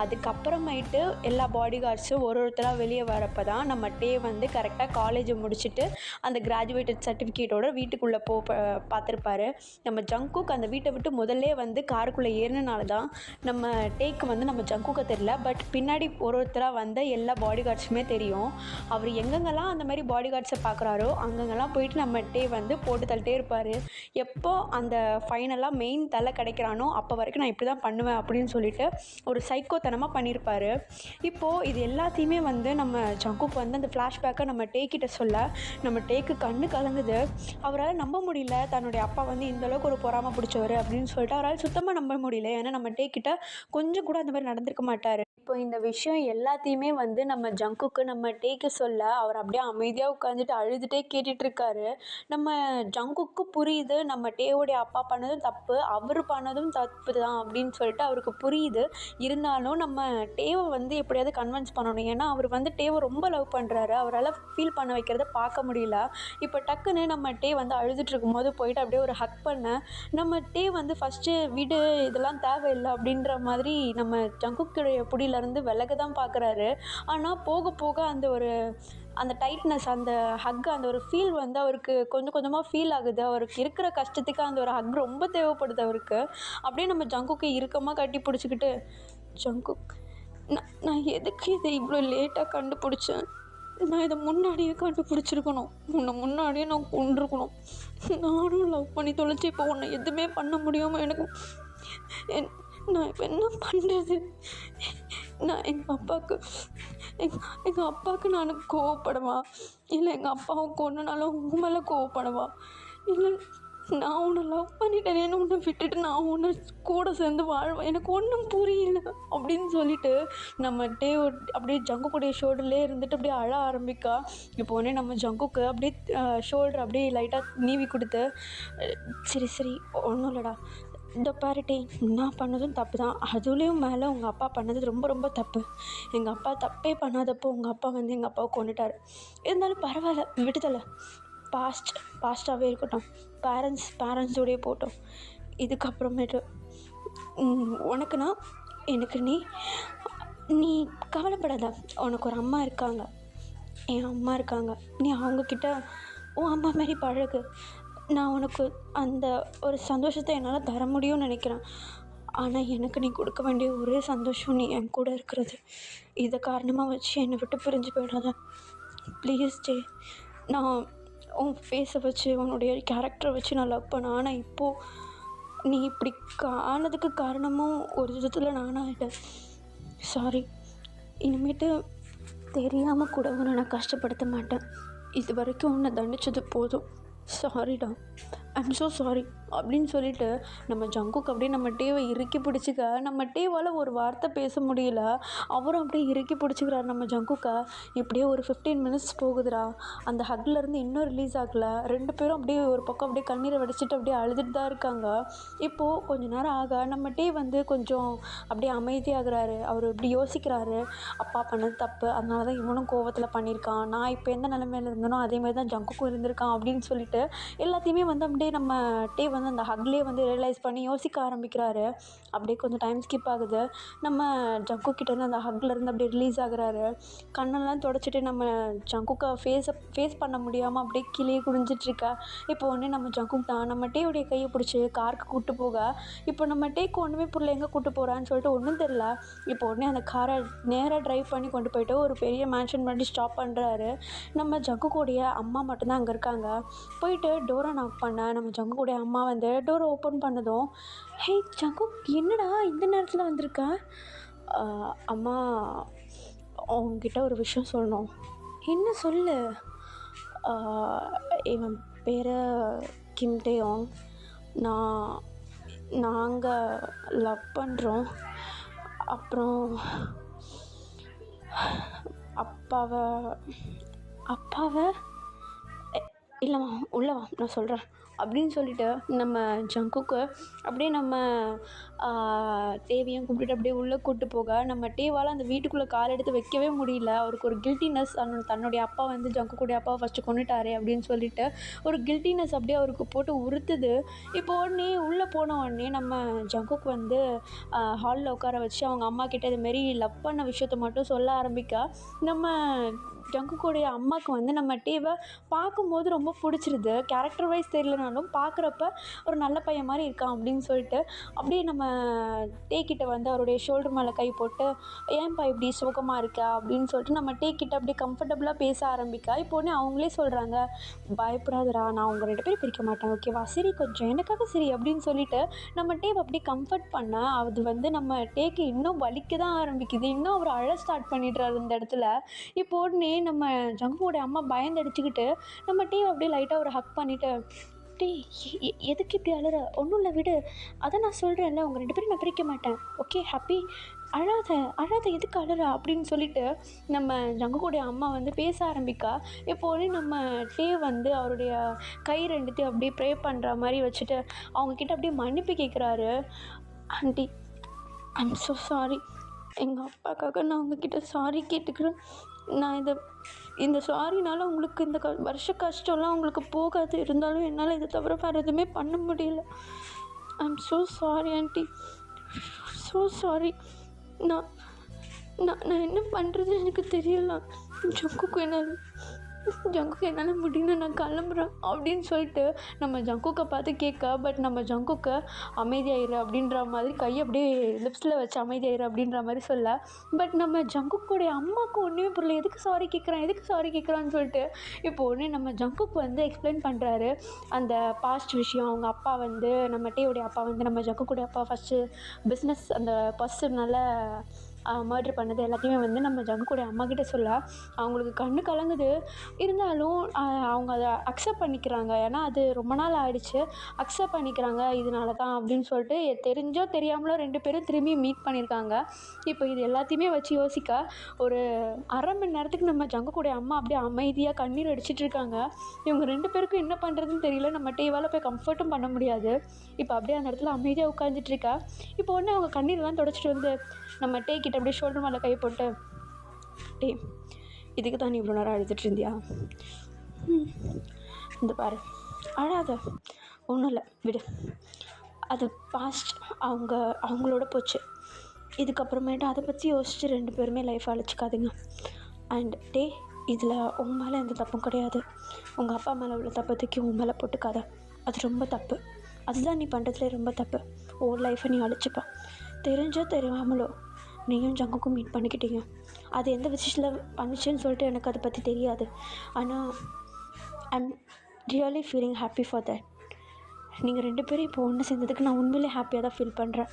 அதுக்கப்புறமேட்டு எல்லா பாடி கார்ட்ஸும் ஒருத்தராக வெளியே வரப்போ தான் நம்ம டே வந்து கரெக்டாக காலேஜை முடிச்சுட்டு அந்த கிராஜுவேட்டட் சர்டிஃபிகேட்டோட வீட்டுக்குள்ளே பார்த்துருப்பாரு. நம்ம ஜங்குக் அந்த வீட்டை விட்டு முதல்ல வந்து காருக்குள்ளே ஏறினால தான் நம்ம டேக்கு வந்து நம்ம ஜங்குக்கை தெரியல. பட் பின்னாடி ஒருத்தராக வந்த எல்லா பாடி கார்ட்ஸுமே தெரியும். அவர் எங்கெங்கெல்லாம் அந்த மாதிரி பாடி கார்ட்ஸை பார்க்குறாரோ அங்கங்கெல்லாம் போயிட்டு நம்ம டே வந்து போட்டு தள்ளிட்டே இருப்பார். எப்போ அந்த ஃபைனலாக மெயின் தலை கிடைக்கிறானோ அப்போ வரைக்கும் நான் இப்படி தான் பண்ணுவேன் அப்படின்னு சொல்லிட்டு ஒரு சைக்கோத்தனமாக பண்ணியிருப்பார். இப்போது இது எல்லாத்தையுமே வந்து நம்ம ஜங்குக் வந்து அந்த ஃப்ளாஷ்பேக்கை நம்ம டேக்கிட்ட சொல்ல நம்ம டேக்கு கண்ணு கலங்குது. அவரால் நம்ப முடியல தன்னுடைய அப்பா வந்து இந்தளவுக்கு ஒரு பொறாமை பிடிச்சவர் அப்படின்னு சொல்லிட்டு அவரால் சுத்தமாக நம்ப முடியல. ஏன்னா நம்ம டேக்கிட்ட கொஞ்சம் கூட அந்த மாதிரி நடந்திருக்க மாட்டார். இப்போ இந்த விஷயம் எல்லாத்தையுமே வந்து நம்ம ஜங்குக்கு நம்ம டேக்கு சொல்ல அவர் அப்படியே அமைதியாக உட்காந்துட்டு அழுதுகிட்டே கேட்டுட்ருக்காரு. நம்ம ஜங்குக்கு புரியுது நம்ம டேவோடைய அப்பா பண்ணதும் தப்பு, அவர் பண்ணதும் தப்பு தான் அப்படின்னு சொல்லிட்டு அவருக்கு புரியுது. இருந்தாலும் நம்ம டேவை வந்து எப்படியாவது கன்வின்ஸ் பண்ணணும். ஏன்னா அவர் வந்து டேவை ரொம்ப லவ் பண்ணுறாரு. அவரால் ஃபீல் பண்ண வைக்கிறத பார்க்க முடியல. இப்போ டக்குன்னு நம்ம டே வந்து அழுதுட்டு இருக்கும்போது போயிட்டு அப்படியே ஒரு ஹக் பண்ண நம்ம டே வந்து ஃபஸ்ட்டு விடு இதெல்லாம் தேவையில்லை அப்படின்ற மாதிரி நம்ம ஜங்குக்குடைய புடியிலேருந்து விலக தான் பார்க்குறாரு. ஆனால் போக போக அந்த டைட்னஸ், அந்த ஹக், அந்த ஒரு ஃபீல் வந்து அவருக்கு கொஞ்சம் கொஞ்சமாக ஃபீல் ஆகுது. அவருக்கு இருக்கிற கஷ்டத்துக்கு அந்த ஒரு ஹக் ரொம்ப தேவைப்படுது அவருக்கு. அப்படியே நம்ம ஜங்குக்கை இறுக்கமாக கட்டி பிடிச்சிக்கிட்டு, ஜங்குக் நான் எதுக்கு இதை இவ்வளோ லேட்டாக கண்டுபிடிச்சேன், நான் இதை முன்னாடியே கண்டுபிடிச்சிருக்கணும், உன்னை முன்னாடியே நான் கொண்டிருக்கணும், நானும் லவ் பண்ணி தொலைச்சி இப்போ உன்னை எதுவுமே பண்ண முடியாமல் எனக்கு நான் இப்போ என்ன பண்ணுறது, நான் எங்கள் அப்பாவுக்கு நான் கோவப்படவா, இல்லை எங்கள் அப்பாவை கொன்னனாலும் உங்கள் மேலே கோவப்படவா, இல்லை நான் உன்னை லவ் பண்ணிட்டேனேன்னு உன்னை விட்டுட்டு நான் உன்னை கூட சேர்ந்து வாழ்வேன், எனக்கு ஒன்றும் புரியல அப்படின்னு சொல்லிட்டு நம்ம டே அப்படியே ஜங்குக்குடைய ஷோல்டர்லேயே இருந்துட்டு அப்படியே அழ ஆரம்பிக்கா. இப்போ உடனே நம்ம ஜங்குக்கு அப்படியே ஷோல்டர் அப்படியே லைட்டாக நீவி கொடுத்து, சரி ஒன்றும் இல்லைடா, இந்த பாருட்டி நான் பண்ணதும் தப்பு தான், அதுலேயும் மேலே உங்கள் அப்பா பண்ணது ரொம்ப ரொம்ப தப்பு, எங்கள் அப்பா தப்பே பண்ணாதப்போ உங்கள் அப்பா வந்து எங்கள் அப்பாவை கொண்டுட்டார், இருந்தாலும் பரவாயில்ல விடுதலை, பாஸ்டாகவே இருக்கட்டும், பேரண்ட்ஸோடையே போட்டோம், இதுக்கப்புறமேட்டு உனக்கு நான் எனக்கு நீ நீ கவலைப்படாத. உனக்கு ஒரு அம்மா இருக்காங்க. என் அம்மா இருக்காங்க. நீ அவங்கக்கிட்ட உன் அம்மா மாரி பழகு. நான் உனக்கு அந்த ஒரு சந்தோஷத்தை என்னால் தர முடியும்னு நினைக்கிறேன். ஆனால் எனக்கு நீ கொடுக்க வேண்டிய ஒரே சந்தோஷம் நீ என் கூட இருக்கிறது. இதை காரணமாக வச்சு என்னை விட்டு பிரிஞ்சு போயிடாத. Please J. நான் உன் ஃபேஸை வச்சு உன்னுடைய கேரக்டரை வச்சு நான் லவ் பண்ணேன். ஆனால் இப்போது நீ இப்படி ஆனதுக்கு காரணமும் ஒரு விதத்தில் நானாகிட்டேன். சாரி. இனிமேட்டு தெரியாமல் கூட உன்னை நான் கஷ்டப்படுத்த மாட்டேன். இது வரைக்கும் உன்னை தண்டிச்சது போதும். சாரிடா. ஐம் ஸோ சாரி அப்படின்னு சொல்லிட்டு நம்ம ஜங்குக்கு அப்படியே நம்ம டேவை இறுக்கி பிடிச்சிக்க. நம்ம டேவால் ஒரு வார்த்தை பேச முடியல. அவரும் அப்படியே இறுக்கி பிடிச்சிக்கிறாரு நம்ம ஜங்குக்கை. இப்படியே ஒரு 15 மினிட்ஸ் போகுதுடா. அந்த ஹக்லேருந்து இன்னும் ரிலீஸ் ஆகலை. 2 பேரும் அப்படியே ஒரு பக்கம் அப்படியே கண்ணீரை வடிச்சிட்டு அப்படியே அழுதுட்டு தான் இருக்காங்க. இப்போது கொஞ்ச நேரம் ஆக நம்ம டே வந்து கொஞ்சம் அப்படியே அமைதியாகிறாரு. அவர் இப்படி யோசிக்கிறாரு, அப்பா பண்ணது தப்பு, அதனால தான் இவனும் கோவத்தில் பண்ணியிருக்கான், நான் இப்போ எந்த நிலைமையில இருந்தனோ அதேமாதிரி தான் ஜங்குக்கும் இருந்திருக்கான் அப்படின்னு சொல்லிட்டு எல்லாத்தையுமே வந்து அப்படியே நம்ம டே வந்து அந்த ஹக்லேயே வந்து ரியலைஸ் பண்ணி யோசிக்க ஆரம்பிக்கிறாரு. அப்படியே கொஞ்சம் டைம் ஸ்கிப் ஆகுது. நம்ம ஜங்கு கிட்டேருந்து அந்த ஹக்லேருந்து அப்படியே ரிலீஸ் ஆகுறாரு. கண்ணெல்லாம் தொடச்சிட்டு நம்ம ஜங்குக்கை ஃபேஸ் பண்ண முடியாமல் அப்படியே கீழே குடிஞ்சிட்ருக்கா. இப்போ உடனே நம்ம ஜங்குக் தான் நம்ம டேவுடைய கையை பிடிச்சி காருக்கு கூப்பிட்டு போக, இப்போ நம்ம டேக்கு ஒன்றுமே புரியல எங்கே கூப்பிட்டு போகிறான்னு சொல்லிட்டு ஒன்றும் தெரில. இப்போ உடனே அந்த காரை நேராக ட்ரைவ் பண்ணி கொண்டு போய்ட்டு ஒரு பெரிய மேன்ஷன் பண்ணி ஸ்டாப் பண்ணுறாரு. நம்ம ஜங்குக்குடைய அம்மா மட்டும்தான் அங்கே இருக்காங்க. போயிட்டு டோரை நாக் பண்ண நம்ம ஜங்குக்குடைய அம்மா வந்து டோரை ஓப்பன் பண்ணதும், ஹே ஜங்குக், என்னடா இந்த நேரத்தில் வந்திருக்க? அம்மா, அவங்கக்கிட்ட ஒரு விஷயம் சொல்லணும். என்ன சொல்லு? இவன் பேர் கிம் டேயோங். நாங்கள் லவ் பண்ணுறோம். அப்புறம் அப்பாவை இல்லைம்மா உள்ளே வா, நான் சொல்கிறேன் அப்படின்னு சொல்லிட்டு நம்ம ஜங்குக்கு அப்படியே நம்ம டேவையும் கூப்பிட்டுட்டு அப்படியே உள்ளே கூப்பிட்டு போக, நம்ம டேவால் அந்த வீட்டுக்குள்ளே கால் எடுத்து வைக்கவே முடியல. அவருக்கு ஒரு கில்ட்டினஸ், தன்னுடைய அப்பா வந்து ஜங்குக்குடைய அப்பாவை ஃபஸ்ட்டு கொண்டுட்டாரே அப்படின்னு சொல்லிட்டு ஒரு கில்ட்டினஸ் அப்படியே அவருக்கு போட்டு உறுத்துது. இப்போ உடனே உள்ளே போன உடனே நம்ம ஜங்குக்கு வந்து ஹாலில் உட்கார வச்சு அவங்க அம்மா கிட்ட இதுமாரி லவ் பண்ண விஷயத்த மட்டும் சொல்ல ஆரம்பிக்க, நம்ம ஜங்குக்குடைய அம்மாவுக்கு வந்து நம்ம டேவை பார்க்கும்போது ரொம்ப பிடிச்சிருது. கேரக்டர் வைஸ் தெரியலனாலும் பார்க்குறப்ப ஒரு நல்ல பையன் மாதிரி இருக்கான் அப்படின்னு சொல்லிட்டு அப்படியே நம்ம டே கிட்ட வந்து அவருடைய ஷோல்டர் மேலே கை போட்டு, ஏன்பா இப்படி சோகமாக இருக்கா அப்படின்னு சொல்லிட்டு நம்ம டே கிட்ட அப்படியே கம்ஃபர்டபுளாக பேச ஆரம்பிக்கா. இப்போ உடனே அவங்களே சொல்கிறாங்க, பயப்படாதடா, நான் அவங்க 2 பேரும் பிரிக்க மாட்டேன், ஓகேவா, சரி கொஞ்சம் எனக்காக சரி அப்படின்னு சொல்லிட்டு நம்ம டேவை அப்படியே கம்ஃபர்ட் பண்ண, அது வந்து நம்ம டேக்கு இன்னும் வலிக்க தான் ஆரம்பிக்குது. இன்னும் அவர் அழ ஸ்டார்ட் பண்ணிடுறாரு இந்த இடத்துல. இப்போ உடனே நம்ம ஜங்குவோடைய அம்மா பயந்து அடிச்சுக்கிட்டு நம்ம டேவை அப்படியே லைட்டாக ஒரு ஹக் பண்ணிவிட்டு, டேய் எதுக்கு இப்படி அழுற? ஒன்றும் இல்லை விடு, அதான் நான் சொல்கிறேன்ல, உங்கள் 2 பேரும் நான் பிரிக்க மாட்டேன், ஓகே ஹாப்பி, அழாத எதுக்கு அழுற அப்படின்னு சொல்லிட்டு நம்ம ஜங்குக்குடைய அம்மா வந்து பேச ஆரம்பிக்கா. இப்போ உடனே நம்ம டே வந்து அவருடைய கை 2த்தையும் அப்படியே ப்ரே பண்ணுற மாதிரி வச்சுட்டு அவங்கக்கிட்ட அப்படியே மன்னிப்பு கேட்குறாரு. Aunty, I'm so sorry. எங்கள் அப்பாக்காக நான் உங்ககிட்ட சாரி கேட்டுக்கிறேன். நான் இந்த சாரினால் உங்களுக்கு இந்த வருஷ கஷ்டம்லாம் உங்களுக்கு போகாது. இருந்தாலும் என்னால் இதை தவிர வேறு எதுவுமே பண்ண முடியல. I'm so sorry aunty, so sorry. நான் நான் என்ன பண்ணுறது எனக்கு தெரியல. ஜங்குக்கு என்னால் முடியல, நான் கிளம்புறேன் அப்படின்னு சொல்லிட்டு நம்ம ஜங்குக்கை பார்த்து கேட்க, பட் நம்ம ஜங்குக்கை அமைதியாயிரு அப்படின்ற மாதிரி கையை அப்படியே லிப்ஸில் வச்சு அமைதியாயிரு அப்படின்ற மாதிரி சொல்ல, பட் நம்ம ஜங்குக்குடைய அம்மாவுக்கு ஒன்றுமே புரியல, எதுக்கு சாரி கேட்குறான்னு சொல்லிட்டு இப்போ உடனே நம்ம ஜங்குக்கு வந்து எக்ஸ்பிளைன் பண்ணுறாரு அந்த பாஸ்ட் விஷயம். அவங்க அப்பா வந்து நம்ம டேவுடைய அப்பா வந்து நம்ம ஜங்குக்குடைய அப்பா ஃபஸ்ட்டு பிஸ்னஸ் அந்த பர்சனால மர்டர் பண்ணது எல்லாத்தையுமே வந்து நம்ம ஜங்குக்குடைய அம்மாக்கிட்ட சொல்ல அவங்களுக்கு கண்ணு கலங்குது. இருந்தாலும் அவங்க அதை அக்செப்ட் பண்ணிக்கிறாங்க. ஏன்னா அது ரொம்ப நாள் ஆகிடுச்சு, அக்செப்ட் பண்ணிக்கிறாங்க இதனால தான் அப்படின்னு சொல்லிட்டு. தெரிஞ்சோ தெரியாமலோ 2 பேரும் திரும்பி மீட் பண்ணியிருக்காங்க. இப்போ இது எல்லாத்தையுமே வச்சு யோசிக்க ஒரு அரை மணி நேரத்துக்கு நம்ம ஜங்குக்குடைய அம்மா அப்படியே அமைதியாக கண்ணீர் அடிச்சிட்ருக்காங்க. இவங்க 2 பேருக்கும் என்ன பண்ணுறதுன்னு தெரியல. நம்ம டேவால் போய் கம்ஃபர்ட்டும் பண்ண முடியாது. இப்போ அப்படியே அந்த இடத்துல அமைதியாக உட்காந்துட்ருக்கா. இப்போ ஒன்று அவங்க கண்ணீர்லாம் தொடச்சிட்டு வந்து நம்ம டே கிட்ட அப்படியே ஷோல்டர் மேலே கை போட்டு, டே இதுக்கு தான் நீ இவ்வளோ நேரம் அழுதுட்டு இருந்தியா? இந்த பாரு, அழாத, ஒன்றும் இல்லை விடு, அது பாஸ்ட், அவங்களோட போச்சு. இதுக்கப்புறமேட்டு அதை பற்றி யோசித்து 2 பேருமே லைஃப் அழிச்சிக்காதீங்க. அண்ட் டே, இதில் உன் மேலே எந்த தப்பும் கிடையாது. உங்கள் அப்பா மேலே உள்ள தப்பை தூக்கி உன் மேலே போட்டுக்காத. அது ரொம்ப தப்பு. அதுதான் நீ பண்ணுறதுலே ரொம்ப தப்பு. உன் லைஃப்பை நீ அழிச்சிப்ப. தெரிஞ்சோ தெரியாமலோ நீயும் ஜங்குக்கும் மீட் பண்ணிக்கிட்டீங்க. அது எந்த விஷயத்தில் பண்ணுச்சுன்னு சொல்லிட்டு எனக்கு அதை பற்றி தெரியாது. ஆனால் I'm really feeling happy for that. நீங்கள் 2 பேரும் இப்போ ஒன்று சேர்ந்ததுக்கு நான் உண்மையிலே ஹாப்பியாக தான் ஃபீல் பண்ணுறேன்.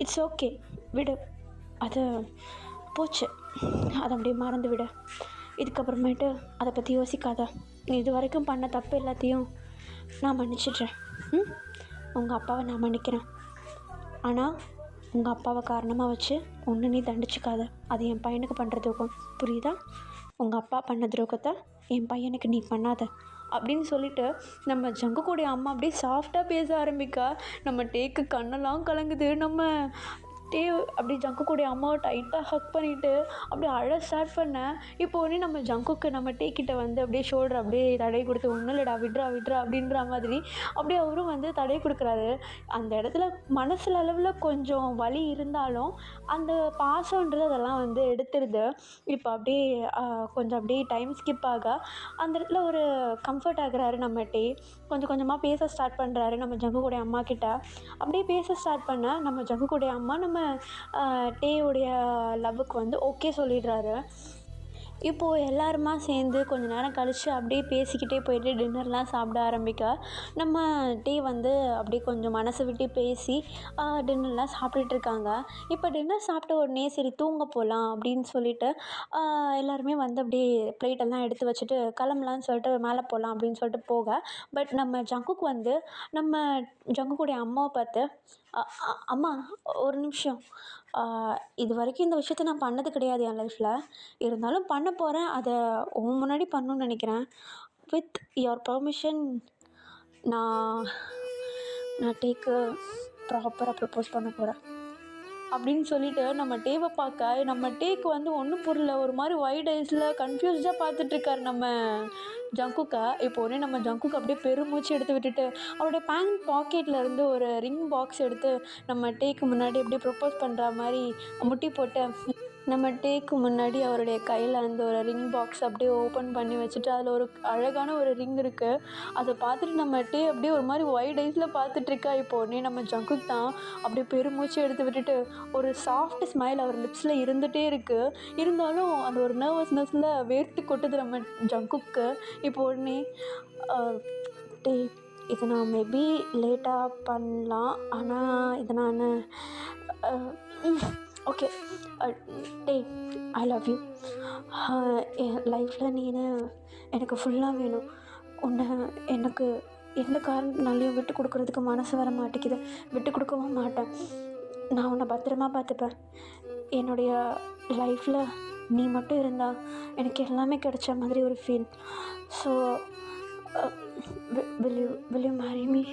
இட்ஸ் ஓகே, விடு. அது போச்சு, அதை அப்படியே மறந்து விடு. இதுக்கப்புறமேட்டு அதை பற்றி யோசிக்காத. நீ இது வரைக்கும் பண்ண தப்பு எல்லாத்தையும் நான் மன்னிச்சிடுறேன். உங்கள் அப்பாவை நான் மன்னிக்கிறேன். ஆனால் உங்கள் அப்பாவை காரணமாக வச்சு ஒன்று நீ தண்டிச்சிக்காத. அது என் பையனுக்கு பண்ணுற துரோகம், புரியுதா? உங்கள் அப்பா பண்ண துரோகத்தை என் பையனுக்கு நீ பண்ணாத அப்படின்னு சொல்லிவிட்டு நம்ம ஜங்குக்குடைய அம்மா அப்படியே சாஃப்டாக பேச ஆரம்பிக்கா. நம்ம டேக்கு கண்ணெல்லாம் கலங்குது. நம்ம டே அப்படி ஜங்குக்குடைய அம்மாவை டைட்டாக ஹக் பண்ணிவிட்டு அப்படியே அழ ஸ்டார்ட் பண்ணேன். இப்போ உடனே நம்ம ஜங்குக்கு நம்ம டேக்கிட்ட வந்து அப்படியே ஷோல்டர் அப்படியே தடை கொடுத்து, ஒன்றும் இல்லைடா, விட்றா அப்படின்ற மாதிரி அப்படியே அவரும் வந்து தடை கொடுக்குறாரு. அந்த இடத்துல மனசில் அளவில் கொஞ்சம் வலி இருந்தாலும் அந்த பாசன்றது அதெல்லாம் வந்து எடுத்துருது. இப்போ அப்படியே கொஞ்சம் அப்படியே டைம் ஸ்கிப் ஆக அந்த இடத்துல ஒரு கம்ஃபர்ட் ஆகுறாரு நம்ம டே. கொஞ்சம் கொஞ்சமாக பேச ஸ்டார்ட் பண்ணுறாரு நம்ம ஜங்குக்குடைய அம்மா கிட்ட. அப்படியே பேச ஸ்டார்ட் பண்ண நம்ம ஜங்குக்குடைய அம்மா நம்ம டேயோடைய லவ்வுக்கு வந்து ஓகே சொல்லிடுறாரு. இப்போது எல்லாருமா சேர்ந்து கொஞ்சம் நேரம் கழித்து அப்படியே பேசிக்கிட்டே போயிட்டு டின்னர்லாம் சாப்பிட ஆரம்பிக்க நம்ம டே வந்து அப்படியே கொஞ்சம் மனசு விட்டு பேசி டின்னர்லாம் சாப்பிட்டுட்ருக்காங்க. இப்போ டின்னர் சாப்பிட்ட உடனே சரி தூங்க போகலாம் அப்படின்னு சொல்லிட்டு எல்லாருமே வந்து அப்படியே பிளேட்டெல்லாம் எடுத்து வச்சுட்டு கிளம்பலான்னு சொல்லிட்டு மேலே போகலாம் அப்படின்னு சொல்லிட்டு போக, பட் நம்ம ஜங்குக்கு வந்து நம்ம ஜங்குக்குடைய அம்மாவை பார்த்து அம்மா ஒரு நிமிஷம், இது வரைக்கும் இந்த விஷயத்த நான் பண்ணது கிடையாது என் லைஃப்பில், இருந்தாலும் பண்ண போகிறேன். அதை உன் முன்னாடி பண்ணணுன்னு நினைக்கிறேன். வித் யுவர் பர்மிஷன் நான் டேக்கு ப்ராப்பராக ப்ரப்போஸ் பண்ண போகிறேன் அப்படின்னு சொல்லிட்டு நம்ம டேவை பார்க்க நம்ம டேக்கு வந்து ஒன்றும் புரியல. ஒரு மாதிரி வைட் ஐஸில் கன்ஃபியூஸ்டாக பார்த்துட்ருக்காரு நம்ம ஜங்குக்கா. இப்போ உடனே நம்ம ஜங்குக்கு அப்படியே பெருமூச்சு எடுத்து விட்டுட்டு அவருடைய பேண்ட் பாக்கெட்டில் இருந்து ஒரு ரிங் பாக்ஸ் எடுத்து நம்ம டேக்கு முன்னாடி அப்படியே ப்ரப்போஸ் பண்ணுற மாதிரி முட்டி போட்டு நம்ம டேக்கு முன்னாடி அவருடைய கையில் அந்த ஒரு ரிங் பாக்ஸ் அப்படியே ஓப்பன் பண்ணி வச்சுட்டு அதில் ஒரு அழகான ஒரு ரிங் இருக்குது. அதை பார்த்துட்டு நம்ம டே அப்படியே ஒரு மாதிரி வைட் ஐஸில் பார்த்துட்ருக்கா. இப்போ உடனே நம்ம ஜங்குக்கு தான் அப்படியே பெருமூச்சு எடுத்து விட்டுட்டு ஒரு சாஃப்ட் ஸ்மைல் அவர் லிப்ஸில் இருந்துகிட்டே இருக்குது. இருந்தாலும் அந்த ஒரு நர்வஸ்னஸில் வேர்த்து கொட்டுது நம்ம ஜங்குக்கு. இப்போ உடனே டே, இதை நான் மேபி லேட்டாக பண்ணலாம், ஆனால் இதை நான் ஓகே டே, ஐ லவ் யூ. என் லைஃப்பில் நீ எனக்கு ஃபுல்லாக வேணும். உன்னை எனக்கு எந்த காரணத்தினாலையும் விட்டு கொடுக்குறதுக்கு மனசு வர மாட்டேங்குது. விட்டு கொடுக்கவும் மாட்டேன். நான் உன்னை பத்திரமா பார்த்துப்பேன். என்னுடைய லைஃப்பில் நீ மட்டும் இருந்தால் எனக்கு எல்லாமே கிடைச்ச மாதிரி ஒரு feel. So will you marry me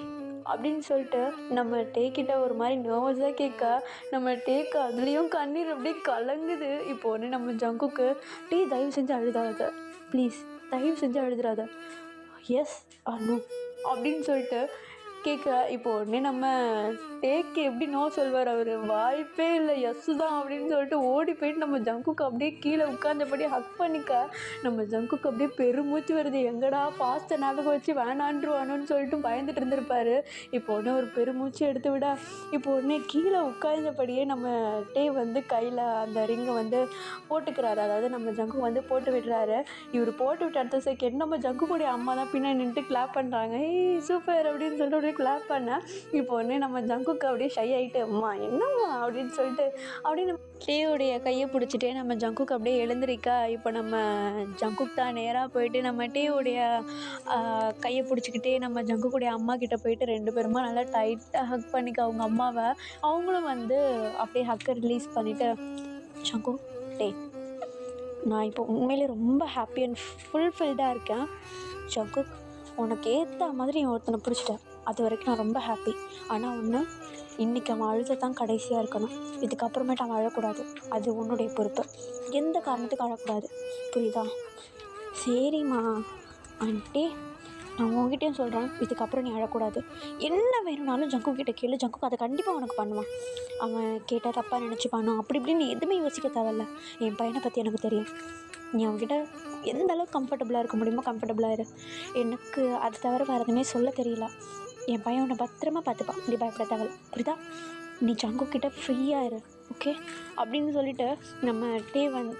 அப்படின்னு சொல்லிட்டு நம்ம டேக்கிட்ட ஒரு மாதிரி நர்வஸாக கேட்க நம்ம டேக்கு அதுலேயும் கண்ணீர் அப்படியே கலங்குது. இப்போ ஒன்று நம்ம ஜங்குக்கு டே தயவு செஞ்சு அழுதாத, ப்ளீஸ் தயவு செஞ்சு அழுதுறாத, எஸ் ஆர் நோ அப்படின்னு சொல்லிட்டு கேட்க. இப்போ உடனே நம்ம டேக்கு எப்படி நோ சொல்வார் அவர்? வாய்ப்பே இல்லை, எஸ்ஸு தான் அப்படின்னு சொல்லிட்டு ஓடி போயிட்டு நம்ம ஜங்குக்கு அப்படியே கீழே உட்கார்ந்தபடியே ஹக் பண்ணிக்க. நம்ம ஜங்குக்கு அப்படியே பெருமூச்சு வருது. எங்கடா பாஸ்ட்டை ஞாபகம் வச்சு வேணான்றுவானோன்னு சொல்லிட்டு பயந்துட்டு இருந்திருப்பாரு. இப்போ உடனே ஒரு பெருமூச்சு எடுத்து விட இப்போ உடனே கீழே உட்கார்ந்தபடியே நம்ம டே வந்து கையில் அந்த ரிங்கை வந்து போட்டுக்கிறாரு. அதாவது நம்ம ஜங்கு வந்து போட்டு விடுறாரு. இவர் போட்டு விட்டு அடுத்த செகண்ட் நம்ம ஜங்குக்குடைய அம்மா தான் பின்னாடி நின்றுட்டு கிளாப் பண்ணுறாங்க. ஏய் சூப்பர் அப்படின்னு சொல்லிட்டு கிளாப் பண்ணேன். இப்போ உடனே நம்ம ஜங்குக்கு அப்படியே ஷை ஆகிட்டு அம்மா என்னம்மா அப்படின்னு சொல்லிட்டு அப்படியே நம்ம டேவுடைய கையை பிடிச்சிட்டே நம்ம ஜங்குக்கு அப்படியே எழுந்திருக்கா. இப்போ நம்ம ஜங்குக்கு தான் நேராக போயிட்டு நம்ம டேவுடைய கையை பிடிச்சிக்கிட்டே நம்ம ஜங்குக்குடைய அம்மா கிட்டே போயிட்டு 2 பேருமா நல்லா டைட்டாக ஹக் பண்ணிக்க அவங்க அம்மாவை. அவங்களும் வந்து அப்படியே ஹக்கை ரிலீஸ் பண்ணிவிட்டு ஜங்கு டே, நான் இப்போ உண்மையிலே ரொம்ப ஹாப்பி அண்ட் ஃபுல்ஃபில்டாக இருக்கேன். ஜங்கு, உனக்கு ஏற்ற மாதிரி ஒருத்தனை பிடிச்சிட்டேன். அது வரைக்கும் நான் ரொம்ப ஹாப்பி. ஆனால் ஒன்று, இன்றைக்கி அவன் அழுத தான் கடைசியாக இருக்கணும். இதுக்கப்புறமேட்டு அவன் அழக்கூடாது. அது உன்னுடைய பொறுப்பு. எந்த காரணத்துக்கு அழக்கூடாது, புரியுதா? சரிம்மா ஆண்டி, நான் உன்கிட்டயும் சொல்கிறேன், இதுக்கப்புறம் நீ அழக்கூடாது. என்ன வேணும்னாலும் ஜங்கு கிட்ட கேளு, ஜங்கு அதை கண்டிப்பாக உனக்கு பண்ணுவான். அவன் கேட்டால் தப்பாக நினச்சிப்பானோ அப்படி இப்படின்னு எதுவுமே யோசிக்க தேவையில்ல. என் பையனை பற்றி எனக்கு தெரியும். நீ அவன்கிட்ட எந்த அளவுக்கு கம்ஃபர்டபுளாக இருக்க முடியுமோ கம்ஃபர்டபுளாக இரு. எனக்கு அது தவிர வேறு எதுவுமே சொல்ல தெரியல. என் பையன் உன்னை பத்திரமா பார்த்துப்பான், நீ பயப்பட தேவையில்ல, புரியுதா? நீ ஜங்கு கிட்ட ஃப்ரீயாக இரு, ஓகே அப்படின்னு சொல்லிட்டு நம்ம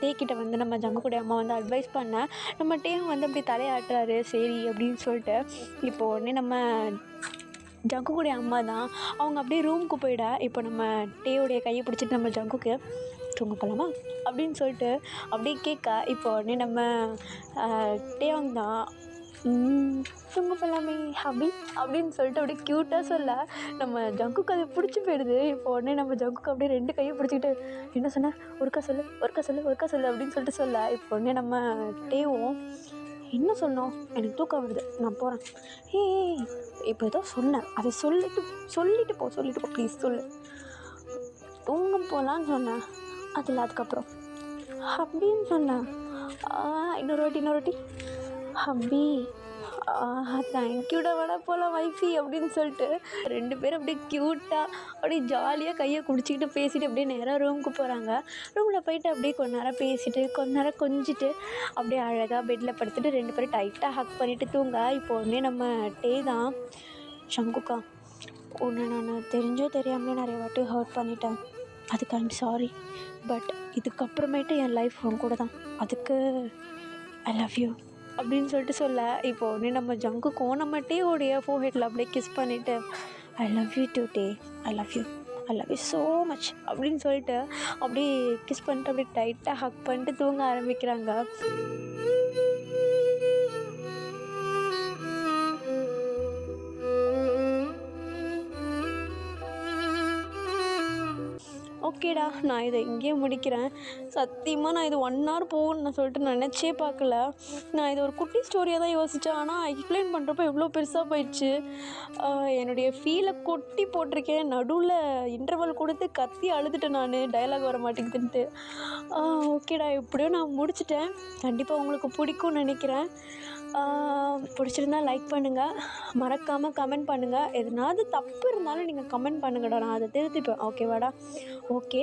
டே கிட்ட வந்து நம்ம ஜங்குக்குடைய அம்மா வந்து அட்வைஸ் பண்ண, நம்ம டேவும் வந்து அப்படி தலையாட்டுறாரு சரி அப்படின்னு சொல்லிட்டு. இப்போ உடனே நம்ம ஜங்குக்குடைய அம்மா தான் அவங்க அப்படியே ரூமுக்கு போயிட, இப்போ நம்ம டேவுடைய கையை பிடிச்சிட்டு நம்ம ஜங்குக்கு தூங்க போகலாமா அப்படின்னு சொல்லிட்டு அப்படியே கேட்க, இப்போ உடனே நம்ம டேவங் தான் தூங்க போகலாமே ஹபி அப்படின்னு சொல்லிட்டு அப்படியே க்யூட்டாக சொல்ல, நம்ம ஜங்குக்கு அது பிடிச்சி போயிடுது. இப்போ உடனே நம்ம ஜங்குக்கு அப்படியே 2 கையும் பிடிச்சிக்கிட்டு என்ன சொன்ன, ஒருக்கா சொல்லு ஒருக்கா சொல்லு ஒருக்கா சொல்லு அப்படின்னு சொல்லிட்டு சொல்ல, இப்போ உடனே நம்ம டேவும் என்ன சொன்னோம், எனக்கு தூக்கம் வருது நான் போகிறேன். இப்போ ஏதோ சொன்னேன், அதை சொல்லிட்டு போ ப்ளீஸ் சொல்லு. தூங்க போகலான்னு சொன்னேன், அதில் அதுக்கப்புறம் அப்படின்னு சொன்னேன். இன்னொரு வாட்டி ஹப்பி தேங்க்யூடா வேணா போகலாம் வைஃபி அப்படின்னு சொல்லிட்டு 2 பேரும் அப்படியே க்யூட்டாக அப்படியே ஜாலியாக கையை குடிச்சிக்கிட்டு பேசிட்டு அப்படியே நேராக ரூமுக்கு போகிறாங்க. ரூமில் போயிட்டு அப்படியே கொஞ்ச நேரம் பேசிட்டு கொஞ்ச நேரம் கொஞ்சிட்டு அப்படியே அழகாக பெட்டில் படுத்துட்டு 2 பேரும் டைட்டாக ஹக் பண்ணிவிட்டு தூங்க. இப்போ உடனே நம்ம டே தான் சங்குக்கா, உன்னை நான் தெரிஞ்சோ தெரியாமலே நிறைய வாட்டி ஹர்ட் பண்ணிட்டேன், அதுக்கு ஐம் சாரி. பட் இதுக்கப்புறமேட்டு என் லைஃப் உன் கூட தான், அதுக்கு ஐ லவ் யூ அப்படின்னு சொல்லிட்டு சொல்ல, இப்போ உடனே நம்ம ஜங்குக்கும் நம்ம டேவோடைய ஃபோர்ஹெட்டில் அப்படியே கிஸ் பண்ணிவிட்டு I love you today, I love you so much அப்படின்னு சொல்லிட்டு அப்படியே கிஸ் பண்ணிட்டு அப்படியே டைட்டாக ஹக் பண்ணிட்டு தூங்க ஆரம்பிக்கிறாங்க. ஓகேடா, நான் இதை இங்கேயே முடிக்கிறேன். சத்தியமாக நான் இது 1 hour போகும்னு நான் சொல்லிட்டு நினச்சே பார்க்கல. நான் இது ஒரு குட்டி ஸ்டோரியாக தான் யோசித்தேன், ஆனால் எக்ஸ்பிளைன் பண்ணுறப்போ எவ்வளோ பெருசாக போயிடுச்சு. என்னுடைய ஃபீலை கொட்டி போட்டிருக்கேன், நடுவில் இன்டர்வல் கொடுத்து கத்தி அழுதுட்டேன் நான், டயலாக் வர மாட்டேங்குதுன்ட்டு. ஓகேடா, எப்படியோ நான் முடிச்சிட்டேன். கண்டிப்பாக உங்களுக்கு பிடிக்கும்னு நினைக்கிறேன். பிடிச்சிருந்தா லைக் பண்ணுங்கள், மறக்காமல் கமெண்ட் பண்ணுங்கள். எதனாவது தப்பு இருந்தாலும் நீங்கள் கமெண்ட் பண்ணுங்கடா, நான் அதை திருத்திப்பேன், ஓகேவாடா? ஓகே.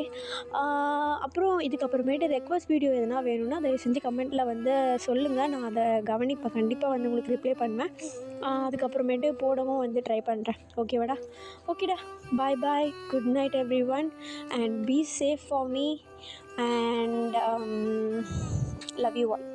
அப்புறம் இதுக்கப்புறமேட்டு ரெக்வஸ்ட் வீடியோ எதனா வேணும்னா தயவு செஞ்சு கமெண்ட்டில் வந்து சொல்லுங்கள், நான் அதை கவனிப்பேன், கண்டிப்பாக வந்து உங்களுக்கு ரிப்ளை பண்ணுவேன். அதுக்கப்புறமேட்டு போடவும் வந்து ட்ரை பண்ணுறேன், ஓகேவாடா? ஓகேடா, bye bye, good night everyone and be safe for me and love you all.